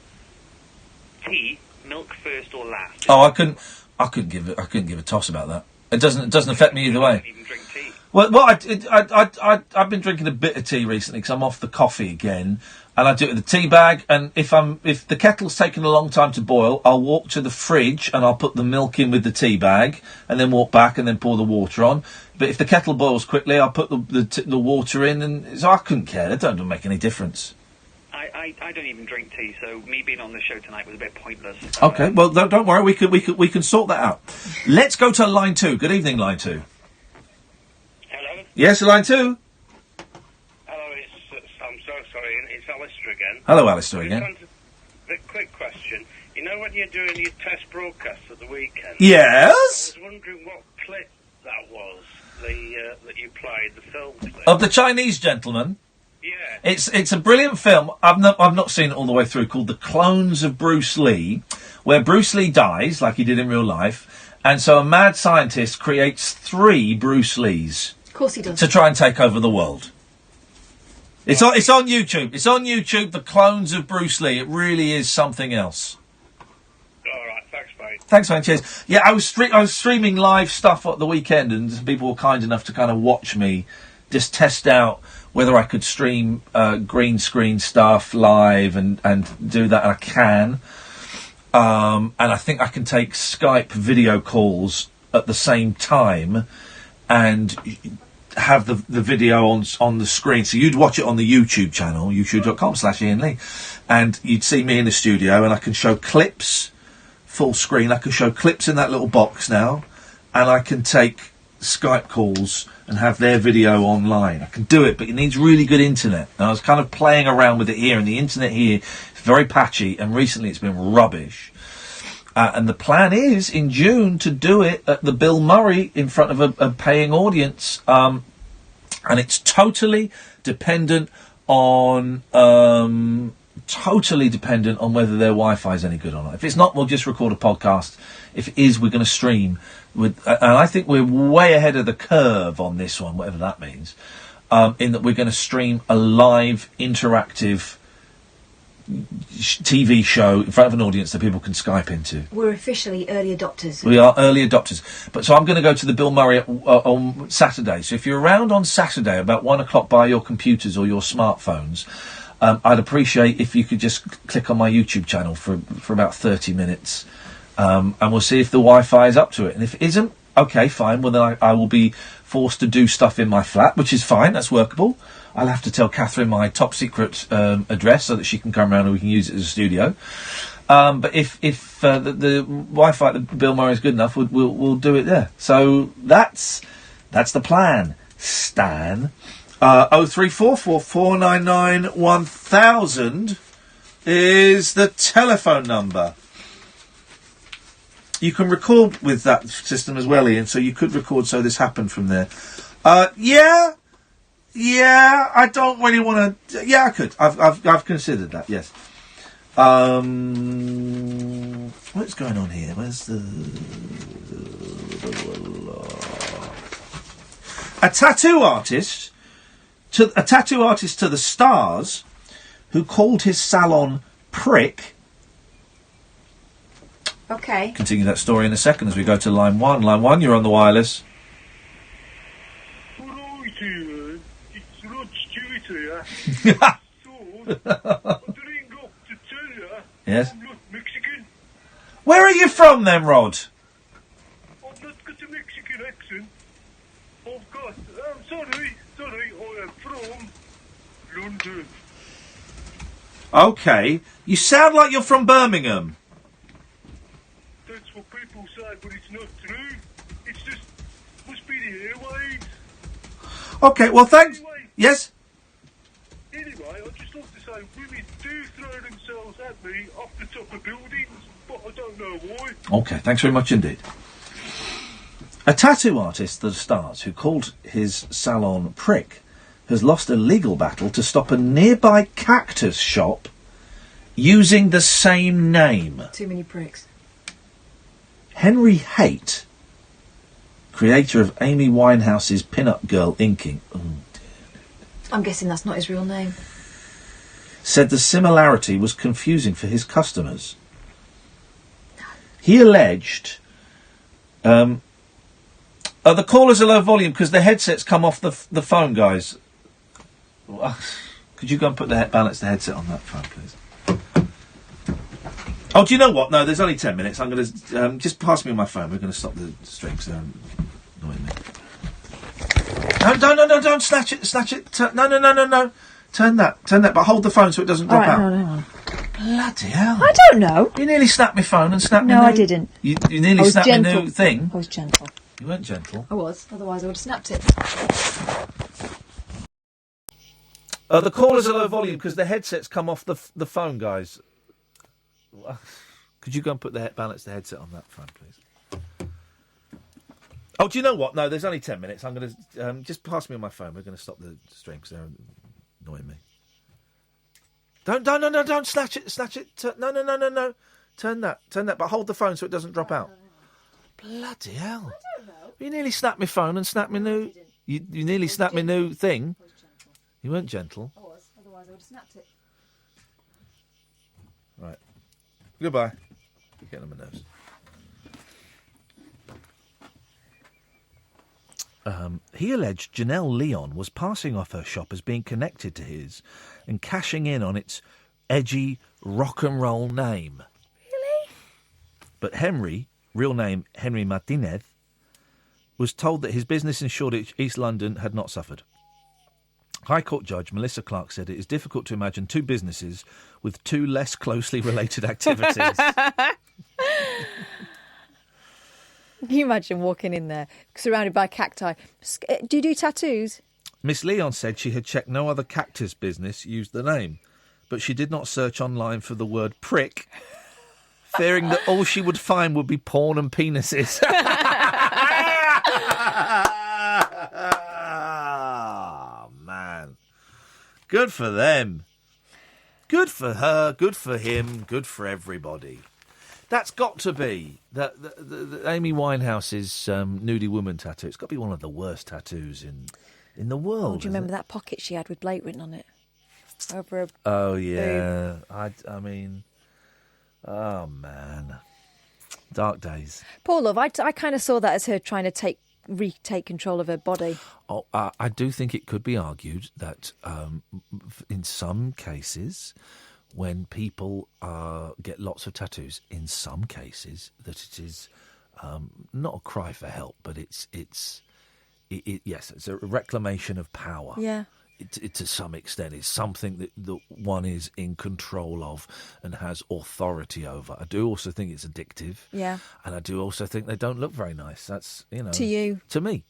Tea, milk first or last? Oh, I couldn't give a toss about that. It doesn't affect me either way. I don't even drink tea. Well, I've been drinking a bit of tea recently because I'm off the coffee again, and I do it with a tea bag. And if the kettle's taken a long time to boil, I'll walk to the fridge and I'll put the milk in with the tea bag, and then walk back and then pour the water on. But if the kettle boils quickly, I'll put the water in, and so I couldn't care. It don't make any difference. I don't even drink tea, so me being on the show tonight was a bit pointless. Okay, well don't worry, we can sort that out. Let's go to line 2. Good evening, line 2. Hello? Yes, line 2. Hello, I'm so sorry, it's Alistair again. Hello, Alistair again. A quick question. You know when you're doing your test broadcast at the weekend? Yes? I was wondering what clip that was, that you played, the film clip. Of the Chinese gentleman? Yeah. It's a brilliant film. I've not seen it all the way through, called The Clones of Bruce Lee, where Bruce Lee dies, like he did in real life, and so a mad scientist creates 3 Bruce Lees. Of course he does. To try and take over the world. It's on YouTube. It's on YouTube, The Clones of Bruce Lee. It really is something else. All right, thanks, mate. Thanks, man. Cheers. Yeah, I was streaming live stuff at the weekend, and people were kind enough to kind of watch me just test out whether I could stream green screen stuff live and do that, and I can. And I think I can take Skype video calls at the same time and have the video on the screen. So you'd watch it on the YouTube channel, youtube.com/Iain Lee, and you'd see me in the studio, and I can show clips full screen. I can show clips in that little box now, and I can take Skype calls and have their video online. I can do it, but it needs really good internet. And I was kind of playing around with it here, and the internet here is very patchy, and recently it's been rubbish. And the plan is, in June, to do it at the Bill Murray in front of a paying audience. And it's totally dependent on whether their Wi-Fi is any good or not. If it's not, we'll just record a podcast. If it is, we're going to stream. And I think we're way ahead of the curve on this one, whatever that means, in that we're going to stream a live, interactive TV show in front of an audience that people can Skype into. We're officially early adopters. We are early adopters. But so I'm going to go to the Bill Murray on Saturday. So if you're around on Saturday about 1 o'clock by your computers or your smartphones, I'd appreciate if you could just click on my YouTube channel for about 30 minutes. And we'll see if the Wi-Fi is up to it. And if it isn't, okay, fine. Well, then I will be forced to do stuff in my flat, which is fine. That's workable. I'll have to tell Katherine my top secret address so that she can come around and we can use it as a studio. But if the Wi-Fi at the Bill Murray is good enough, we'll do it there. So that's the plan, Stan. 0344 499 1000 is the telephone number. You can record with that system as well, Ian, so you could record so this happened from there. Yeah, I don't really want to... Yeah, I could. I've considered that, yes. What's going on here? Where's the... A tattoo artist to the stars who called his salon Prick. Okay. Continue that story in a second as we go to line 1. Line 1, you're on the wireless. Yes. Where are you from then, Rod? I've not got a Mexican accent. I've got... sorry, I am from London. Okay. You sound like you're from Birmingham. That's what people say, but it's not true. It's just... must be the airwaves. Okay, well, thanks. Anyway, yes? Anyway, I'd just like to say, women do throw themselves at me off the top of buildings, but I don't know why. Okay, thanks very much indeed. A tattoo artist, the stars, who called his salon Prick, has lost a legal battle to stop a nearby cactus shop using the same name. Too many pricks. Henry Haight, creator of Amy Winehouse's Pin-Up Girl inking, I'm guessing that's not his real name. said the similarity was confusing for his customers. He alleged... the callers are low volume because the headsets come off the phone, guys. Could you go and balance the headset on that phone, please? Oh, do you know what? No, there's only 10 minutes. I'm going to... just pass me on my phone. We're going to stop the strings. Annoying me. No, don't snatch it. No. Turn that. But hold the phone so it doesn't drop out. No. Bloody hell. I don't know. You nearly snapped my phone and snapped me No, I didn't. You nearly snapped my new thing. I was gentle. You weren't gentle. I was. Otherwise I would have snapped it. The callers are low volume because the headsets come off the phone, guys. Could you go and balance the headset on that phone, please? Oh, do you know what? No, there's only 10 minutes. I'm going to... just pass me on my phone. We're going to stop the strings. They're annoying me. Don't snatch it. No. Turn that. But hold the phone so it doesn't drop out. Bloody hell. I don't know. You nearly snapped my phone and snapped my new... You nearly snapped my new thing. You weren't gentle. I was. Otherwise I would have snapped it. Right. Goodbye. You're getting on my nerves. He alleged Janelle Leon was passing off her shop as being connected to his and cashing in on its edgy rock and roll name. Really? But Henry, real name Henry Martinez, was told that his business in Shoreditch, East London, had not suffered. High Court Judge Melissa Clark said it is difficult to imagine two businesses with two less closely related activities. Can you imagine walking in there, surrounded by cacti? Do you do tattoos? Miss Leon said she had checked no other cactus business used the name, but she did not search online for the word prick, fearing that all she would find would be porn and penises. Oh, man. Good for them. Good for her, good for him, good for everybody. That's got to be the Amy Winehouse's nudie woman tattoo. It's got to be one of the worst tattoos in the world. Oh, do you remember that pocket she had with Blake written on it? Over a Oh, yeah. boob. I mean, oh, man. Dark days. Poor love, I kind of saw that as her trying to retake control of her body. Oh, I do think it could be argued that in some cases, when people get lots of tattoos, in some cases that it is not a cry for help, but it's a reclamation of power. Yeah. It to some extent, it's something that one is in control of and has authority over. I do also think it's addictive. Yeah. And I do also think they don't look very nice. That's, To you. To me.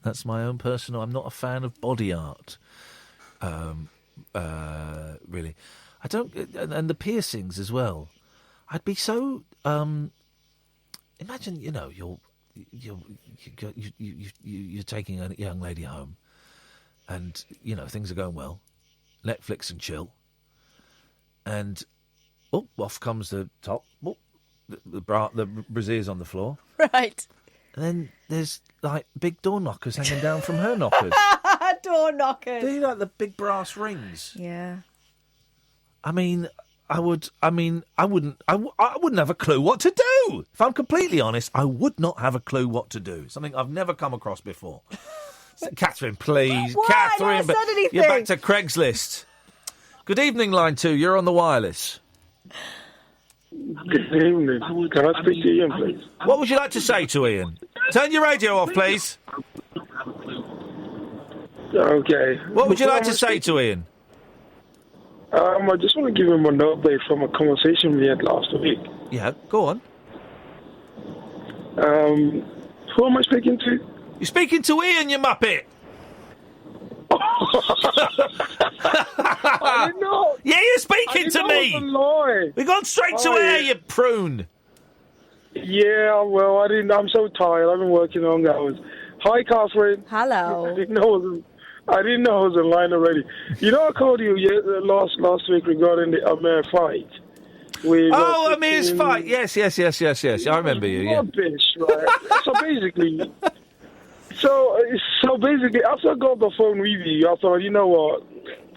That's my own personal... I'm not a fan of body art. Really. I don't... And the piercings as well. I'd be so... imagine, you're taking a young lady home and, things are going well. Netflix and chill. And, off comes the top. The brazier's on the floor. Right. And then there's, big door knockers hanging down from her knockers. Door knockers. Do you like the big brass rings? Yeah. I wouldn't have a clue what to do. If I'm completely honest, I would not have a clue what to do. Something I've never come across before. Catherine, please. Why? Catherine, I never said anything. You're back to Craigslist. Good evening, line 2. You're on the wireless. Good evening. Can I speak to Ian, please? What would you like to say to Ian? Turn your radio off, please. Okay. What would you like to say to Ian? I just want to give him an update from a conversation we had last week. Yeah, go on. Who am I speaking to? You're speaking to Ian, you muppet. I didn't know. Yeah, you're speaking to me. We've gone straight to air, you prune. Yeah, well, I'm so tired. I've been working long hours. Hi, Catherine. Hello. I didn't know I was in line already. I called you last week regarding the Amer fight. Oh, Amir's fight. Yes. I remember you. Yeah. Rubbish, right? So basically, after I got off the phone with you, I thought, you know what?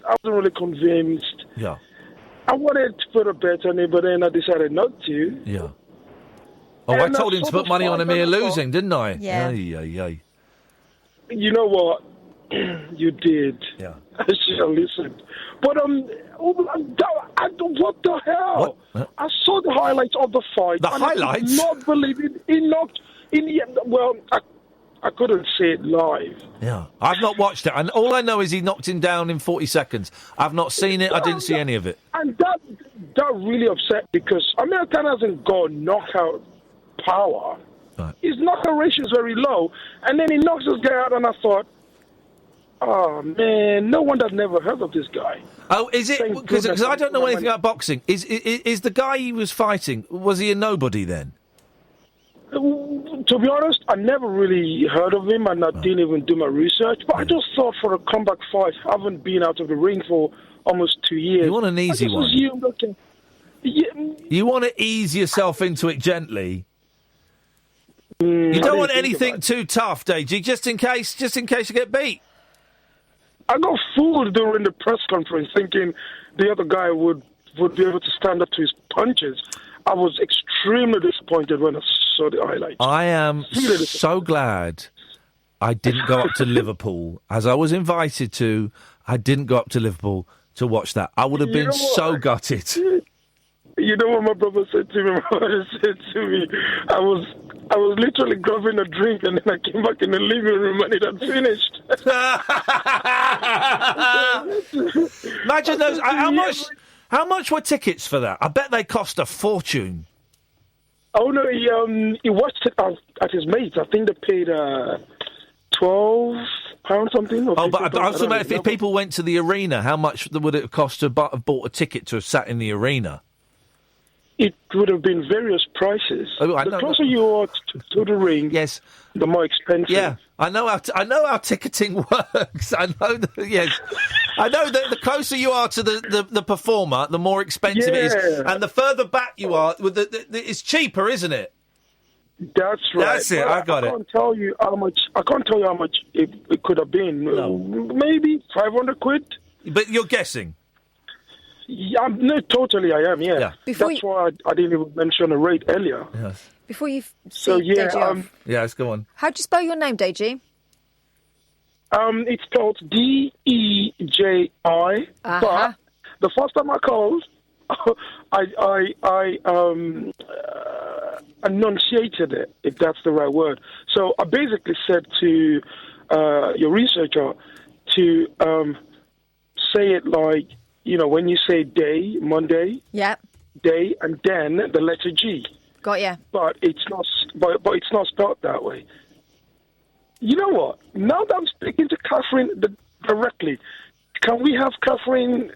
I wasn't really convinced. Yeah. I wanted to put a bet on it, but then I decided not to. Yeah. Oh, I told him to put money on Amir losing, didn't I? Yeah. Ay. You know what? You did. Yeah. I should have listened. But what the hell? What? I saw the highlights of the fight. The highlights? I could not believe it. He knocked in the end. Well, I couldn't see it live. Yeah. I've not watched it, and all I know is he knocked him down in 40 seconds. I've not seen it. I didn't see any of it. And that really upset because American hasn't got knockout power. Right. His knockout ratio is very low, and then he knocks this guy out, and I thought, oh man, no one that never heard of this guy. Oh, is it? Because I don't know anything about boxing. Is the guy he was fighting, was he a nobody then? To be honest, I never really heard of him, and I didn't even do my research. But I just thought for a comeback fight, I haven't been out of the ring for almost 2 years. You want an easy one? Assumed, okay. You want to ease yourself into it gently. You don't want anything too tough, Deji, just in case you get beat. I got fooled during the press conference thinking the other guy would be able to stand up to his punches. I was extremely disappointed when I saw the highlights. I am so glad I didn't go up to Liverpool, as I was invited to. I didn't go up to Liverpool to watch that. I would have been so gutted. You know what my brother said to me? My brother said to me, I was literally grabbing a drink, and then I came back in the living room and it had finished. Imagine those. How much were tickets for that? I bet they cost a fortune. Oh no, he watched it at his mates. I think they paid £12 something. Or but I was talking about if people went to the arena, how much would it have cost to have bought a ticket to have sat in the arena? It would have been various prices. Oh, the closer you are to the ring, yes, the more expensive. Yeah, I know how ticketing works. I know that. Yes, I know that the closer you are to the performer, the more expensive it is, and the further back you are, it's cheaper, isn't it? That's right. That's it. I got it. I can't tell you how much it could have been. No. Maybe 500 quid. But you're guessing. Yeah, no, totally I am, yeah. That's why I didn't even mention a rate earlier. Yes. Before you Deji off. Yeah, let's go on. How'd you spell your name, Deji? It's spelled DEJI, but the first time I called, I enunciated it, if that's the right word. So I basically said to your researcher to say it like, you know, when you say day, Monday, day, and then the letter G. Got ya. But it's not. But it's not spelled that way. You know what? Now that I'm speaking to Catherine directly, can we have Catherine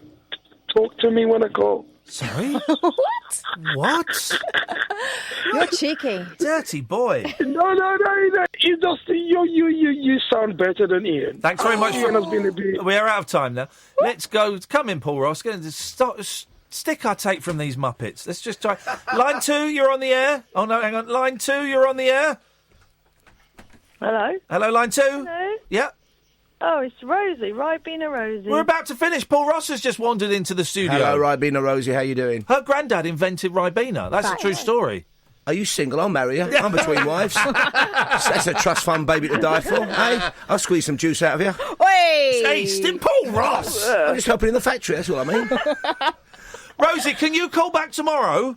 talk to me when I call? Sorry. What? You're cheeky, dirty boy. No. You just you sound better than Ian. Thanks very much. Ian has been a bit... We are out of time now. Let's go. Come in, Paul Ross. Stick our tape from these Muppets. Let's just try. Line 2, you're on the air. Oh no, hang on. Line 2, you're on the air. Hello, line 2. Hello. Yeah. Oh, it's Rosie, Ribena Rosie. We're about to finish. Paul Ross has just wandered into the studio. Hello, Ribena Rosie. How you doing? Her granddad invented Ribena. That's a true story. Are you single? I'll marry you. I'm between wives. That's a trust fund baby to die for. Hey, I'll squeeze some juice out of you. Hey, Paul Ross. I'm just helping in the factory. That's what I mean. Rosie, can you call back tomorrow?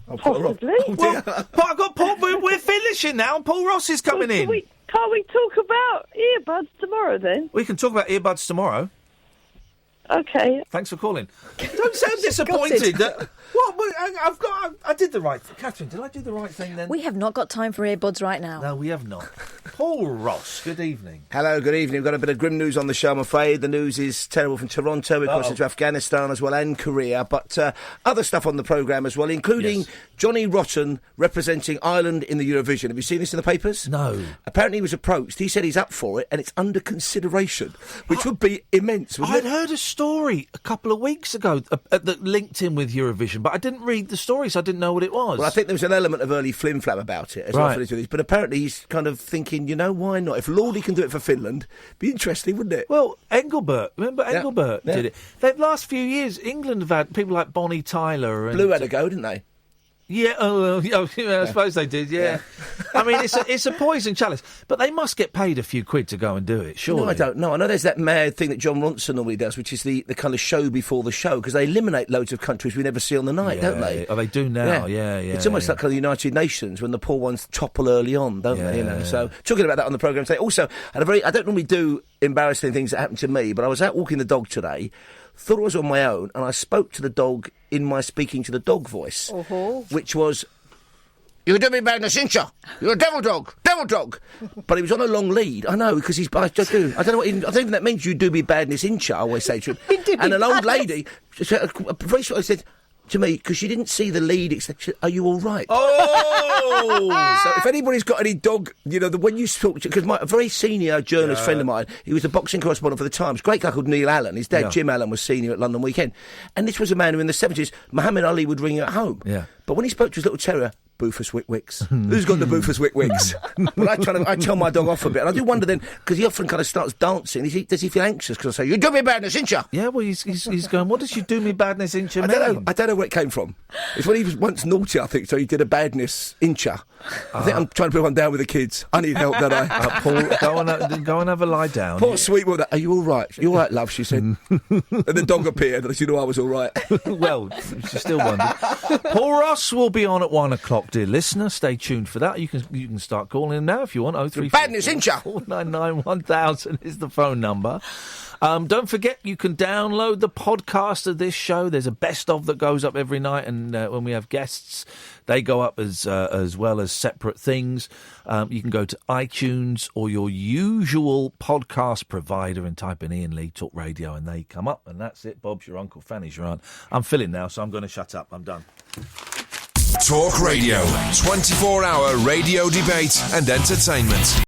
Possibly. But I got Paul. We're finishing now, and Paul Ross is coming in. Can't we talk about earbuds tomorrow then? We can talk about earbuds tomorrow. Okay. Thanks for calling. Don't sound disappointed. I did the right thing. Catherine, did I do the right thing then? We have not got time for earbuds right now. No, we have not. Paul Ross, good evening. Hello, good evening. We've got a bit of grim news on the show, I'm afraid. The news is terrible from Toronto. We're crossing to Afghanistan as well and Korea. But other stuff on the programme as well, including Johnny Rotten representing Ireland in the Eurovision. Have you seen this in the papers? No. Apparently he was approached. He said he's up for it and it's under consideration, which would be immense, wouldn't I'd heard a story a couple of weeks ago that linked in with Eurovision, but I didn't read the story, so I didn't know what it was. Well, I think there was an element of early flim-flam about it, as well for these. But apparently he's kind of thinking, why not? If Lordy can do it for Finland, it'd be interesting, wouldn't it? Well, Engelbert, remember Engelbert did it? The last few years, England have had people like Bonnie Tyler. And Blue had a go, didn't they? Yeah, I suppose they did, yeah. I mean, it's a poison chalice, but they must get paid a few quid to go and do it, surely. No, I don't know. I know there's that mad thing that John Ronson normally does, which is the kind of show before the show, because they eliminate loads of countries we never see on the night, don't they? Oh, they do now, yeah. It's almost like kind of the United Nations, when the poor ones topple early on, don't they? So, talking about that on the programme today. Also, I don't normally do embarrassing things that happen to me, but I was out walking the dog today, thought I was on my own, and I spoke to the dog in my speaking to the dog voice, which was, "You do me badness, ain't you? You're a devil dog. But he was on a long lead. I know, because I don't know what, I don't think that means you do me badness, ain't you, I always say to him. And an old lady, very short, said to me, because she didn't see the lead, it said, "Are you all right?" Oh! So if anybody's got any dog, when you talk to, because a very senior journalist friend of mine, he was a boxing correspondent for the Times, great guy called Neil Allen. His dad, Jim Allen, was senior at London Weekend. And this was a man who in the 70s, Muhammad Ali would ring at home. Yeah. But when he spoke to his little terrier, Boofus Wickwicks. Who's got the Boofus Wickwicks? Well, I tell my dog off a bit, and I do wonder then, because he often kind of starts dancing. Does he feel anxious? Because I say, "You do me badness, ain't you?" Yeah, well, he's going, "What does you do me badness, ain't you?" I don't know where it came from. It's when he was once naughty, I think, so he did a badness incha. I think I'm trying to put one down with the kids. I need help, don't I? Paul, go and have a lie down. Poor sweet woman. "Are you all right?" "You all right, love?" she said. And the dog appeared, and she knew I was all right. Well, she still wondered. Paul Ross will be on at 1 o'clock, dear listener. Stay tuned for that. You can start calling him now if you want. 03 badness, ain't ya? 499 1000 is the phone number. Don't forget, you can download the podcast of this show. There's a best of that goes up every night, and when we have guests, they go up as well as separate things. You can go to iTunes or your usual podcast provider and type in Iain Lee Talk Radio, and they come up. And that's it. Bob's your uncle, Fanny's your aunt. I'm filling now, so I'm going to shut up. I'm done. Talk Radio, 24-hour radio debate and entertainment.